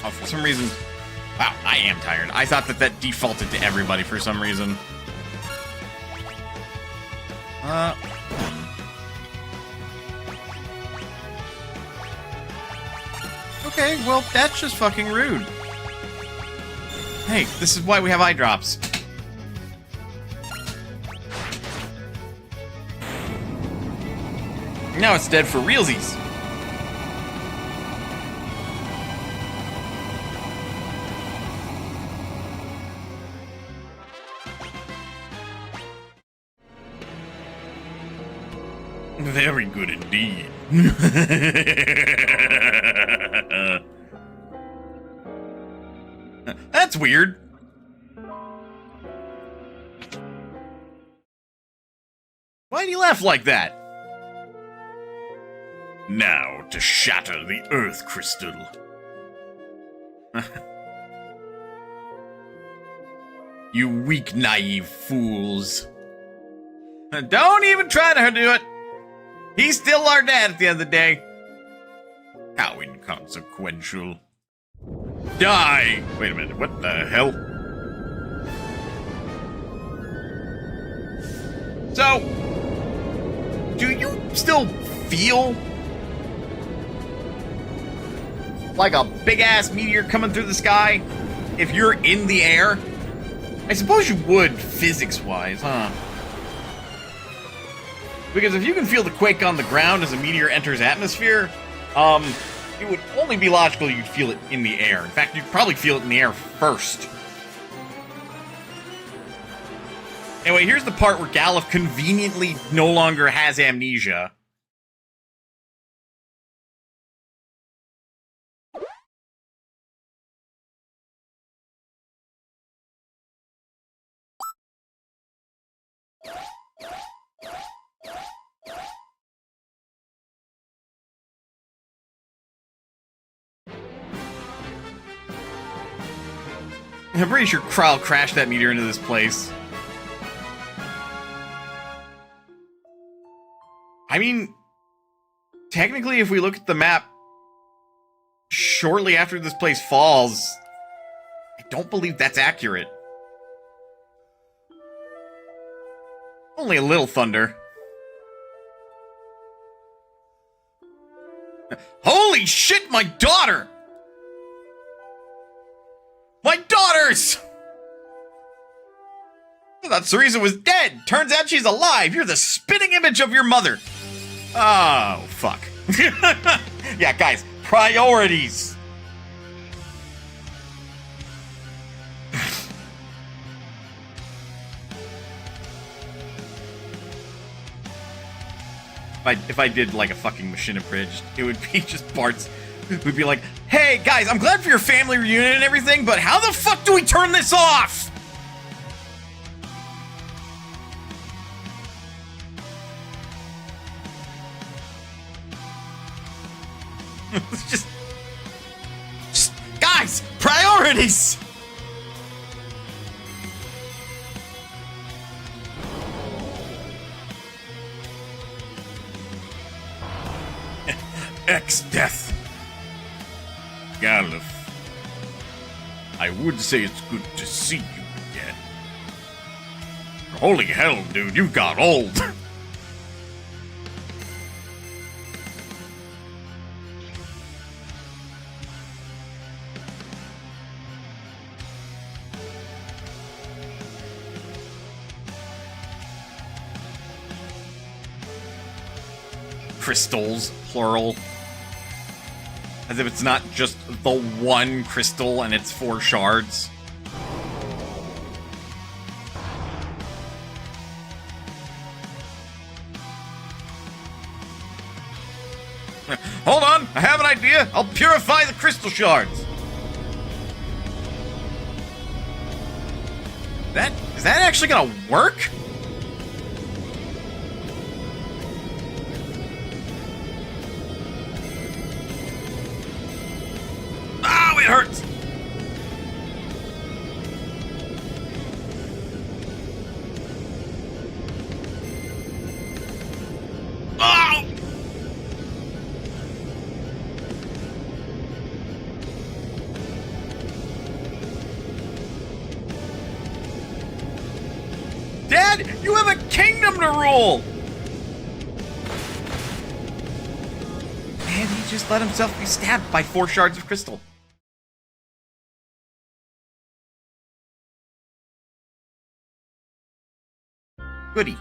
Oh, for some reason... Wow, I am tired. I thought that defaulted to everybody for some reason. Okay, well, that's just fucking rude. Hey, this is why we have eye drops. Now it's dead for realsies. Very good indeed. That's weird. Why do you laugh like that? Now to shatter the Earth Crystal. You weak, naive fools. Don't even try to do it. He's still our dad at the end of the day. How inconsequential. Die! Wait a minute, what the hell? So, do you still feel like a big-ass meteor coming through the sky if you're in the air? I suppose you would, physics-wise, huh? Because if you can feel the quake on the ground as a meteor enters atmosphere, it would only be logical you'd feel it in the air. In fact, you'd probably feel it in the air first. Anyway, here's the part where Galuf conveniently no longer has amnesia. I'm pretty sure Kral crashed that meteor into this place. I mean, technically, if we look at the map, shortly after this place falls, I don't believe that's accurate. Only a little thunder. Holy shit, my daughter! My daughters! I thought Cereza was dead. Turns out she's alive. You're the spitting image of your mother. Oh, fuck. Yeah, guys, priorities. If I did like a fucking machine abridged, it would be just parts. It would be like, hey guys, I'm glad for your family reunion and everything, but how the fuck do we turn this off? It's just guys, priorities. X-Death. Galuf, I would say it's good to see you again. Holy hell, dude, you got old. Crystals, plural. As if it's not just the one crystal and it's 4 shards. Hold on, I have an idea. I'll purify the crystal shards. Is that actually gonna work? Ow, it hurts! Ow! Dad, you have a kingdom to rule! And he just let himself be stabbed by 4 shards of crystal. Goody.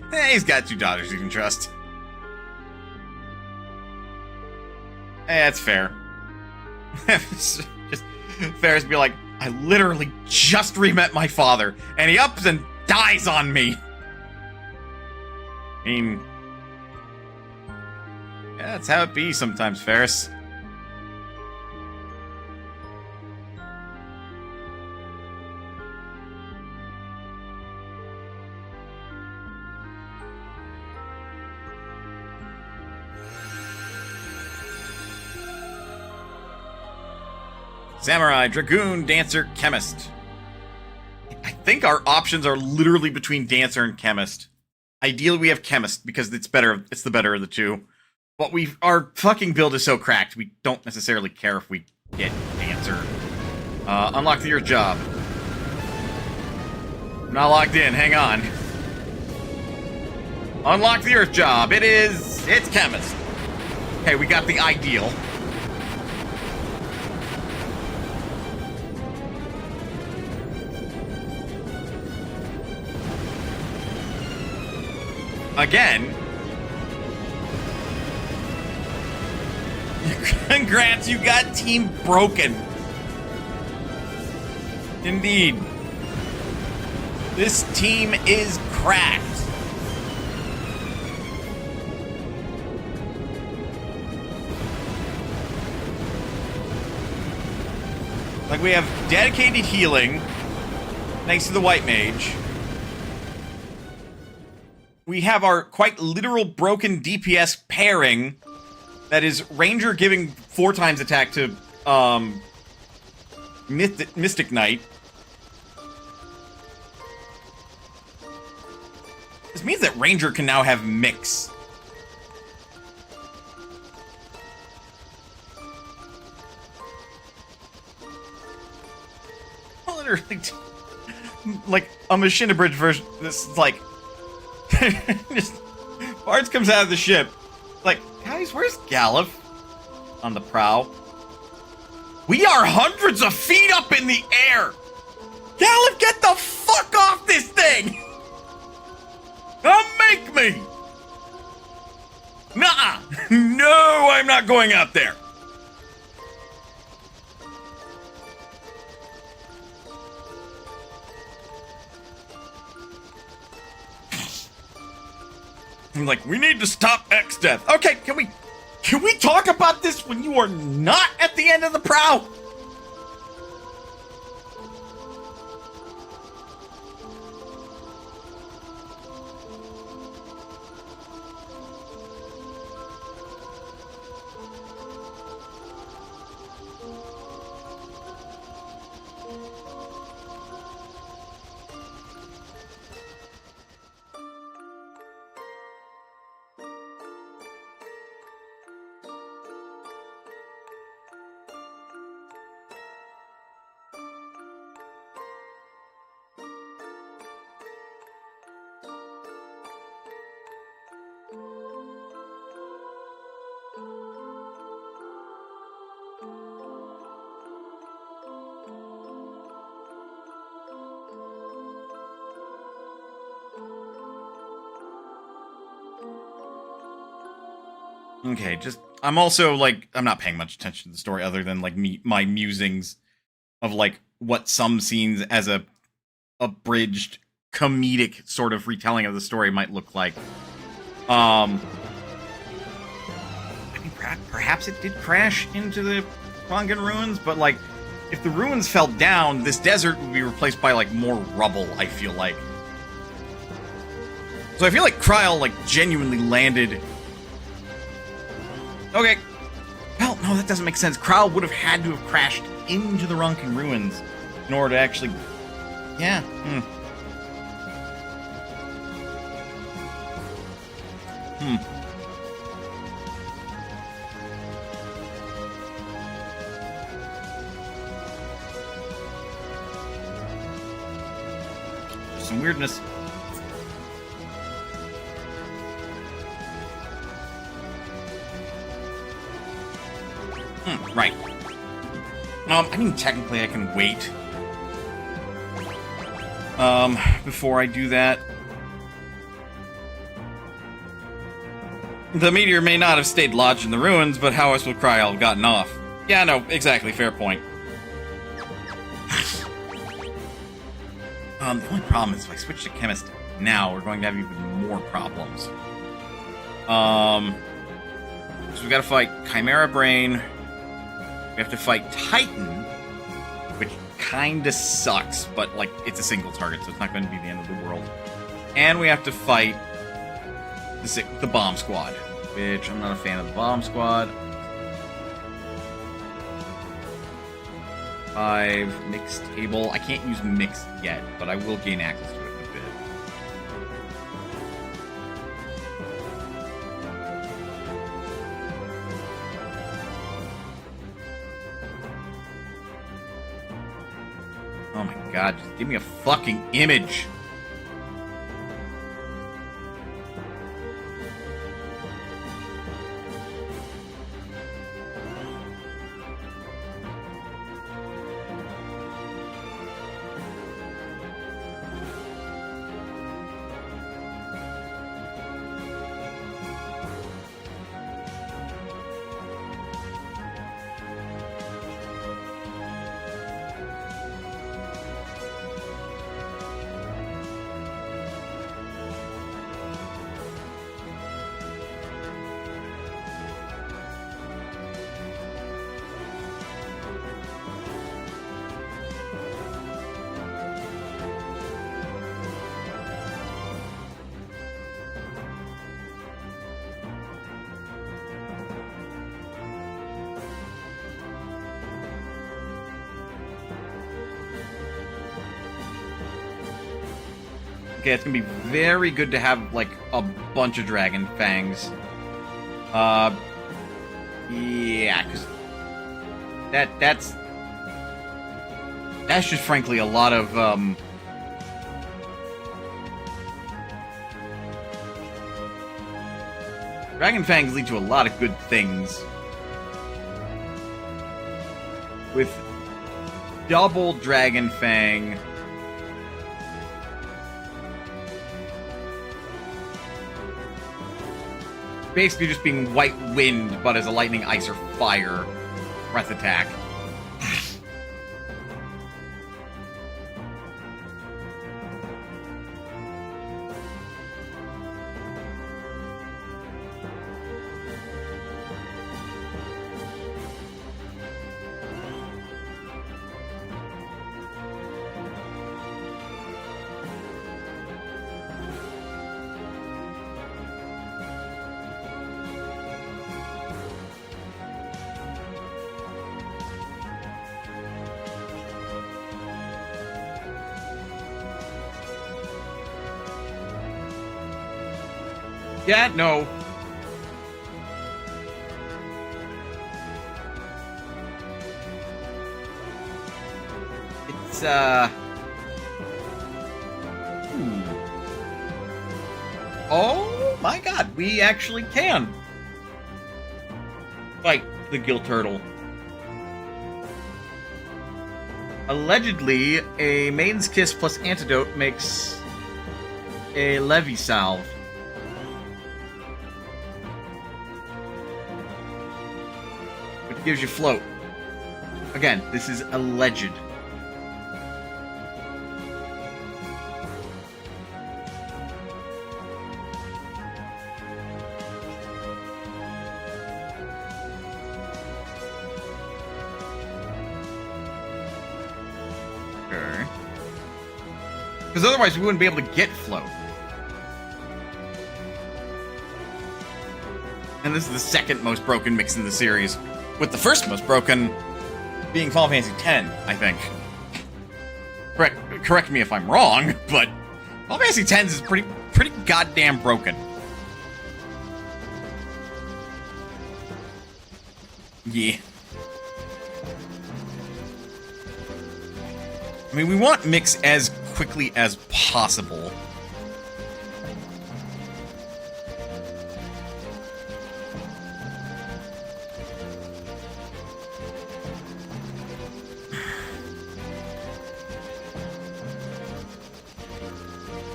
Hey, he's got 2 daughters he can trust. Hey, that's fair. Just Ferris be like, I literally just re-met my father, and he ups and dies on me. I mean, yeah, that's how it be sometimes, Ferris. Samurai, Dragoon, Dancer, Chemist. I think our options are literally between Dancer and Chemist. Ideally, we have Chemist because it's better. It's the better of the two. But our fucking build is so cracked, we don't necessarily care if we get Dancer. Unlock the Earth job. I'm not logged in. Hang on. Unlock the Earth job. It's Chemist. Okay, we got the ideal. Again. Congrats, you got team broken. Indeed. This team is cracked. Like, we have dedicated healing, thanks to the White Mage. We have our quite literal broken DPS pairing. That is Ranger giving 4 times attack to Mystic Knight. This means that Ranger can now have mix. Literally, like a machine abridged version. This is like. Just Bards comes out of the ship. Like, guys, where's Galuf? On the prow. We are hundreds of feet up in the air! Galuf, get the fuck off this thing! Come make me! Nuh-uh! No, I'm not going out there! I'm like, we need to stop X Death. Okay, can we talk about this when you are not at the end of the prow? Okay, I'm also, like, I'm not paying much attention to the story other than, like, my musings of, like, what some scenes as a abridged, comedic sort of retelling of the story might look like. I mean, perhaps it did crash into the Krongan ruins, but like, if the ruins fell down, this desert would be replaced by like more rubble, I feel like. So I feel like Kryl like genuinely landed. Okay. Well, no, that doesn't make sense. Kryl would have had to have crashed into the Ronkin ruins in order to actually... Yeah. Some weirdness. Right. I mean, technically I can wait. Before I do that. The meteor may not have stayed lodged in the ruins, but how else would Kryl have gotten off? Yeah, no, exactly, fair point. The only problem is if I switch to Chemist now, we're going to have even more problems. So we gotta fight Chimera Brain. We have to fight Titan, which kinda sucks, but, like, it's a single target, so it's not going to be the end of the world. And we have to fight the Bomb Squad, which I'm not a fan of the Bomb Squad. 5, Mixed Table. I can't use Mixed yet, but I will gain access to it in a bit. Oh my god, just give me a fucking image! Okay, it's gonna be very good to have, like, a bunch of Dragon Fangs. Yeah, because that's just frankly a lot of, Dragon Fangs lead to a lot of good things. With double Dragon Fang... basically just being White Wind, but as a Lightning, Ice, or Fire breath attack. Yeah, no. It's, Oh my god, we actually can fight the Gill Turtle. Allegedly, a Maiden's Kiss plus Antidote makes a Levy Salve. Which gives you float. Again, this is alleged. Because otherwise we wouldn't be able to get float. And this is the second most broken mix in the series, with the first most broken being Final Fantasy X, I think. Correct me if I'm wrong, but Final Fantasy X is pretty goddamn broken. Yeah. I mean, we want mix as quickly as possible.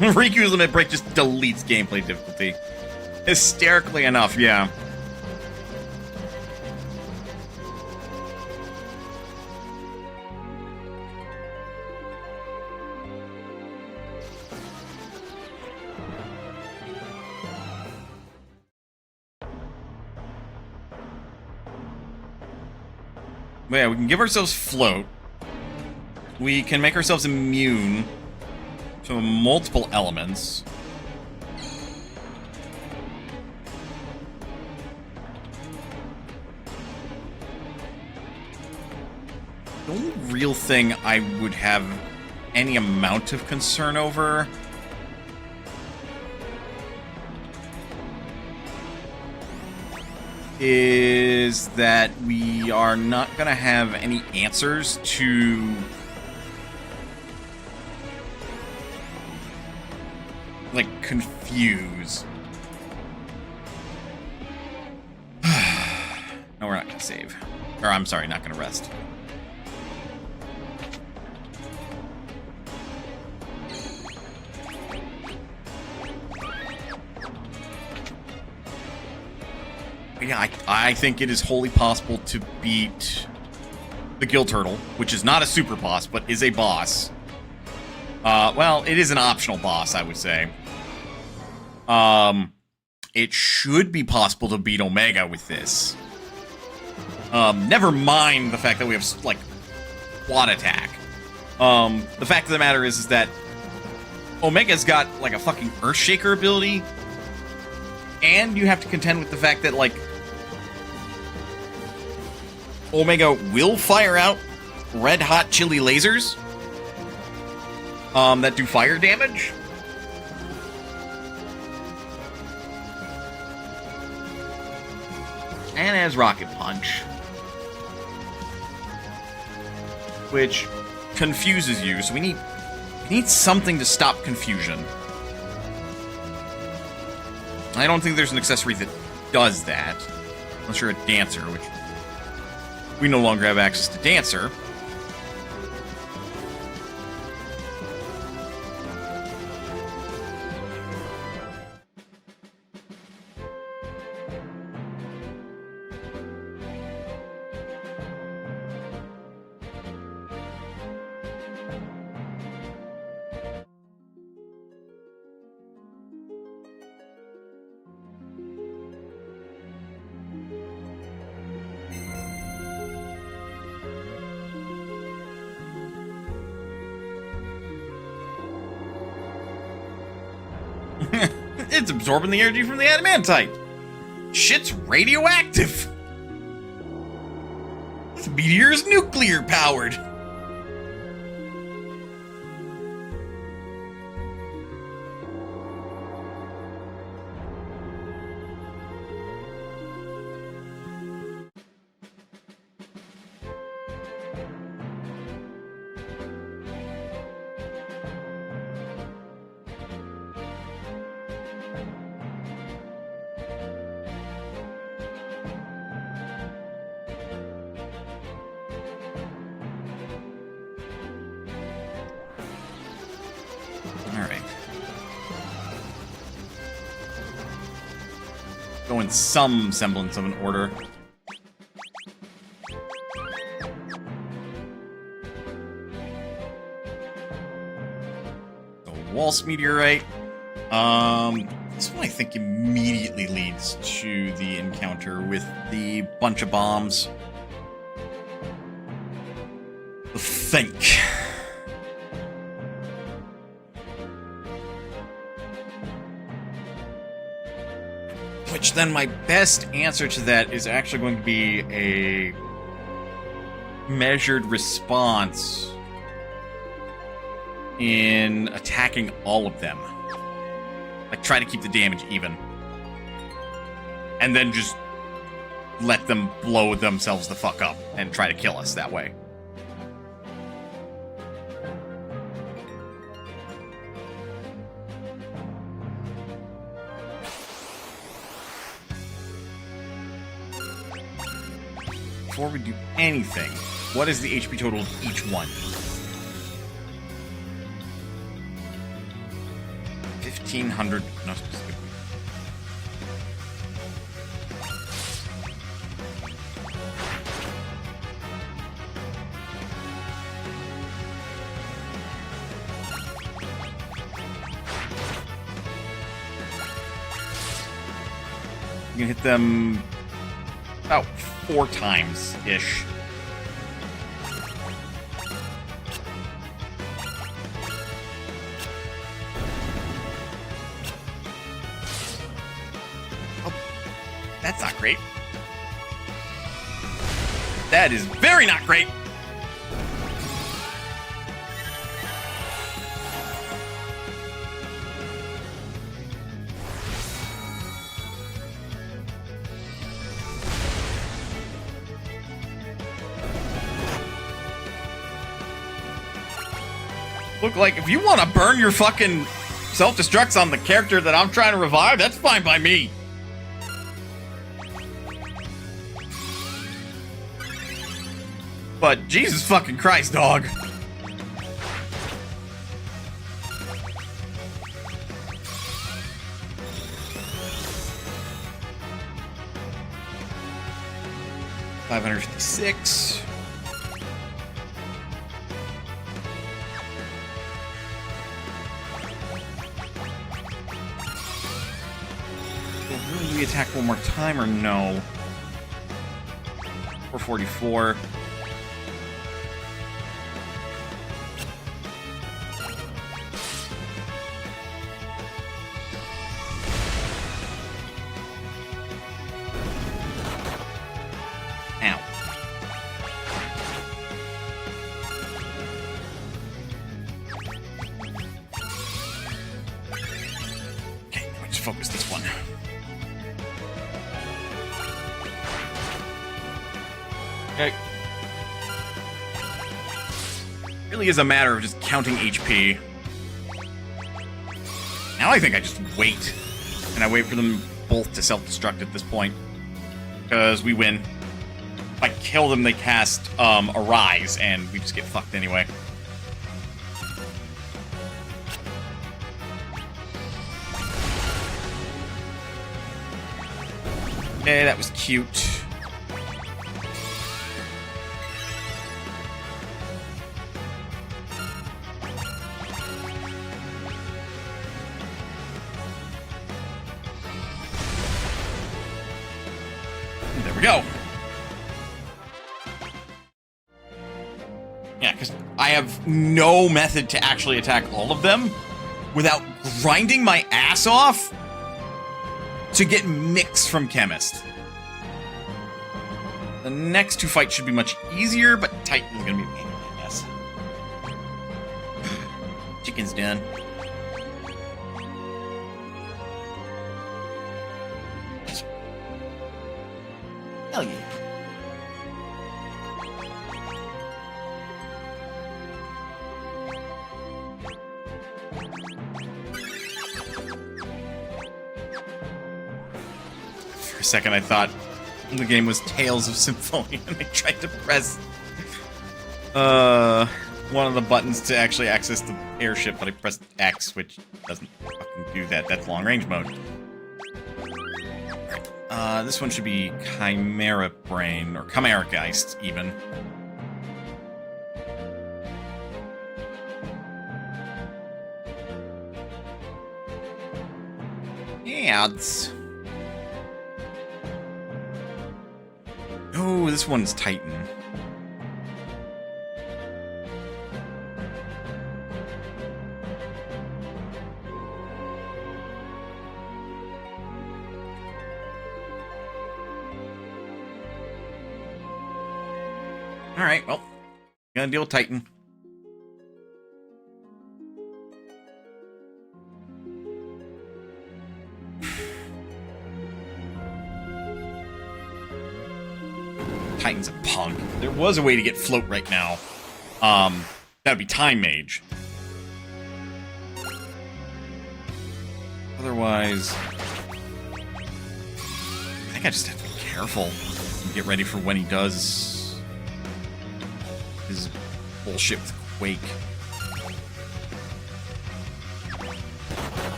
Riku's Limit Break just deletes gameplay difficulty. Hysterically enough, yeah. But yeah, we can give ourselves float. We can make ourselves immune to multiple elements. The only real thing I would have any amount of concern over is that we are not going to have any answers to like confuse. No, we're not going to save. Or I'm sorry, not going to rest. Yeah, I think it is wholly possible to beat the Gill Turtle, which is not a super boss, but is a boss. Well, it is an optional boss, I would say. It should be possible to beat Omega with this. Never mind the fact that we have, like, quad attack. The fact of the matter is that Omega's got, like, a fucking Earthshaker ability, and you have to contend with the fact that, like, Omega will fire out red-hot chili lasers that do fire damage. And has Rocket Punch, which confuses you, so we need something to stop confusion. I don't think there's an accessory that does that, unless you're a dancer, which we no longer have access to dancer. It's absorbing the energy from the adamantite. Shit's radioactive. This meteor's nuclear powered. Go in some semblance of an order. The Waltz Meteorite. This one I think immediately leads to the encounter with the bunch of bombs. Which then my best answer to that is actually going to be a measured response in attacking all of them. Like, try to keep the damage even. And then just let them blow themselves the fuck up and try to kill us that way. Before we do anything, what is the HP total of each one? 1,500, not specifically. You can hit them about 4 times-ish. Oh, that's not great. That is very not great. Look, like, if you want to burn your fucking self-destructs on the character that I'm trying to revive, that's fine by me. But Jesus fucking Christ, dog. $556. Will we attack one more time or no? 444. Ow. Okay, now let's focus this one. Okay. Really is a matter of just counting HP. Now I think I just wait. And I wait for them both to self-destruct at this point. Because we win. If I kill them, they cast Arise, and we just get fucked anyway. Okay, that was cute. There we go. Yeah, because I have no method to actually attack all of them without grinding my ass off to get mix from Chemist. The next 2 fights should be much easier, but Titan's gonna be a pain in the ass. Chicken's done. Hell yeah. For a second I thought the game was Tales of Symphonia and I tried to press one of the buttons to actually access the airship, but I pressed X, which doesn't fucking do that. That's long range mode. This one should be Chimera Brain, or Chimera Geist, even. Ads. Oh, this one's Titan. Alright, well. Gonna deal with Titan. Titan's a punk. There was a way to get float right now. That'd be Time Mage. Otherwise, I think I just have to be careful and get ready for when he does his bullshit with Quake.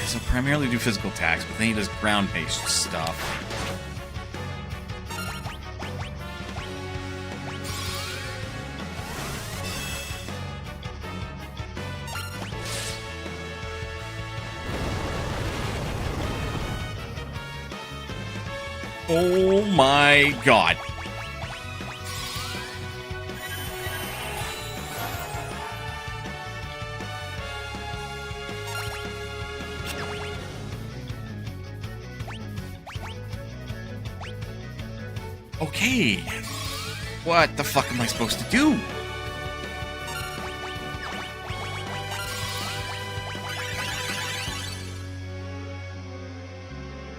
So primarily do physical attacks, but then he does ground-based stuff. Oh my god. Okay. What the fuck am I supposed to do?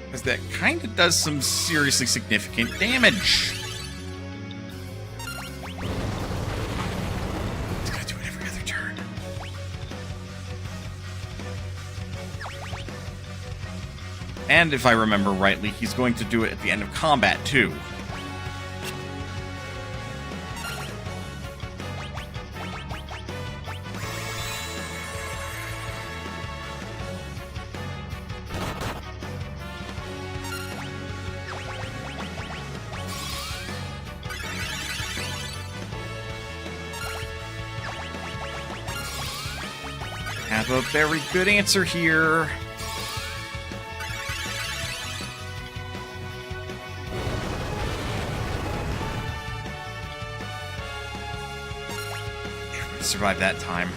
Because that kind of does some seriously significant damage. It's gonna do it every other turn. And if I remember rightly, he's going to do it at the end of combat, too. Have a very good answer here. Survive that time.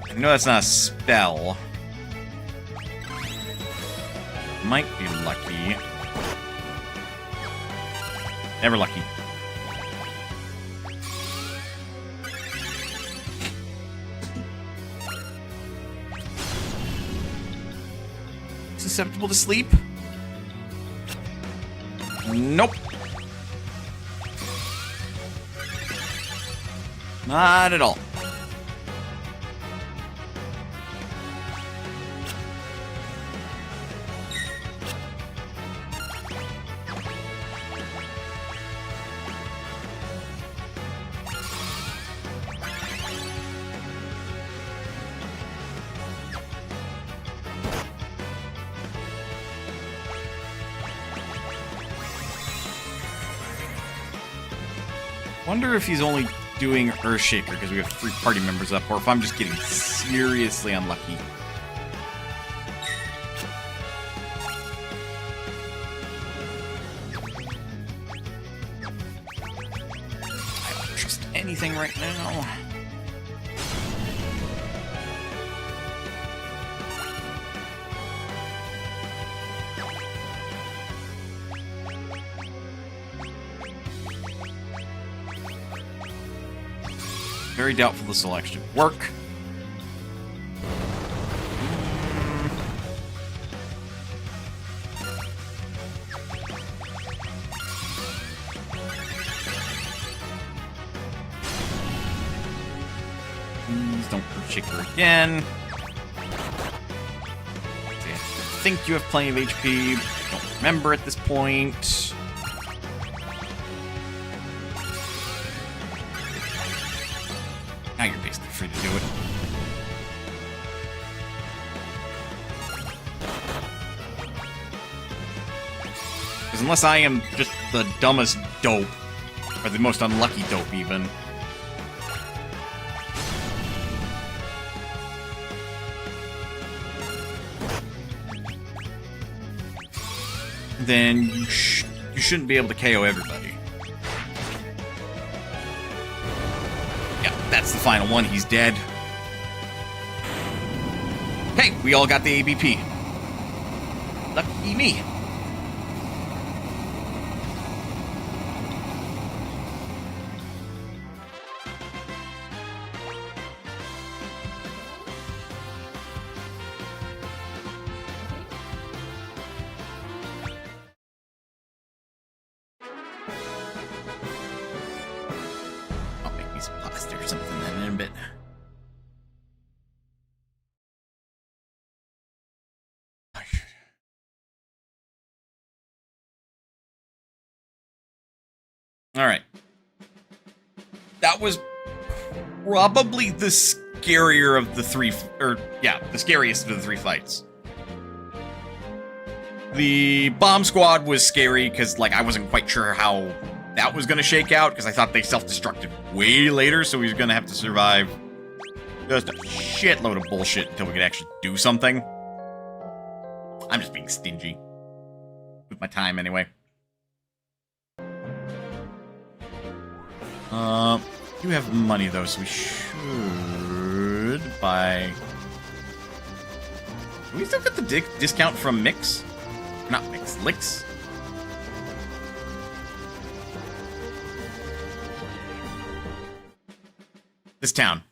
I know that's not a spell. Might be lucky. Never lucky. Susceptible to sleep? Nope. Not at all. Wonder if he's only doing Earthshaker because we have 3 party members up, or if I'm just getting seriously unlucky. I don't trust anything right now. Very doubtful the selection work. Please don't shake her again. I think you have plenty of HP, but I don't remember at this point. Now you're basically free to do it. Because unless I am just the dumbest dope, or the most unlucky dope even, then you shouldn't be able to KO everybody. Yeah, that's the final one. He's dead. Hey, we all got the ABP. Lucky me. I'll make me some pasta or something then in a bit. All right. That was probably the scarier of the three, the scariest of the three fights. The bomb squad was scary because, like, I wasn't quite sure how that was going to shake out because I thought they self-destructed way later, so we were going to have to survive just a shitload of bullshit until we could actually do something. I'm just being stingy with my time anyway. We do have money though, so we should buy. Do we still get the discount from Mix? Not Mix, Licks. This town,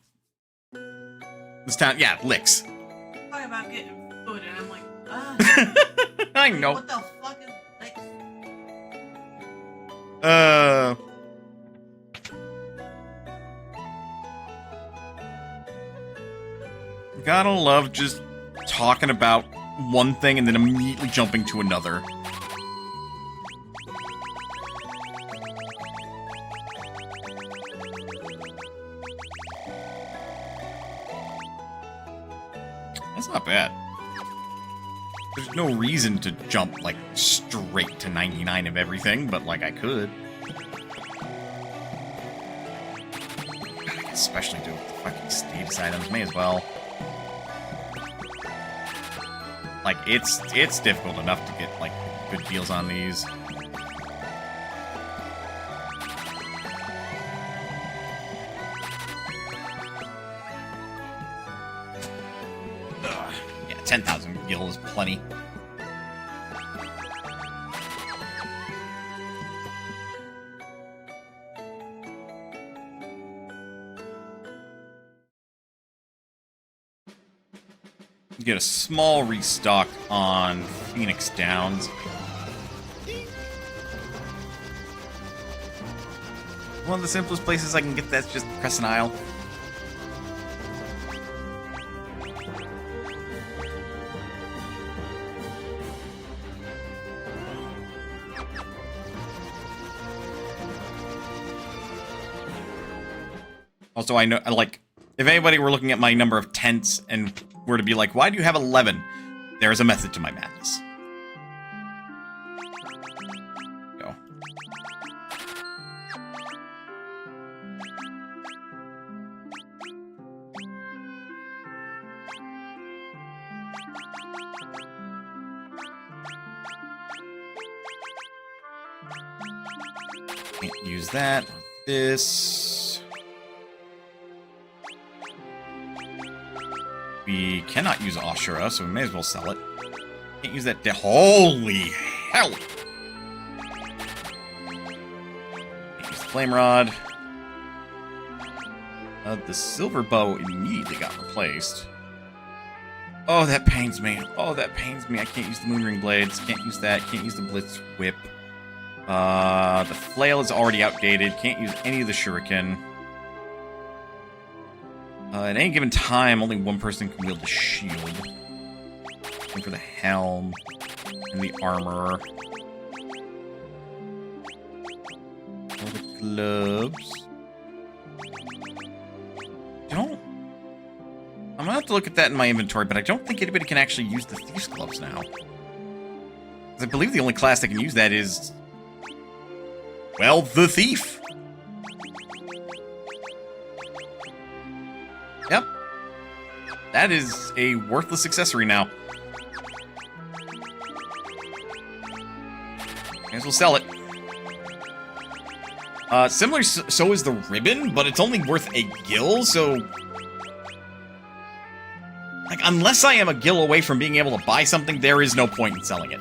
yeah, Licks. Talking about getting food, and I'm like, I know. what the fuck is Licks? Gotta love just talking about one thing and then immediately jumping to another. That's not bad. There's no reason to jump, like, straight to 99 of everything, but, like, I could. God, I can especially do it with the fucking status items. May as well. Like, it's difficult enough to get, like, good deals on these. Ugh. Yeah, 10,000 gil is plenty. Get a small restock on Phoenix Downs. One of the simplest places I can get that's just Crescent Isle. Also, I know, like, if anybody were looking at my number of tents and were to be like, why do you have 11? There is a method to my madness. Go. Can't use that. This. We cannot use Ashura, so we may as well sell it. Can't use that. Holy hell! Can't use the Flame Rod. The Silver Bow immediately got replaced. Oh, that pains me. Oh, that pains me. I can't use the Moonring Blades. Can't use that. Can't use the Blitz Whip. The Flail is already outdated. Can't use any of the Shuriken. At any given time, only one person can wield the shield. And for the helm and the armor. All the gloves. I'm gonna have to look at that in my inventory, but I don't think anybody can actually use the Thief's Gloves now. Because I believe the only class that can use that is, well, the Thief. Yep. That is a worthless accessory now. May as well sell it. Similar, so is the ribbon, but it's only worth a gil, so... Like, unless I am a gill away from being able to buy something, there is no point in selling it.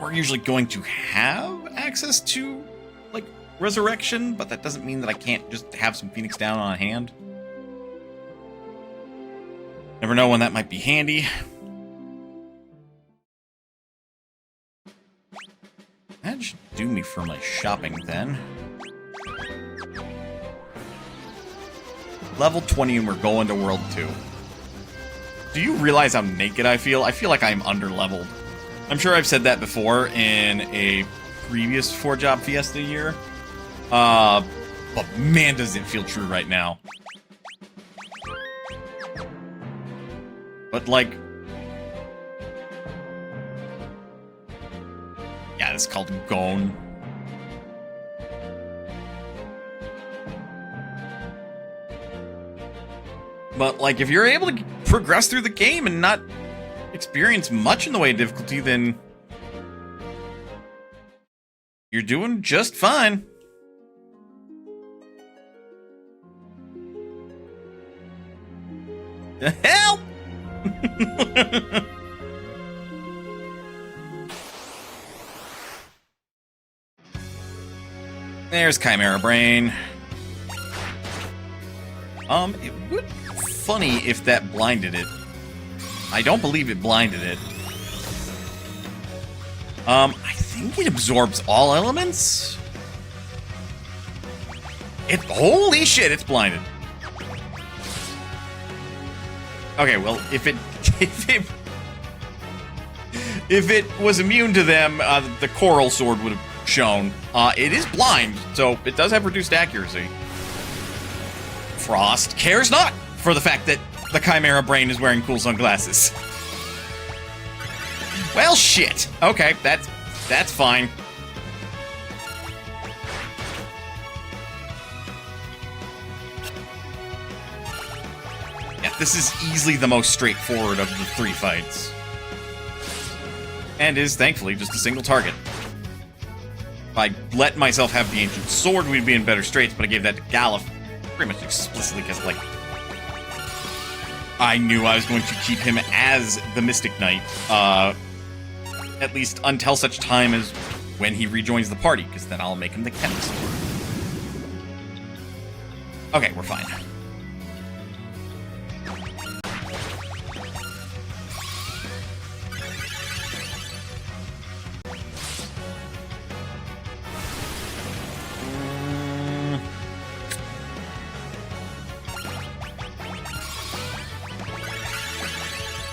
We're usually going to have access to, like, Resurrection, but that doesn't mean that I can't just have some Phoenix Down on hand. Never know when that might be handy. That should do me for my shopping, then. Level 20 and we're going to World 2. Do you realize how naked I feel? I feel like I'm under-leveled. I'm sure I've said that before in a previous Four Job Fiesta year. But man, does it feel true right now. But, like... yeah, this is called Gone. But, like, if you're able to progress through the game and not experience much in the way of difficulty, then you're doing just fine. The hell? There's Chimera Brain. It would be funny if that blinded it. I don't believe it blinded it. I think it absorbs all elements. Holy shit, it's blinded. Okay, well, if it was immune to them, the Coral Sword would have shown. It is blind, so it does have reduced accuracy. Frost cares not for the fact that the Chimera Brain is wearing cool sunglasses. Well, shit. Okay, that's fine. Yeah, this is easily the most straightforward of the three fights. And is, thankfully, just a single target. If I let myself have the Ancient Sword, we'd be in better straits, but I gave that to Galuf pretty much explicitly because, like, I knew I was going to keep him as the Mystic Knight, at least until such time as when he rejoins the party, because then I'll make him the Chemist. Okay, we're fine.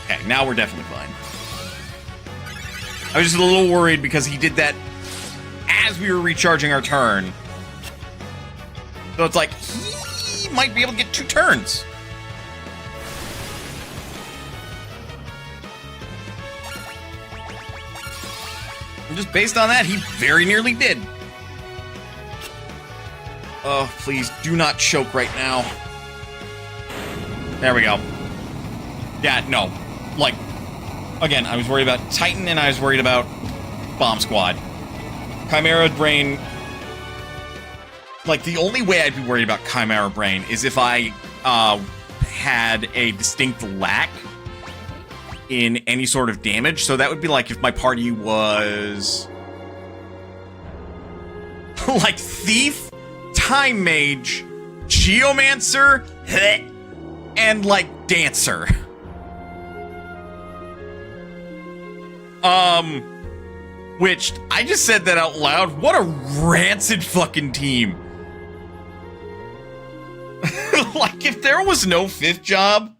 Okay, now we're definitely fine. I was just a little worried because he did that as we were recharging our turn. So it's like, he might be able to get 2 turns. And just based on that, he very nearly did. Oh, please, do not choke right now. There we go. Yeah, no. Like, again, I was worried about Titan and I was worried about Bomb Squad. Chimera Brain... like, the only way I'd be worried about Chimera Brain is if I had a distinct lack in any sort of damage. So that would be like if my party was... like, Thief, Time Mage, Geomancer, and, like, Dancer. Which, I just said that out loud. What a rancid fucking team. Like, if there was no 5th job,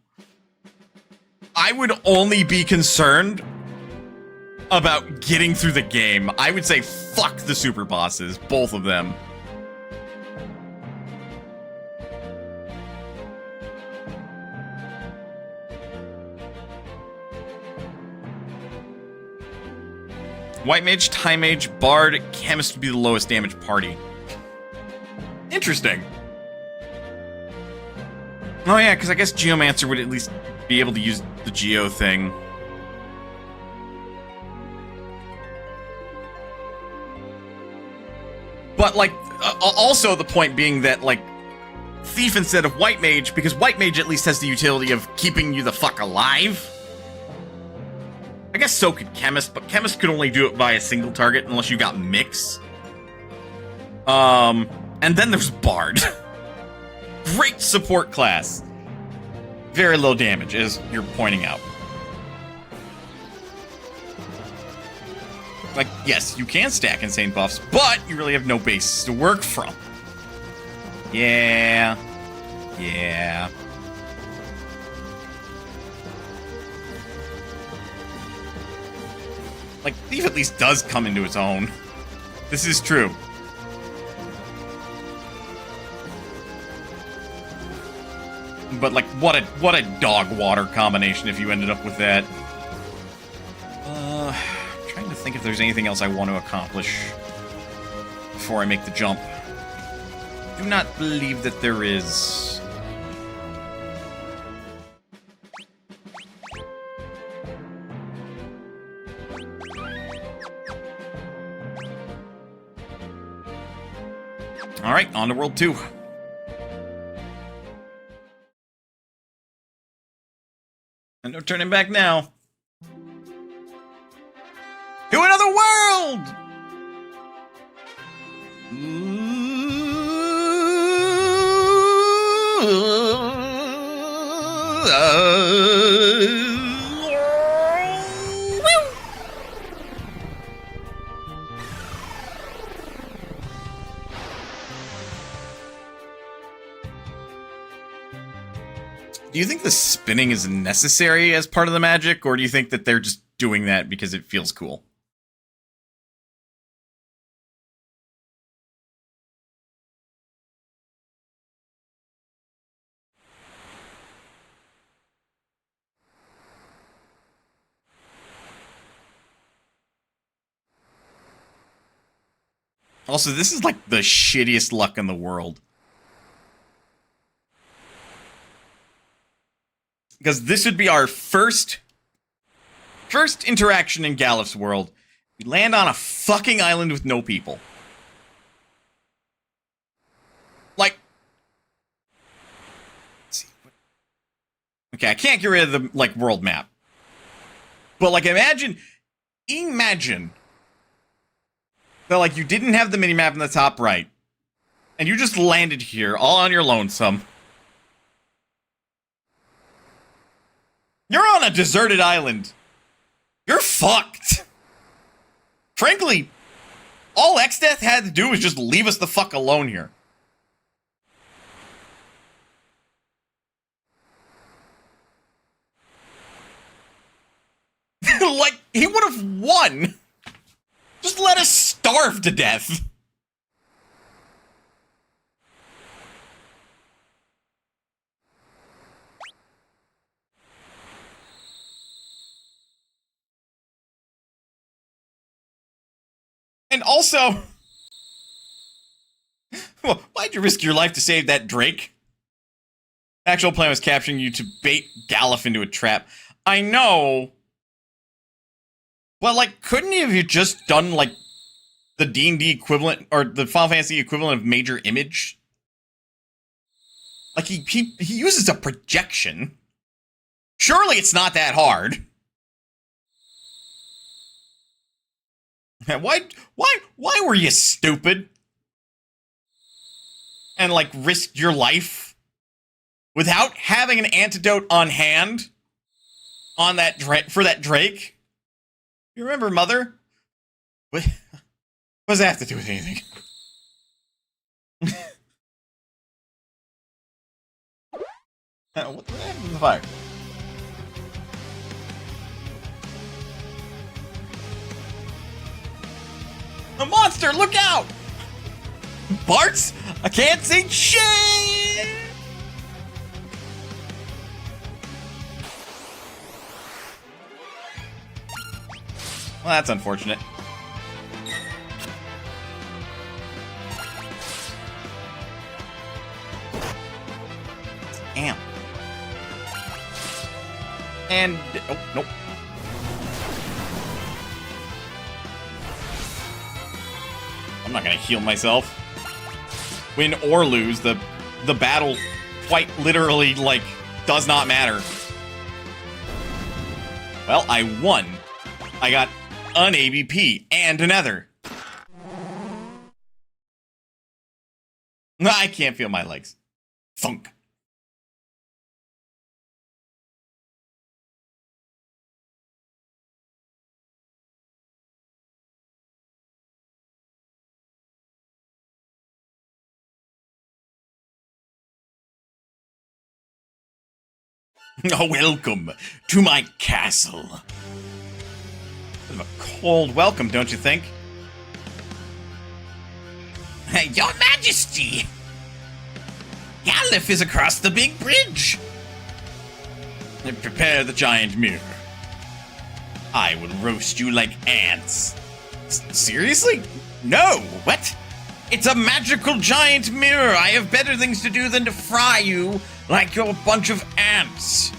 I would only be concerned about getting through the game. I would say fuck the super bosses, both of them. White Mage, Time Mage, Bard, Chemist would be the lowest damage party. Interesting. Oh yeah, because I guess Geomancer would at least be able to use the Geo thing. But, like, also the point being that, like, Thief instead of White Mage, because White Mage at least has the utility of keeping you the fuck alive. I guess so could Chemist, but Chemist could only do it by a single target unless you got Mix. And then there's Bard. Great support class. Very low damage, as you're pointing out. Like, yes, you can stack insane buffs, but you really have no basis to work from. Yeah. Yeah. Like, Thief at least does come into its own. This is true. But, like, what a dog water combination if you ended up with that. Trying to think if there's anything else I want to accomplish before I make the jump. Do not believe that there is. Alright, on to World 2. And no turning back now. To another world! Do you think the spinning is necessary as part of the magic, or do you think that they're just doing that because it feels cool? Also, this is like the shittiest luck in the world. Because this would be our first interaction in Galif's world. We land on a fucking island with no people. Like, let's see. Okay, I can't get rid of the, like, world map. But, like, imagine that, like, you didn't have the minimap in the top right. And you just landed here, all on your lonesome. You're on a deserted island. You're fucked. Frankly, all X-Death had to do was just leave us the fuck alone here. Like, he would have won. Just let us starve to death. And also, well, why'd you risk your life to save that Drake? Actual plan was capturing you to bait Galif into a trap. I know. Well, like, couldn't you have just done, like, the D&D equivalent, or the Final Fantasy equivalent of Major Image? Like, he uses a projection. Surely it's not that hard. Why were you stupid? And, like, risked your life without having an antidote on hand on that for that Drake? You remember, Mother? What does that have to do with anything? What happened to the fire? A monster! Look out! Barts! I can't see shit! Well, that's unfortunate. Damn. And... oh, nope. I'm not gonna heal myself. Win or lose, the battle quite literally, like, does not matter. Well, I won. I got an ABP and another. I can't feel my legs. Thunk. Oh, welcome to my castle. Bit of a cold welcome, don't you think? Your Majesty! Galif is across the big bridge. Prepare the giant mirror. I will roast you like ants. Seriously? No! What? It's a magical giant mirror. I have better things to do than to fry you like you're a bunch of ants.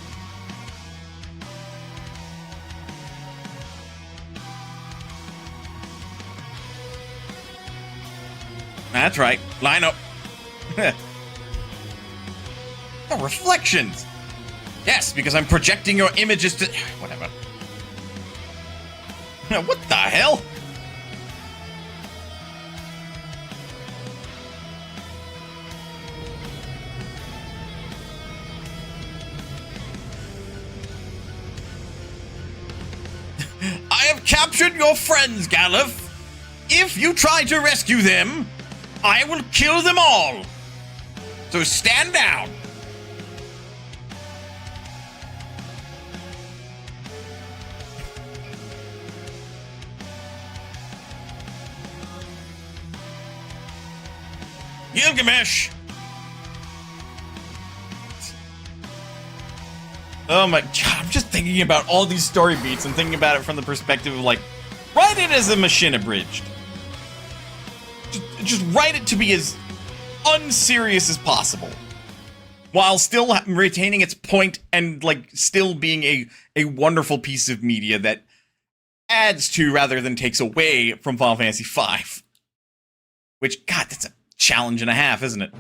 That's right. Line up. Oh, reflections. Yes, because I'm projecting your images to... Whatever. What the hell? I have captured your friends, Galif. If you try to rescue them, I will kill them all. So stand down. Gilgamesh! Oh my god, I'm just thinking about all these story beats and thinking about it from the perspective of, like, write it as a machine abridged. Just write it to be as unserious as possible, while still retaining its point and, like, still being a wonderful piece of media that adds to rather than takes away from Final Fantasy V. Which, god, that's a challenge and a half, isn't it?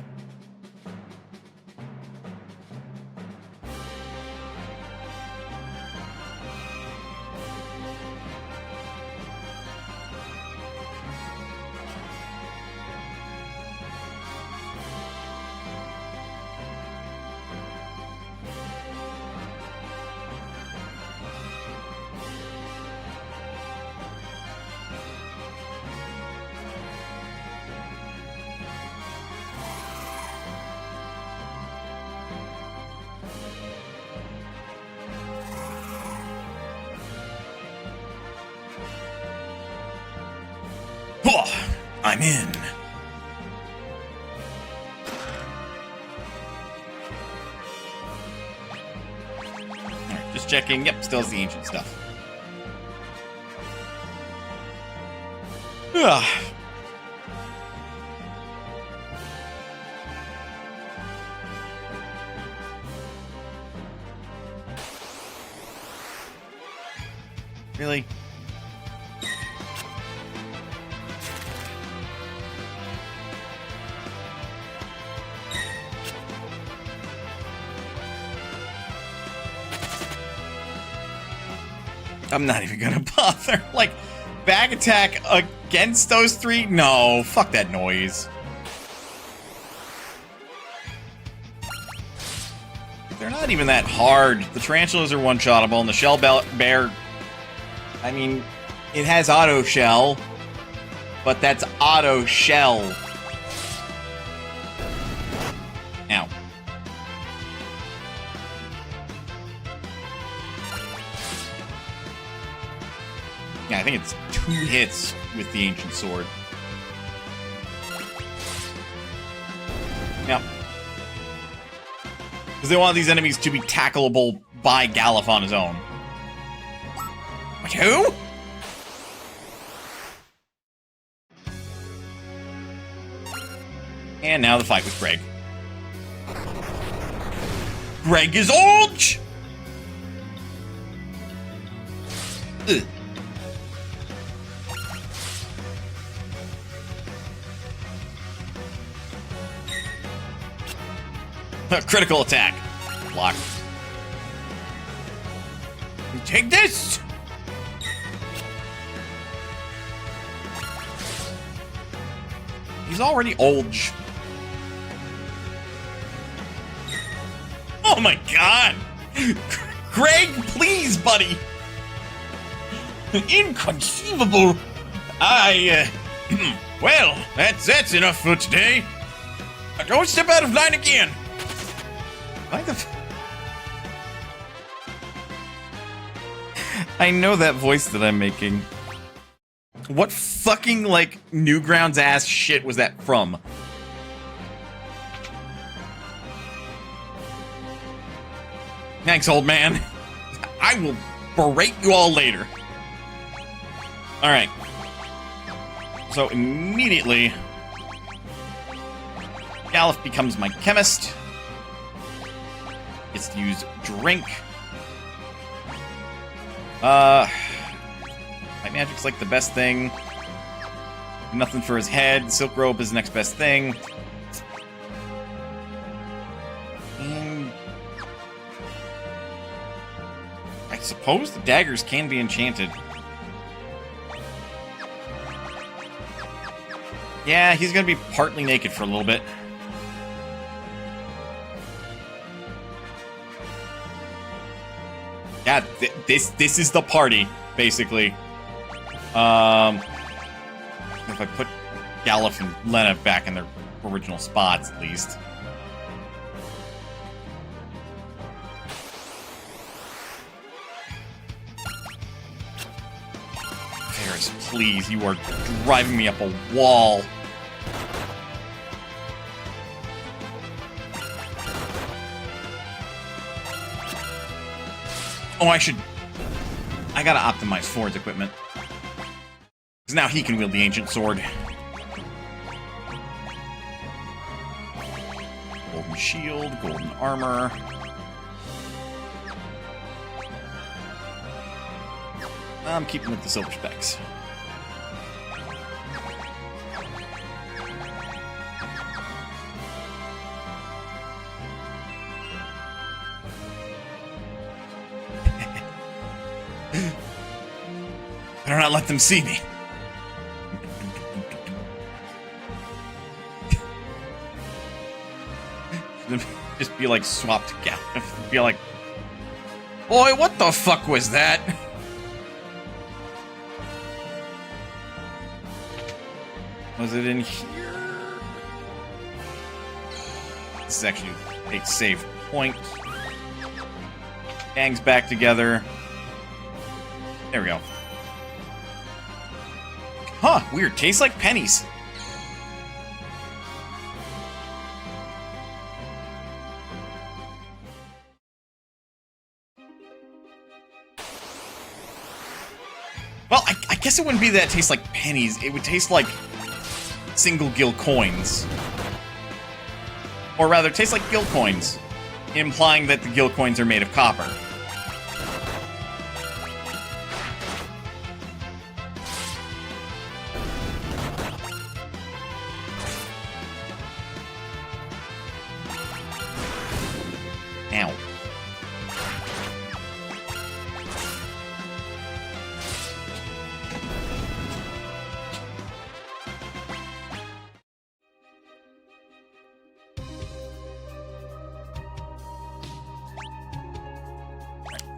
Oh, I'm in. Alright, just checking. Yep, still has the ancient stuff. Ugh. Really? I'm not even gonna bother. Like, back attack against those three? No, fuck that noise. They're not even that hard. The tarantulas are one-shottable, and the shell bear... I mean, it has auto shell, but that's auto shell. Ow. Yeah, I think it's 2 hits with the ancient sword. Yep. Because they want these enemies to be tackleable by Galif on his own. Wait, who? And now the fight with Greg. Greg is old! Ugh. Critical attack. Block. Take this! He's already old. Oh my god! Greg, please, buddy! Inconceivable! Well, that's enough for today. Don't step out of line again! Why the I know that voice that I'm making. What fucking, like, Newgrounds ass shit was that from? Thanks, old man. I will berate you all later. Alright. So, immediately, Galuf becomes my chemist. Gets to use drink. Light magic's like the best thing. Nothing for his head. Silk robe is the next best thing. And I suppose the daggers can be enchanted. Yeah, he's gonna be partly naked for a little bit. Yeah, this is the party, basically. If I put Galuf and Lena back in their original spots, at least. Ferris, please, you are driving me up a wall. Oh, I gotta optimize Ford's equipment. Because now he can wield the ancient sword. Golden shield, golden armor. I'm keeping with the silver specs. Better not let them see me. Just be like swapped together. Be like, boy, what the fuck was that? Was it in here? This is actually a save point. Gang's back together. There we go. Huh, weird. Tastes like pennies. Well, I guess it wouldn't be that it tastes like pennies. It would taste like single gil coins. Or rather, it tastes like gil coins, implying that the gil coins are made of copper.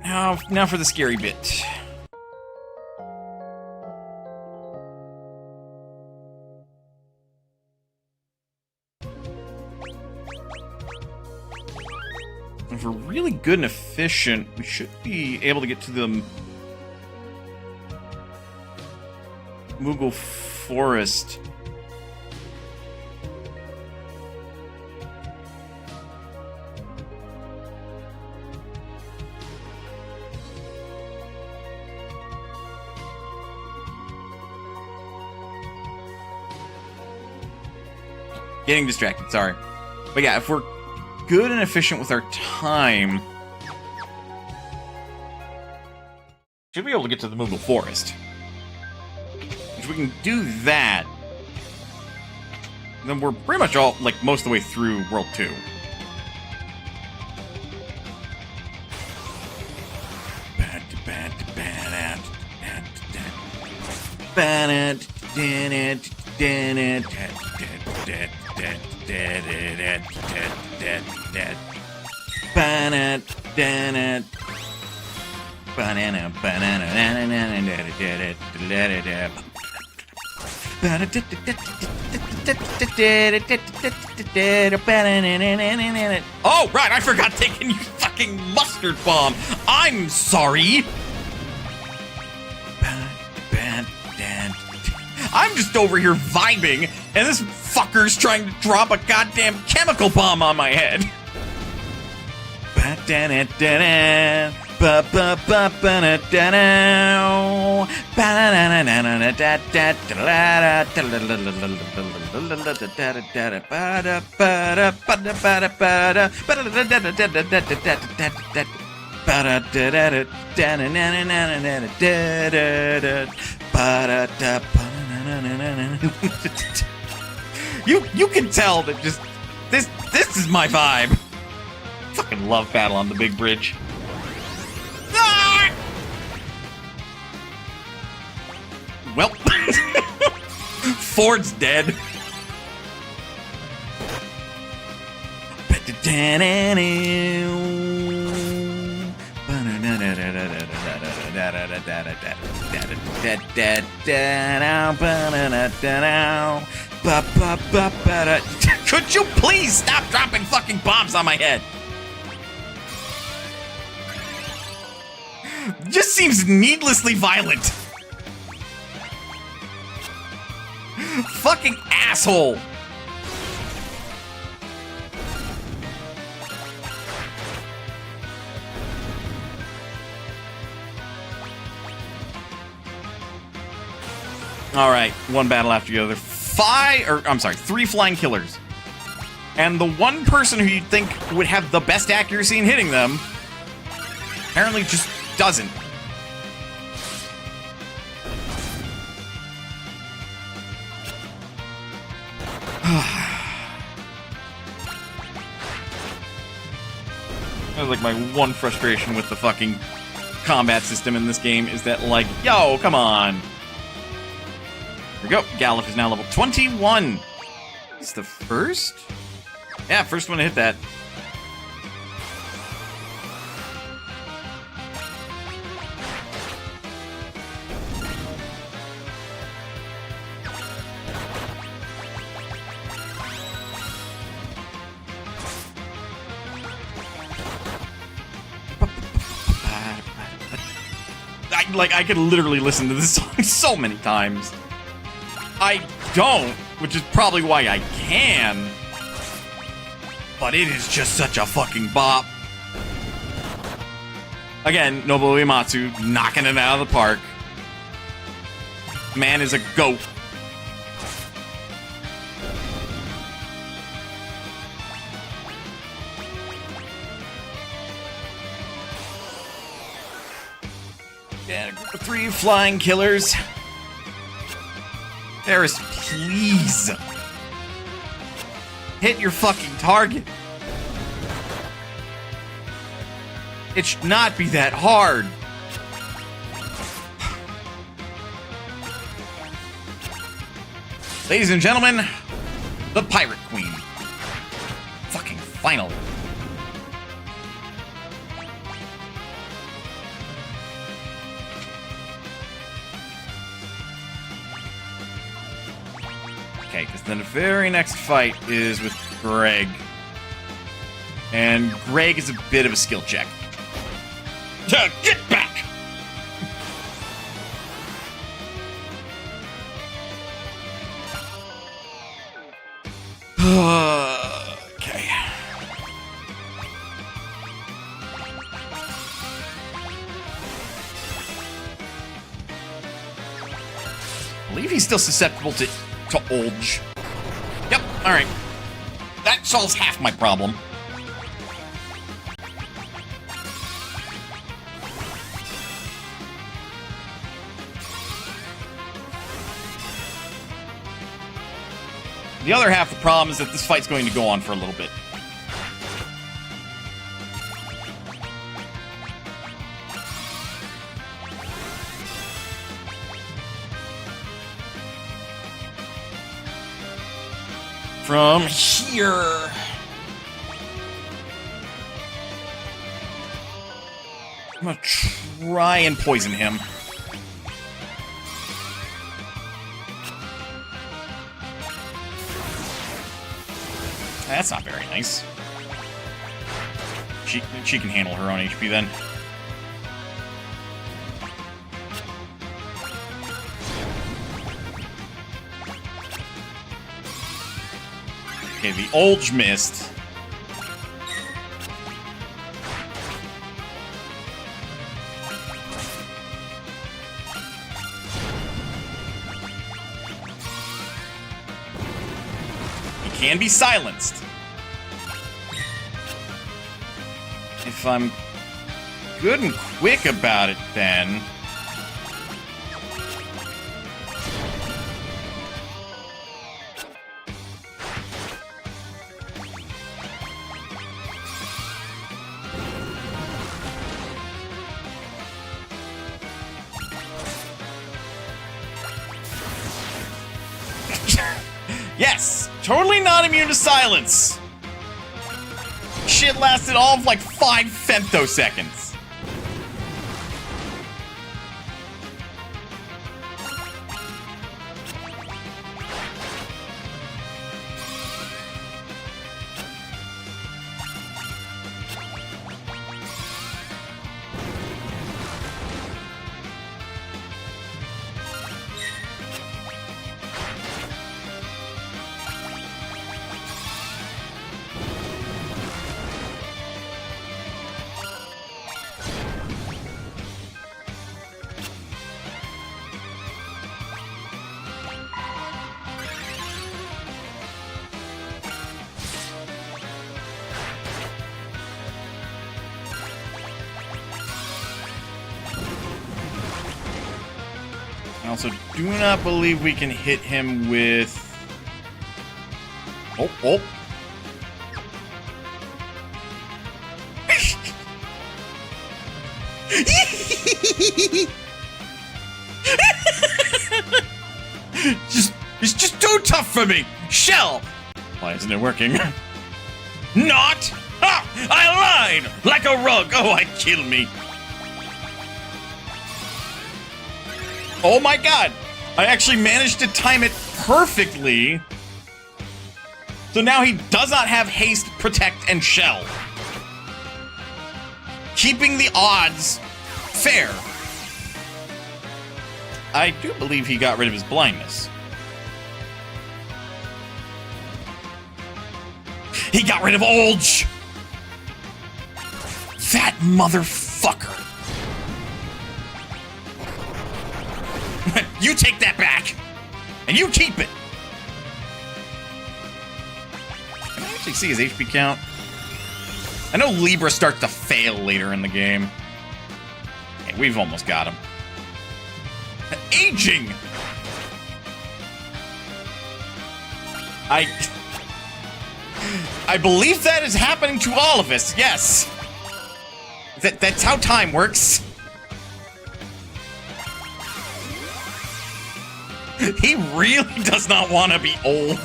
Ow. Now for the scary bit. If we're really good and efficient, we should be able to get to the Moogle Forest. Getting distracted, sorry. But yeah, if we're good and efficient with our time, should be able to get to the Moogle Forest. If we can do that, then we're pretty much all, like, most of the way through World 2. Oh, right, I forgot taking you fucking mustard bomb. I'm sorry. I'm just over here vibing, and this fucker's trying to drop a goddamn chemical bomb on my head. You can tell that just this is my vibe. Fucking love Battle on the Big Bridge. Ah! Well, Ford's dead. Could you please stop dropping fucking bombs on my head? Just seems needlessly violent. Fucking asshole. All right, one battle after the other. 3 flying killers. And the one person who you'd think would have the best accuracy in hitting them apparently just doesn't. That was like my one frustration with the fucking combat system in this game is that, like, yo, come on. Here we go. Gallop is now level 21. It's the first? Yeah, first one to hit that. I could literally listen to this song so many times. I don't, which is probably why I can. But it is just such a fucking bop. Again, Nobuo Uematsu knocking it out of the park. Man is a goat. And 3 flying killers. Paris, please. Hit your fucking target. It should not be that hard. Ladies and gentlemen, the Pirate Queen. Fucking finally. Okay, because then the very next fight is with Greg. And Greg is a bit of a skill check. Get back! Okay. I believe he's still susceptible to Olge. Yep, alright. That solves half my problem. The other half of the problem is that this fight's going to go on for a little bit. from here. I'm gonna try and poison him. That's not very nice. She can handle her own HP then. Okay, the Ulge missed. He can be silenced. If I'm good and quick about it, then... Yes! Totally not immune to silence! Shit lasted all of like 5 femtoseconds. I also do not believe we can hit him with... Oh, oh. It's just too tough for me. Shell. Why isn't it working? Not. Ah, I lied like a rug. Oh, I kill me. Oh my god! I actually managed to time it perfectly. So now he does not have haste, protect, and shell. Keeping the odds fair. I do believe he got rid of his blindness. He got rid of Ulge! That motherfucker! You take that back! And you keep it! Can I actually see his HP count? I know Libra start to fail later in the game. Okay, we've almost got him. Aging! I believe that is happening to all of us, yes! That's how time works. He really does not want to be old.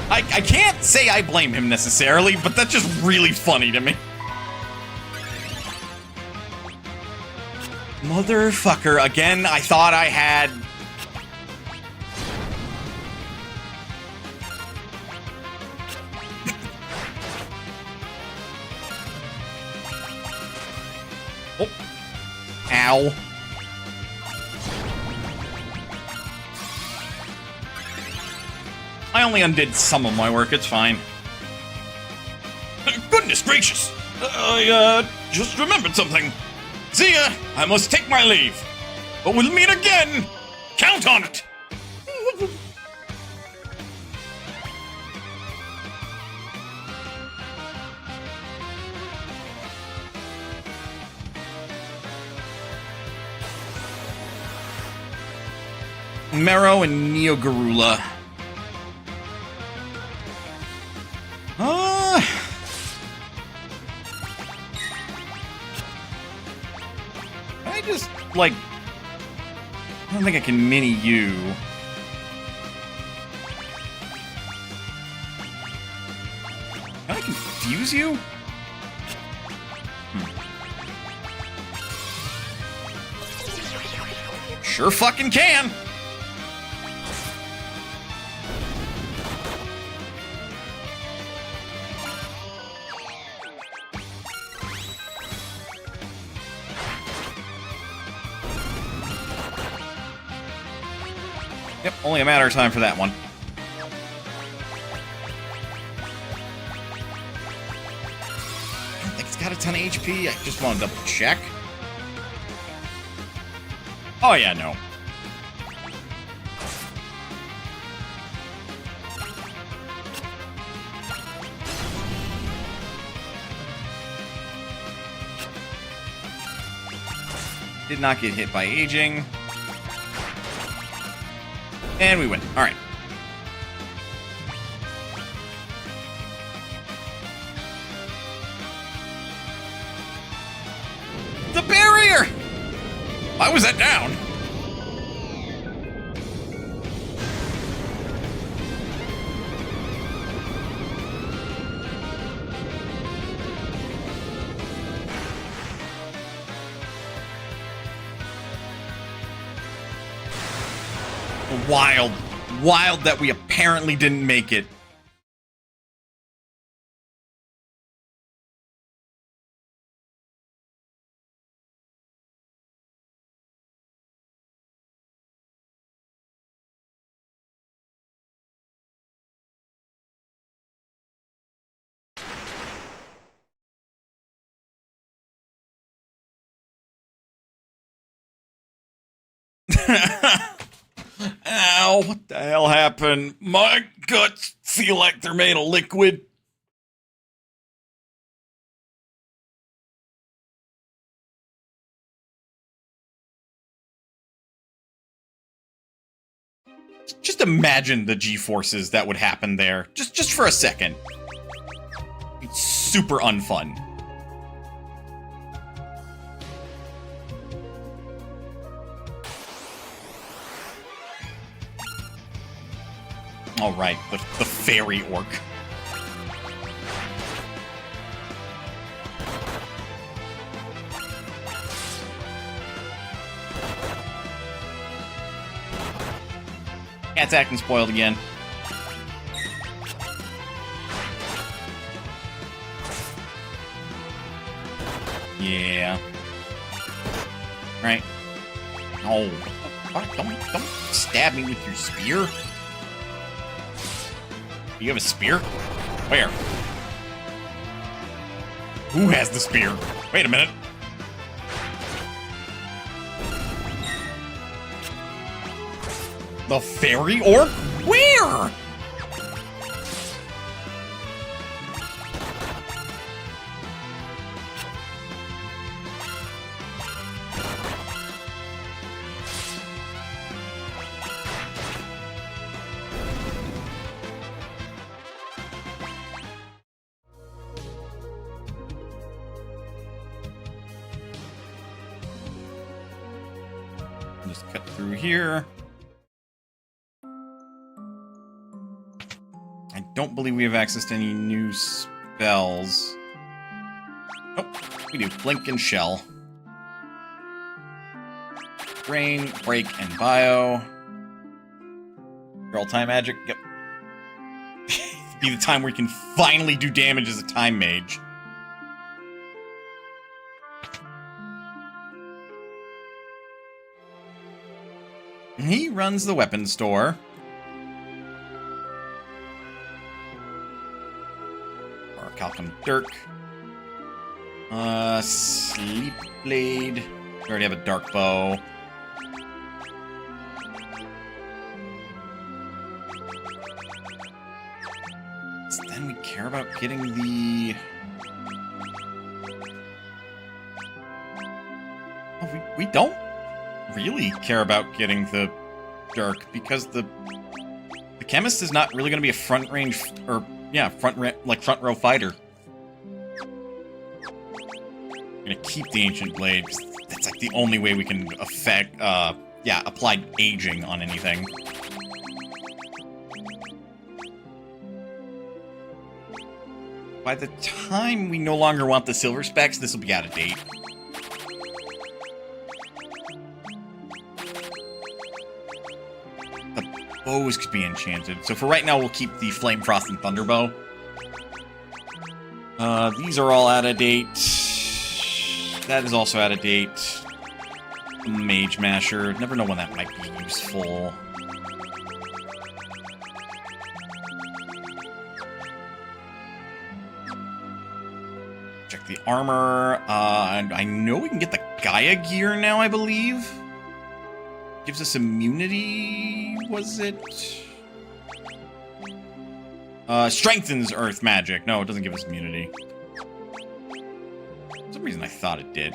I can't say I blame him necessarily, but that's just really funny to me. Motherfucker, again, I thought I had... Oh. Ow. I only undid some of my work, it's fine. Goodness gracious! I just remembered something. See ya! I must take my leave. But we'll meet again! Count on it! Mero and Neo Garula. I just, like... I don't think I can mini you. Can I confuse you? Sure fucking can! Yep, only a matter of time for that one. I don't think it's got a ton of HP. I just want to double check. Oh yeah, no. Did not get hit by aging. And we win. Alright. The barrier! Why was that down? Wild. Wild that we apparently didn't make it. Ow, what the hell happened? My guts feel like they're made of liquid. Just imagine the G-forces that would happen there. Just for a second. It's super unfun. All right, the fairy orc. Cat's acting spoiled again. Yeah. Right. No. Don't stab me with your spear. You have a spear? Where? Who has the spear? Wait a minute. The fairy orc? Where? Just cut through here. I don't believe we have access to any new spells. Oh, we do. Blink and Shell. Brain, Break, and Bio. Girl Time Magic. Yep. Be the time where you can finally do damage as a Time Mage. He runs the weapon store. Or Calcum Dirk. Sleep Blade. We already have a Dark Bow. So then we care about getting the... Oh, we don't really care about getting the Dirk because the chemist is not really going to be a front range or front row fighter. I'm gonna keep the ancient blade because that's like the only way we can apply aging on anything. by the time we no longer want the silver specs, this will be out of date. The bows could be enchanted. So for right now, we'll keep the Flame Frost and Thunder Bow. These are all out of date. That is also out of date. Mage Masher. Never know when that might be useful. Check the armor. And I know we can get the Gaia gear now, I believe. Gives us immunity, was it? Strengthens Earth magic. No, it doesn't give us immunity. For some reason I thought it did.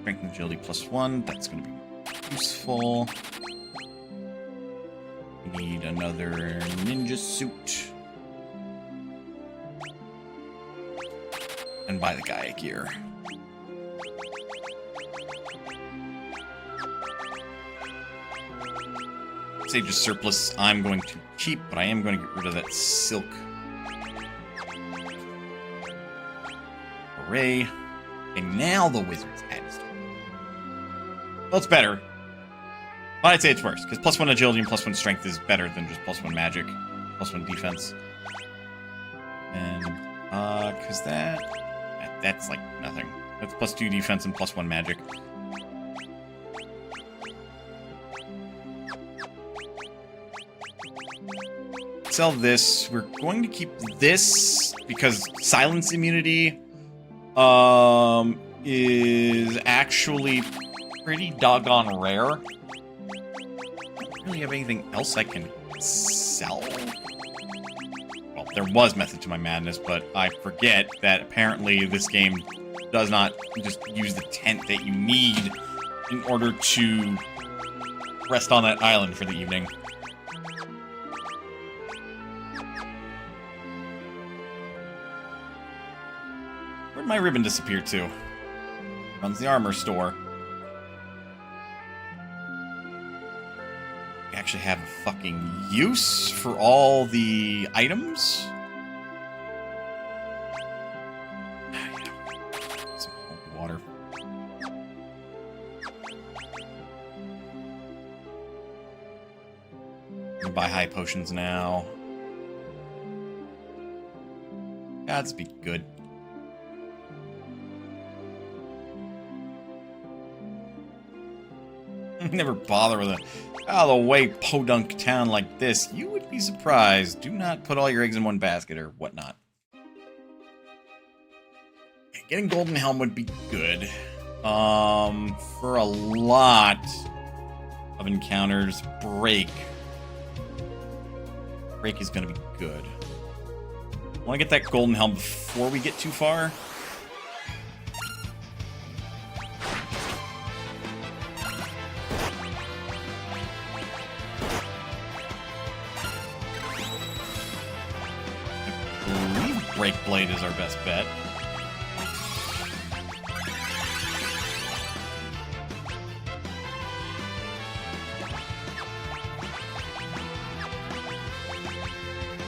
Strength and agility +1. That's going to be useful. We need another ninja suit. And buy the Gaia gear. Sage is surplus. I'm going to keep, but I am going to get rid of that silk array. And now the wizard's head. Well, it's better. But I'd say it's worse, because +1 agility and +1 strength is better than just +1 magic, +1 defense. And, because that's like nothing. That's +2 defense and +1 magic. Sell this. We're going to keep this because silence immunity is actually pretty doggone rare. I don't really have anything else I can sell. Well, there was Method to My Madness, but I forget that apparently this game does not just use the tent that you need in order to rest on that island for the evening. Where'd my ribbon disappear to? Runs the armor store. We actually have a fucking use for all the items? Some holy water. I'm gonna buy high potions now. Gods be good. Never bother with a out-of-the-way podunk town like this. You would be surprised. Do not put all your eggs in one basket or whatnot. Getting Golden Helm would be good. For a lot of encounters, Break. Break is going to be good. I want to get that Golden Helm before we get too far. Break Blade is our best bet. Oh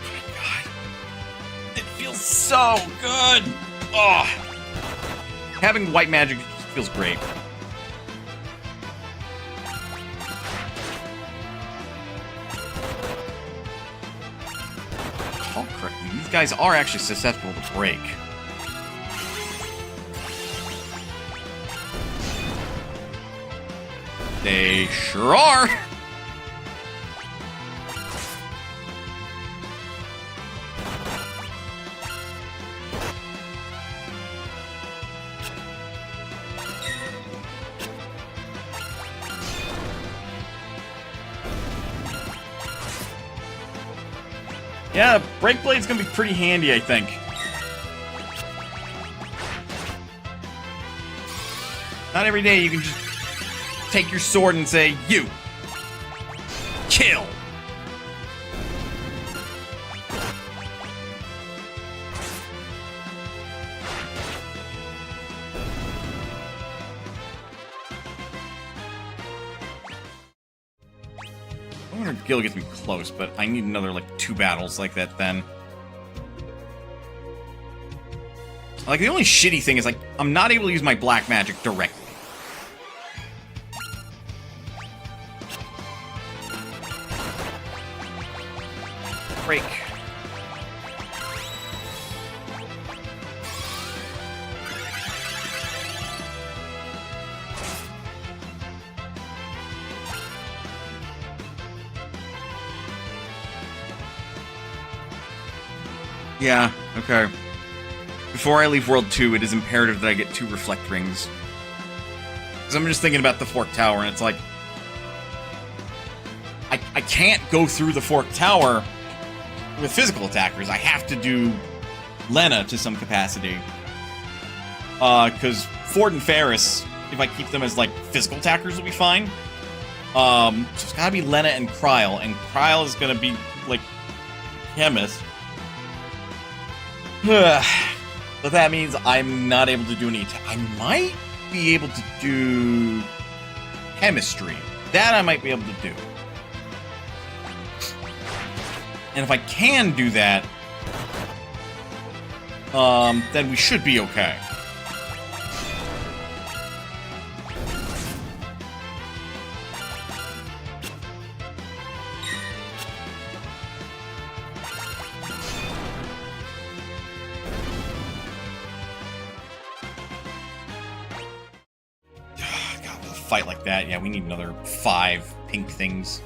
my god. It feels so good! Oh! Having white magic just feels great. Correctly. These guys are actually susceptible to break. They sure are! Yeah, Break Blade's gonna be pretty handy, I think. Not every day you can just take your sword and say, you! Kill! 100 gil gets me close, but I need another, like, 2 battles like that then. Like, the only shitty thing is, like, I'm not able to use my black magic directly. Break. Yeah, okay. Before I leave World 2, it is imperative that I get 2 Reflect Rings. Because I'm just thinking about the Fork Tower, and it's like... I can't go through the Fork Tower with physical attackers. I have to do Lena to some capacity. Because Ford and Ferris, if I keep them as, like, physical attackers, will be fine. So it's gotta be Lena and Kryle, and Kryle is gonna be, like, Chemist. But that means I'm not able to do any... I might be able to do... Chemistry. That I might be able to do. And if I can do that... then we should be okay. Fight like that, yeah, we need another 5 pink things.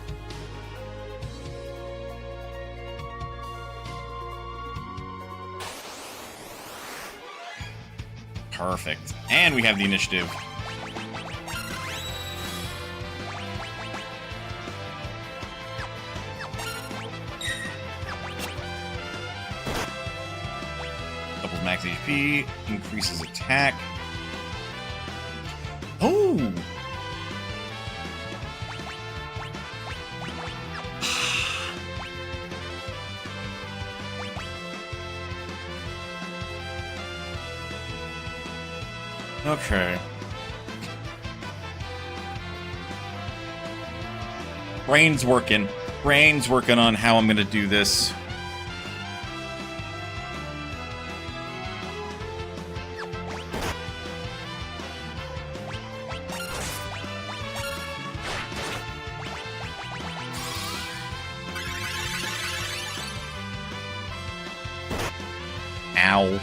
Perfect. And we have the initiative. Doubles max HP, increases attack. Oh! Okay. Brain's working. Brain's working on how I'm gonna do this. Ow.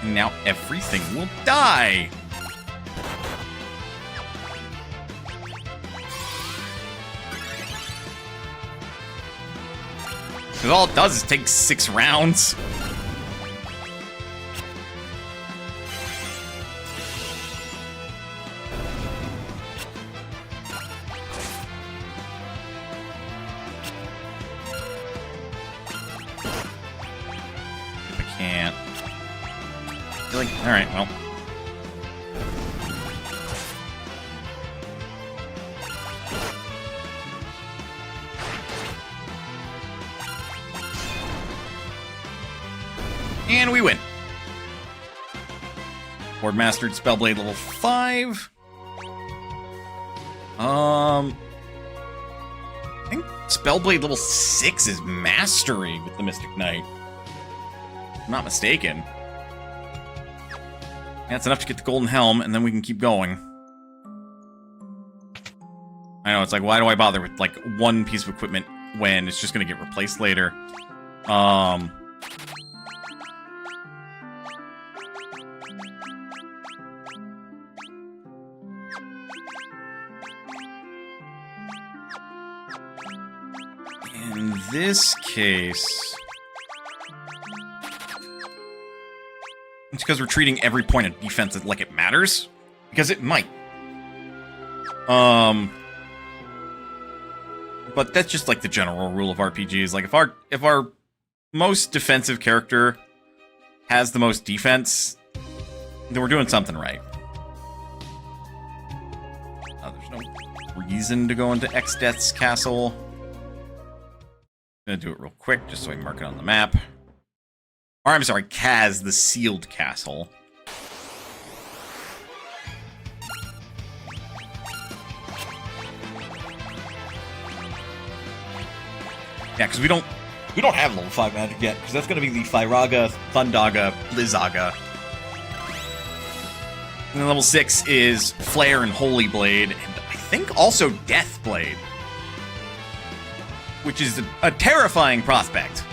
Now everything will die. Because all it does is take 6 rounds. If I can't. Really? Alright, well. And we win. Board mastered Spellblade level 5. I think Spellblade level 6 is Mastery with the Mystic Knight. If I'm not mistaken. That's enough to get the Golden Helm, and then we can keep going. I know, it's like, why do I bother with, like, one piece of equipment when it's just gonna get replaced later? In this case... It's because we're treating every point of defense like it matters. Because it might. But that's just like the general rule of RPGs. Like if our most defensive character has the most defense, then we're doing something right. There's no reason to go into X-Death's castle. Gonna do it real quick, just so I can mark it on the map. Or, I'm sorry, Kaz, the sealed castle. Yeah, because we don't have level 5 magic yet, because that's gonna be the Firaga, Thundaga, Blizzaga. And then level 6 is Flare and Holy Blade, and I think also Death Blade. Which is a terrifying prospect.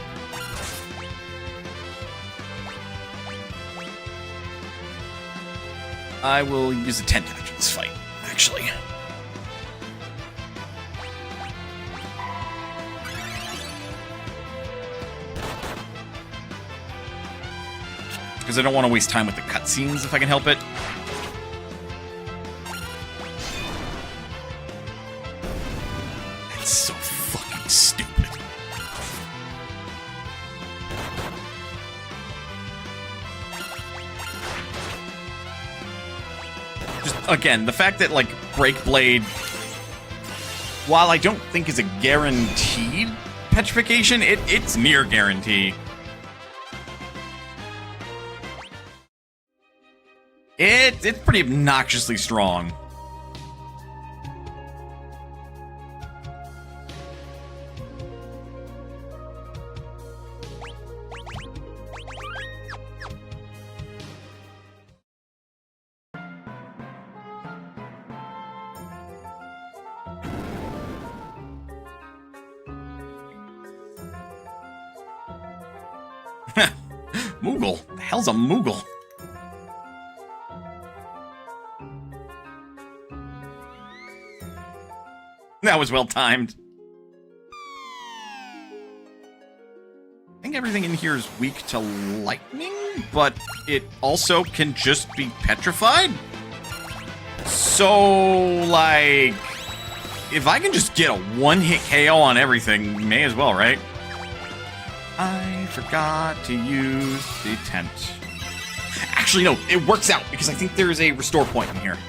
I will use a 10 damage in this fight, actually. Because I don't want to waste time with the cutscenes if I can help it. It's so fucking stupid. Just, again, the fact that, like, Break Blade, while I don't think is a guaranteed petrification, it's near guarantee. It's pretty obnoxiously strong. Moogle? The hell's a Moogle? That was well timed. I think everything in here is weak to lightning, but it also can just be petrified. So, like, if I can just get a one-hit KO on everything, may as well, right? I forgot to use the tent. Actually, no, it works out, because I think there is a restore point in here.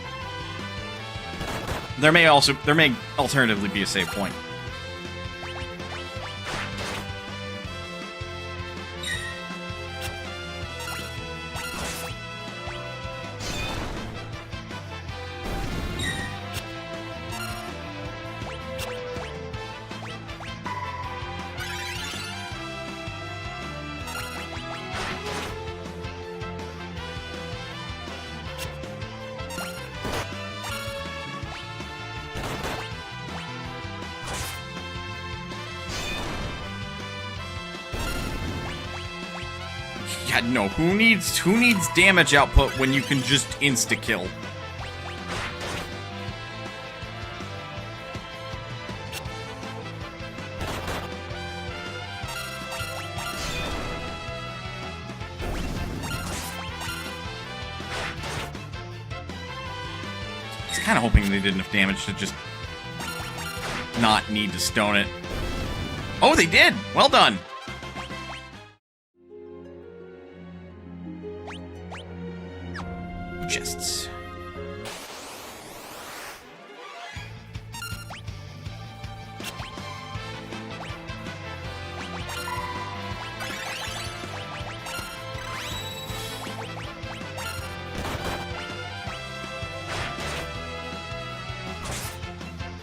There may alternatively be a save point. God, no. Who needs damage output when you can just insta-kill? I was kind of hoping they did enough damage to just not need to stone it. Oh, they did! Well done! Chests.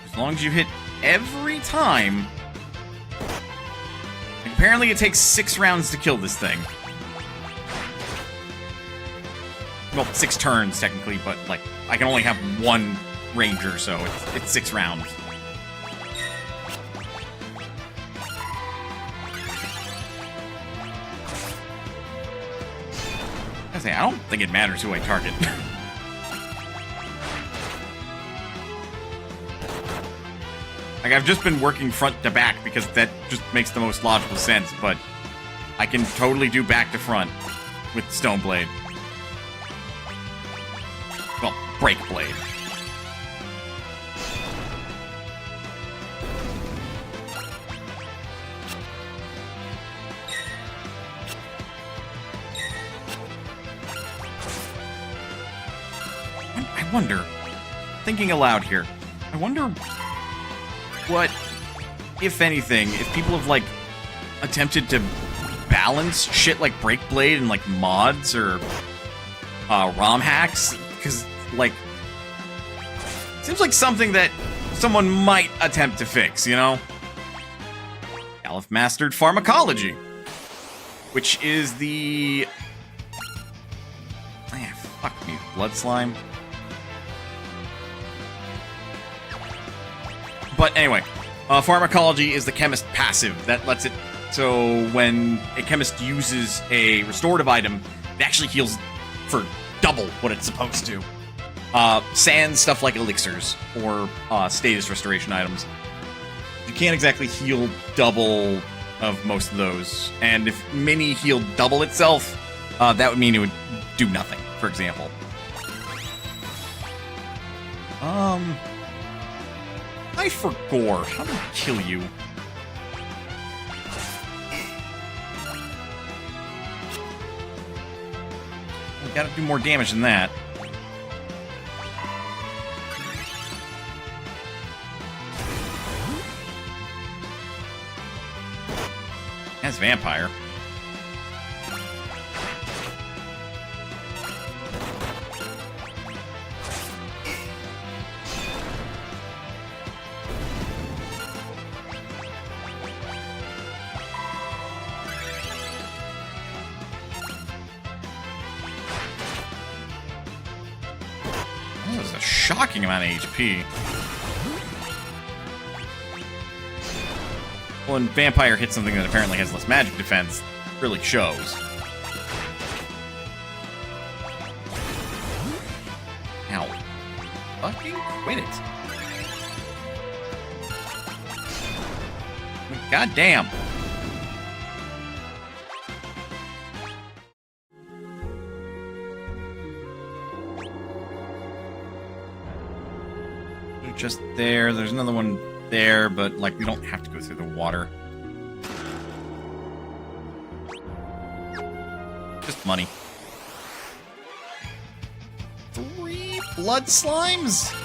As long as you hit every time. Apparently it takes 6 rounds to kill this thing. Well, 6 turns, technically, but, like, I can only have 1 ranger, so it's 6 rounds. I don't think it matters who I target. Like, I've just been working front to back because that just makes the most logical sense, but I can totally do back to front with Stoneblade. Well, Break Blade. I wonder, thinking aloud here, I wonder what, if anything, if people have, like, attempted to balance shit like Break Blade and like mods or ROM hacks, because like seems like something that someone might attempt to fix, you know? Caliph mastered pharmacology, which is the fuck me, blood slime. But anyway, pharmacology is the chemist passive that lets it so when a chemist uses a restorative item, it actually heals for double what it's supposed to. Sans stuff like elixirs or status restoration items. You can't exactly heal double of most of those. And if Mini healed double itself, that would mean it would do nothing, for example. I for gore. How do I kill you? We gotta do more damage than that. That's vampire. That was a shocking amount of HP. When vampire hits something that apparently has less magic defense, it really shows. Ow. Fucking quit it. God damn. They're just there. There's another one there, but like we don't have to go through the water. Just money. 3 blood slimes?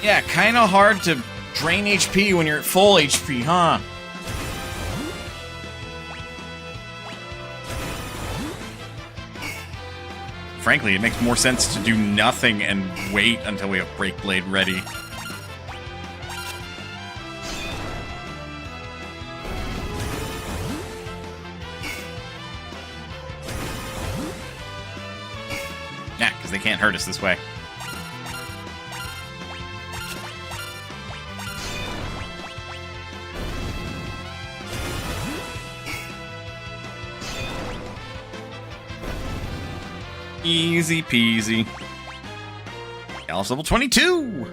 Yeah, kinda hard to drain HP when you're at full HP, huh? Frankly, it makes more sense to do nothing and wait until we have Break Blade ready. Yeah, because they can't hurt us this way. Easy peasy. Gallus level 22!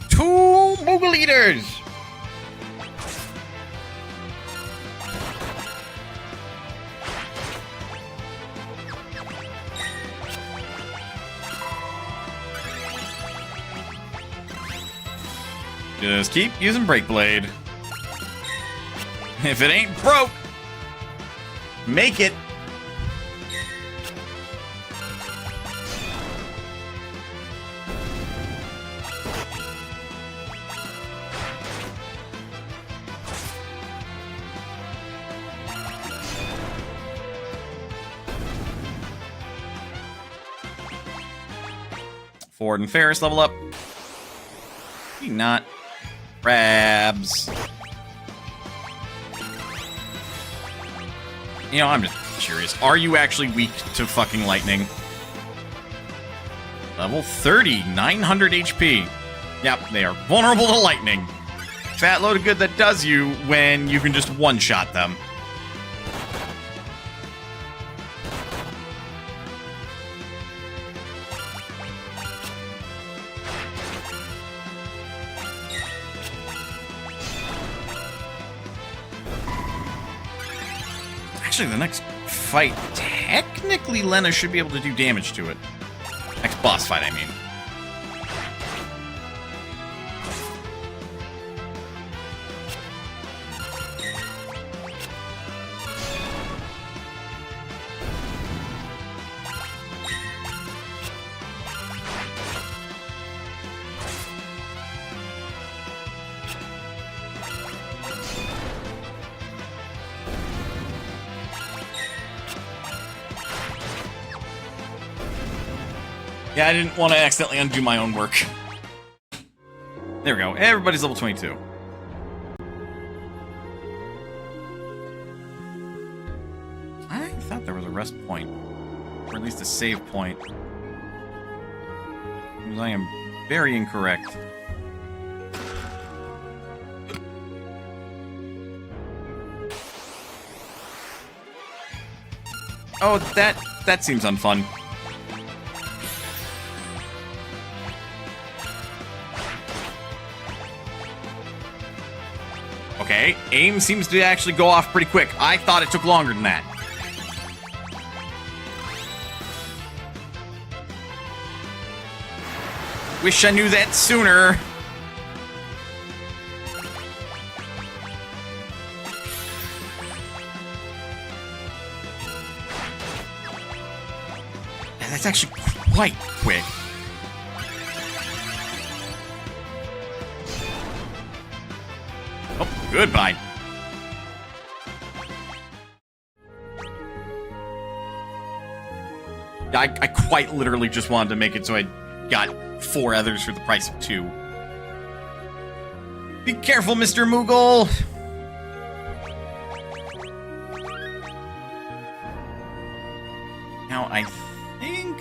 Two Moogle Eaters! Just keep using Break Blade. If it ain't broke, make it. Ford and Ferris level up. Maybe not. Crabs. You know, I'm just curious. Are you actually weak to fucking lightning? Level 30, 900 HP. Yep, they are vulnerable to lightning. Fat load of good that does you when you can just one-shot them. Actually, the next fight, technically Lena should be able to do damage to it. Next boss fight, I mean. Yeah, I didn't want to accidentally undo my own work. There we go. Everybody's level 22. I thought there was a rest point. Or at least a save point. Because I am very incorrect. Oh, that seems unfun. Okay, aim seems to actually go off pretty quick. I thought it took longer than that. Wish I knew that sooner. Yeah, that's actually quite quick. Oh, goodbye. I quite literally just wanted to make it so I got 4 others for the price of 2. Be careful, Mr. Moogle! Now, I think...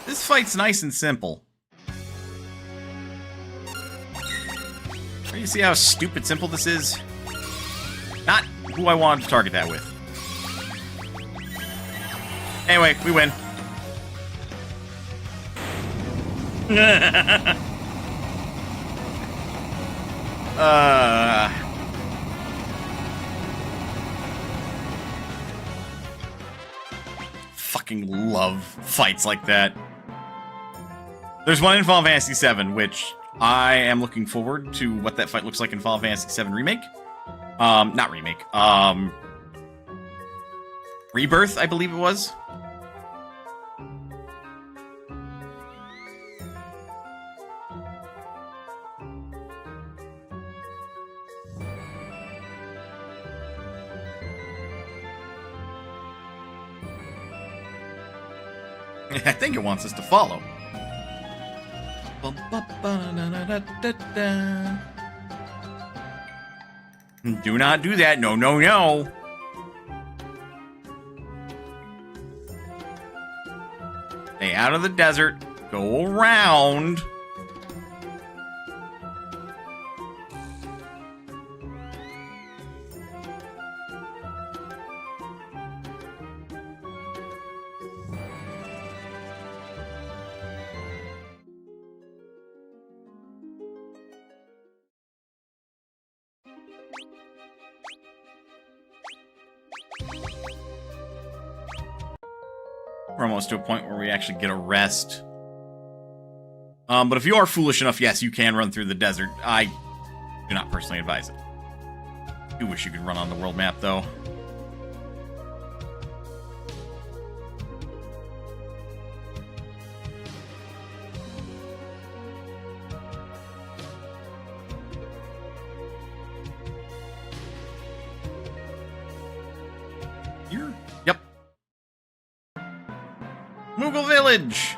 this fight's nice and simple. You see how stupid simple this is? Not who I wanted to target that with. Anyway, we win. Fucking love fights like that. There's one in Final Fantasy VII, which I am looking forward to what that fight looks like in Final Fantasy VII Remake. Not Remake. Rebirth, I believe it was. I think it wants us to follow. Do not do that. No, no, no. Stay out of the desert. Go around. We're almost to a point where we actually get a rest. But if you are foolish enough, yes, you can run through the desert. I do not personally advise it. I do wish you could run on the world map, though. Yep. Moogle Village!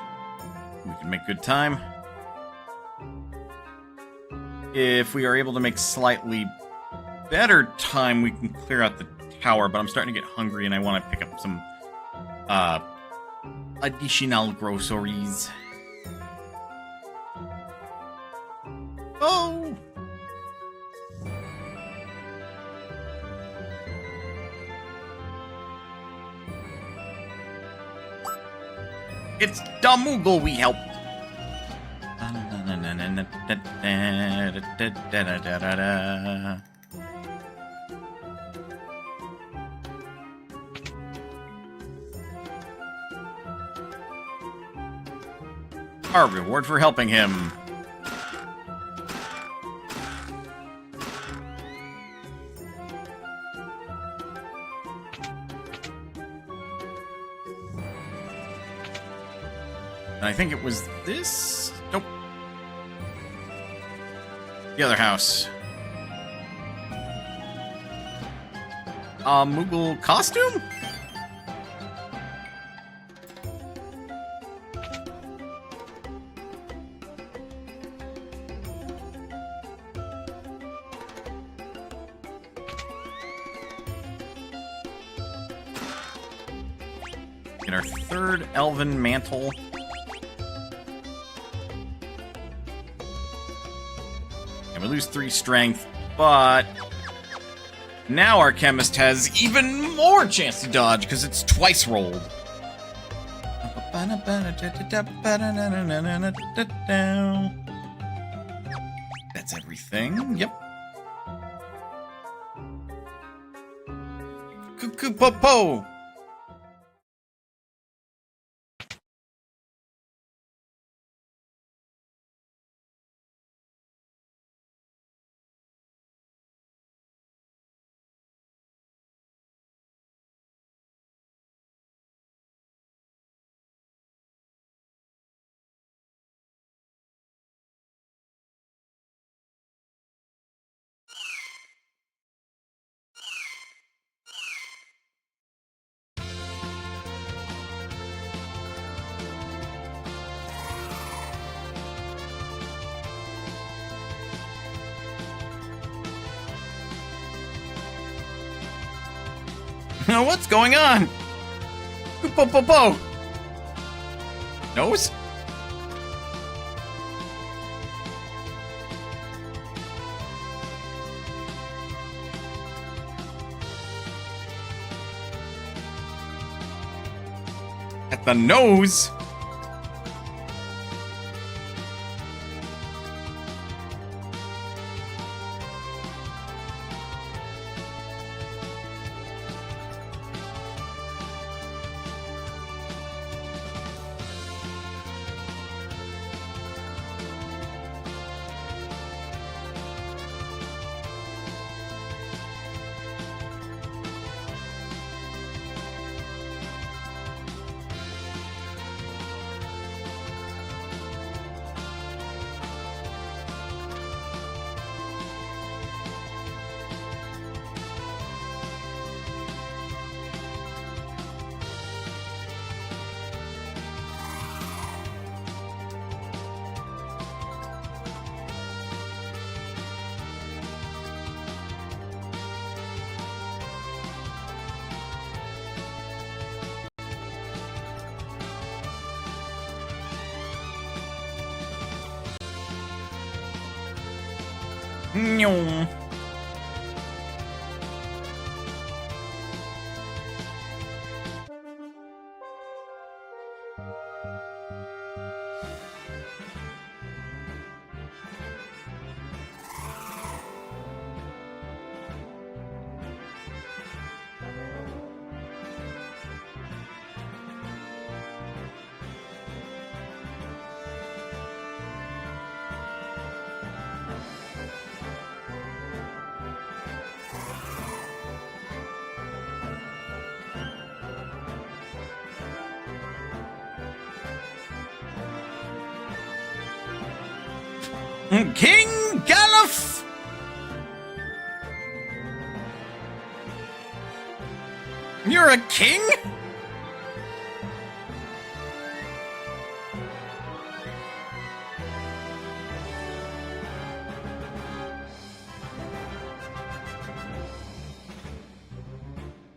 We can make good time. If we are able to make slightly better time, we can clear out the tower, but I'm starting to get hungry and I want to pick up some additional groceries. Oh! It's the Moogle we helped. Our reward for helping him. And I think it was this? Nope. The other house. Moogle costume? Get our third elven mantle. And we lose 3 strength, but now our chemist has even more chance to dodge because it's twice rolled. That's everything. Yep. Cuckoo po. Now what's going on? Po. Nose? At the nose? Nyong. King Galuf! You're a king?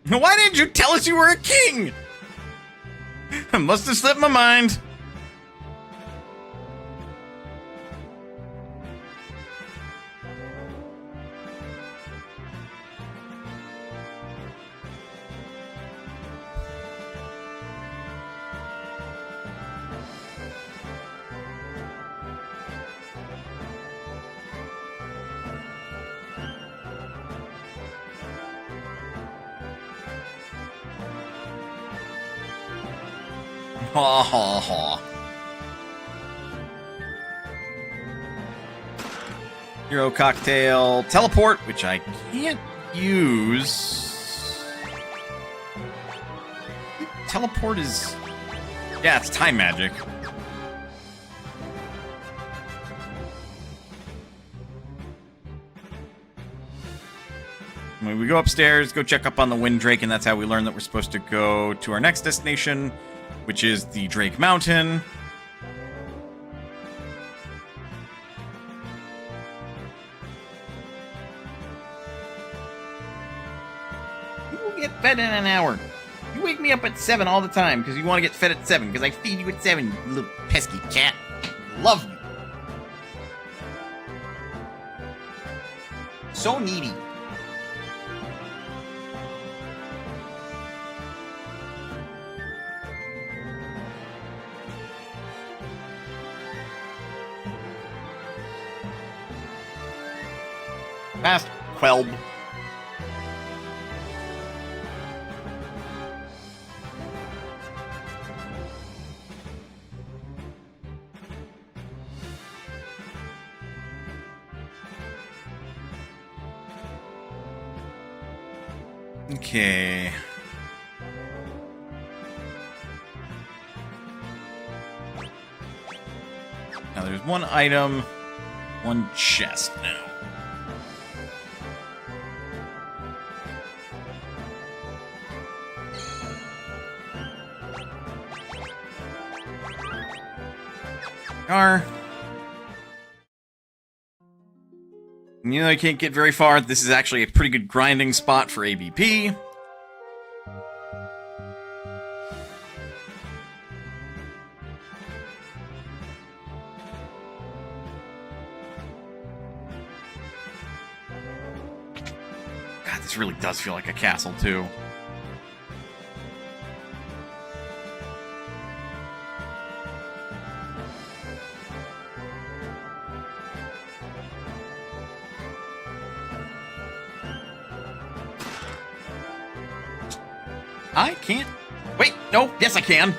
Why didn't you tell us you were a king? I must have slipped my mind. Ha ha ha. Hero Cocktail. Teleport, which I can't use. Teleport is... Yeah, it's time magic. When we go upstairs, go check up on the Wind Drake, and that's how we learn that we're supposed to go to our next destination, which is the Drake Mountain. You will get fed in an hour. You wake me up at 7 all the time because you want to get fed at 7 because I feed you at 7, you little pesky cat. Love you. So needy. Fast, Quelb. Okay. Now there's one item, one chest now. You know, I can't get very far. This is actually a pretty good grinding spot for ABP. God, this really does feel like a castle, too. I can't. Wait, no, yes I can.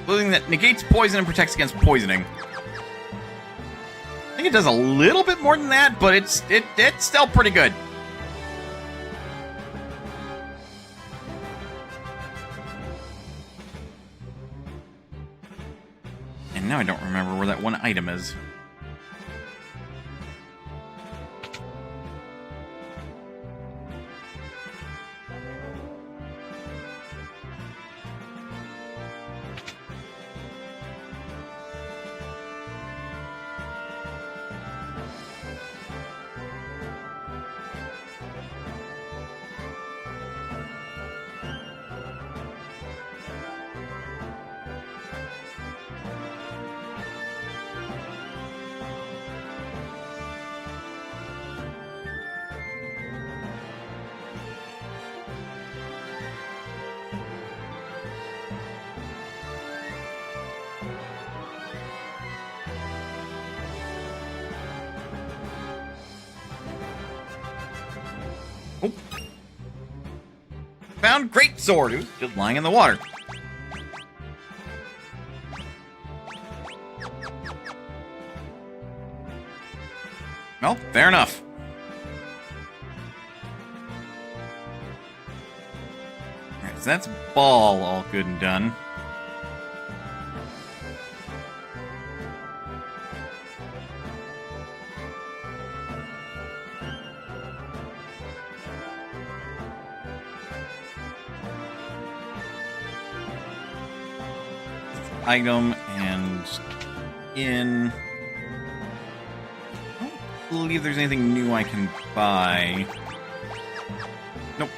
Clothing that negates poison and protects against poisoning. I think it does a little bit more than that, but it's still pretty good. And now I don't remember where that one item is. Oh. Found great sword. It was just lying in the water. Well, fair enough. Alright, so that's ball all good and done. Item and in. I don't believe there's anything new I can buy. Nope.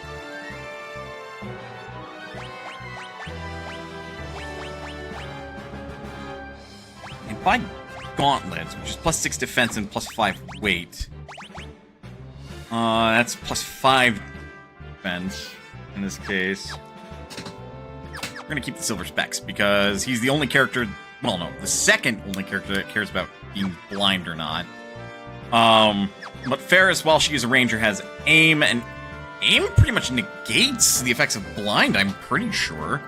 I can buy gauntlets, which is +6 defense and +5 weight. That's +5 defense in this case. We're gonna keep the silver specs because he's the only character. Well, no, the second only character that cares about being blind or not. But Ferris, while she is a ranger, has aim, and aim pretty much negates the effects of blind, I'm pretty sure.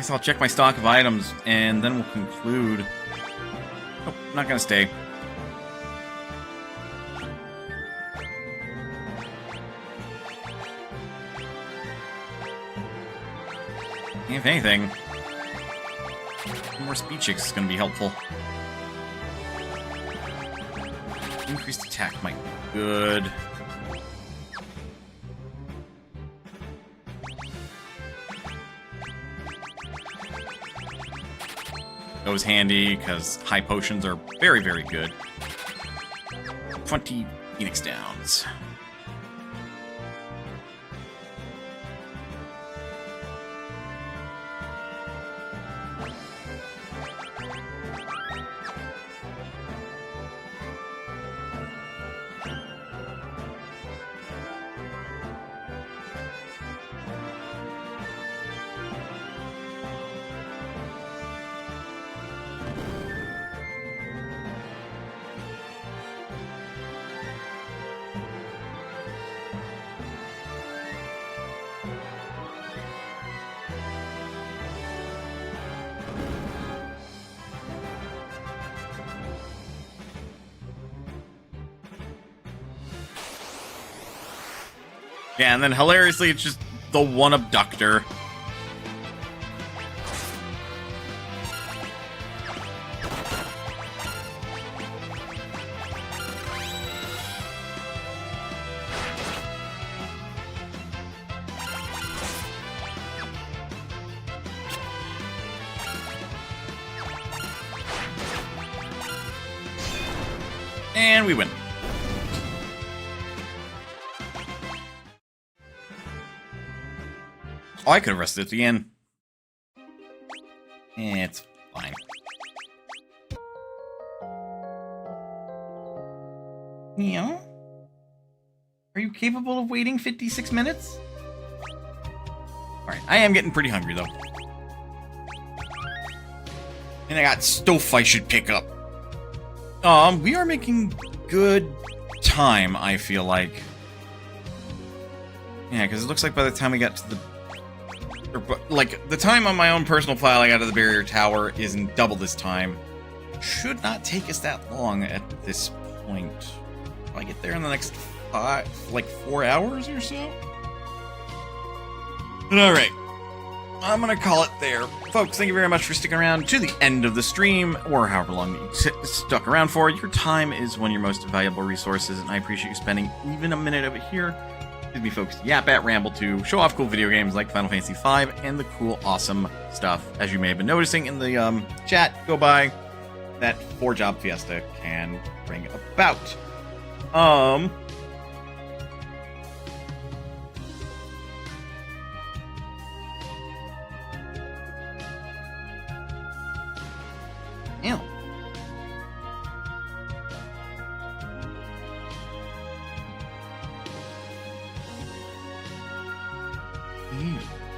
guess I'll check my stock of items, and then we'll conclude. Nope, not gonna stay. If anything, more speed chicks is gonna be helpful. Increased attack might be good. Goes handy, because high potions are very, very good. 20 Phoenix Downs. Yeah, and then hilariously, it's just the one abductor. And we win. Oh, I could have rested at the end. It's fine. Yeah? Are you capable of waiting 56 minutes? Alright, I am getting pretty hungry, though. And I got stuff I should pick up. We are making good time, I feel like. Yeah, because it looks like by the time we got to the... like, the time on my own personal file I got to the barrier tower is in double this time. Should not take us that long at this point. If I get there in the next 4 hours or so? Alright. I'm gonna call it there. Folks, thank you very much for sticking around to the end of the stream, or however long you stuck around for. Your time is one of your most valuable resources, and I appreciate you spending even a minute of it here. Excuse me, folks. Yap at Ramble to show off cool video games like Final Fantasy V and the cool, awesome stuff, as you may have been noticing in the chat go by, that Four Job Fiesta can bring about. Yeah.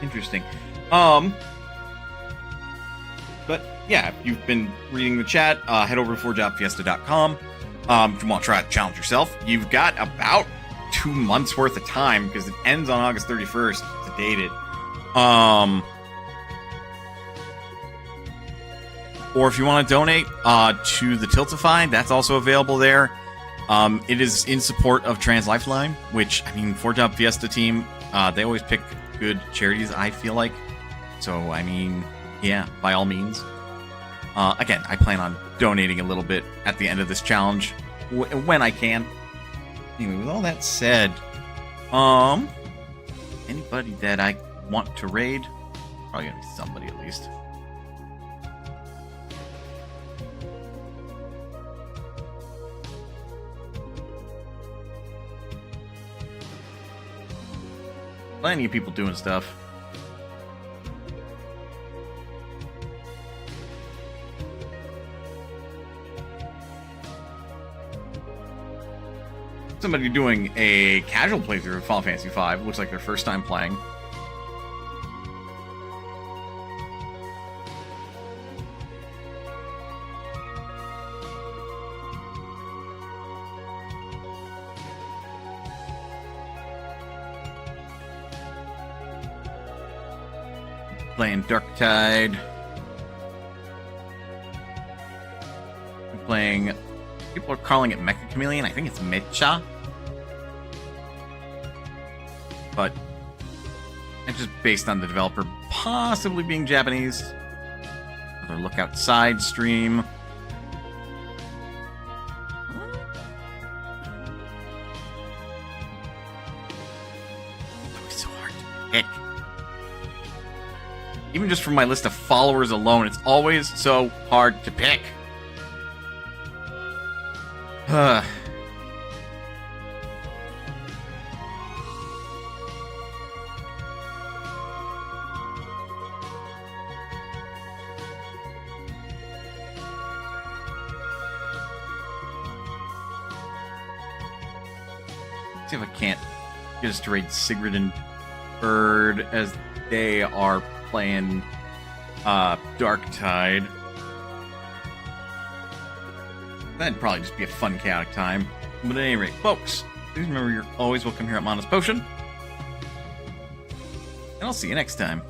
Interesting. But yeah, if you've been reading the chat, head over to fourjobfiesta.com. If you want to try to challenge yourself, you've got about 2 months worth of time because it ends on August 31st to date it. Or if you want to donate to the Tiltify, that's also available there. It is in support of Trans Lifeline, which, I mean, Four Job Fiesta team, they always pick good charities, I feel like. So, I mean, yeah, by all means. Again, I plan on donating a little bit at the end of this challenge when I can. Anyway, with all that said, anybody that I want to raid, probably gonna be somebody at least. Plenty of people doing stuff. Somebody doing a casual playthrough of Final Fantasy V. Looks like their first time playing. Playing Dark Tide. Playing. People are calling it Mecha Chameleon. I think it's Mecha. But it's just based on the developer possibly being Japanese. Another Look Outside stream. It's always so hard to pick. Even just from my list of followers alone, it's always so hard to pick. See if I can't get us to raid Sigrid and Bird as they are playing Dark Tide. That'd probably just be a fun, chaotic time. But at any rate, folks, please remember you're always welcome here at Mana's Potion. And I'll see you next time.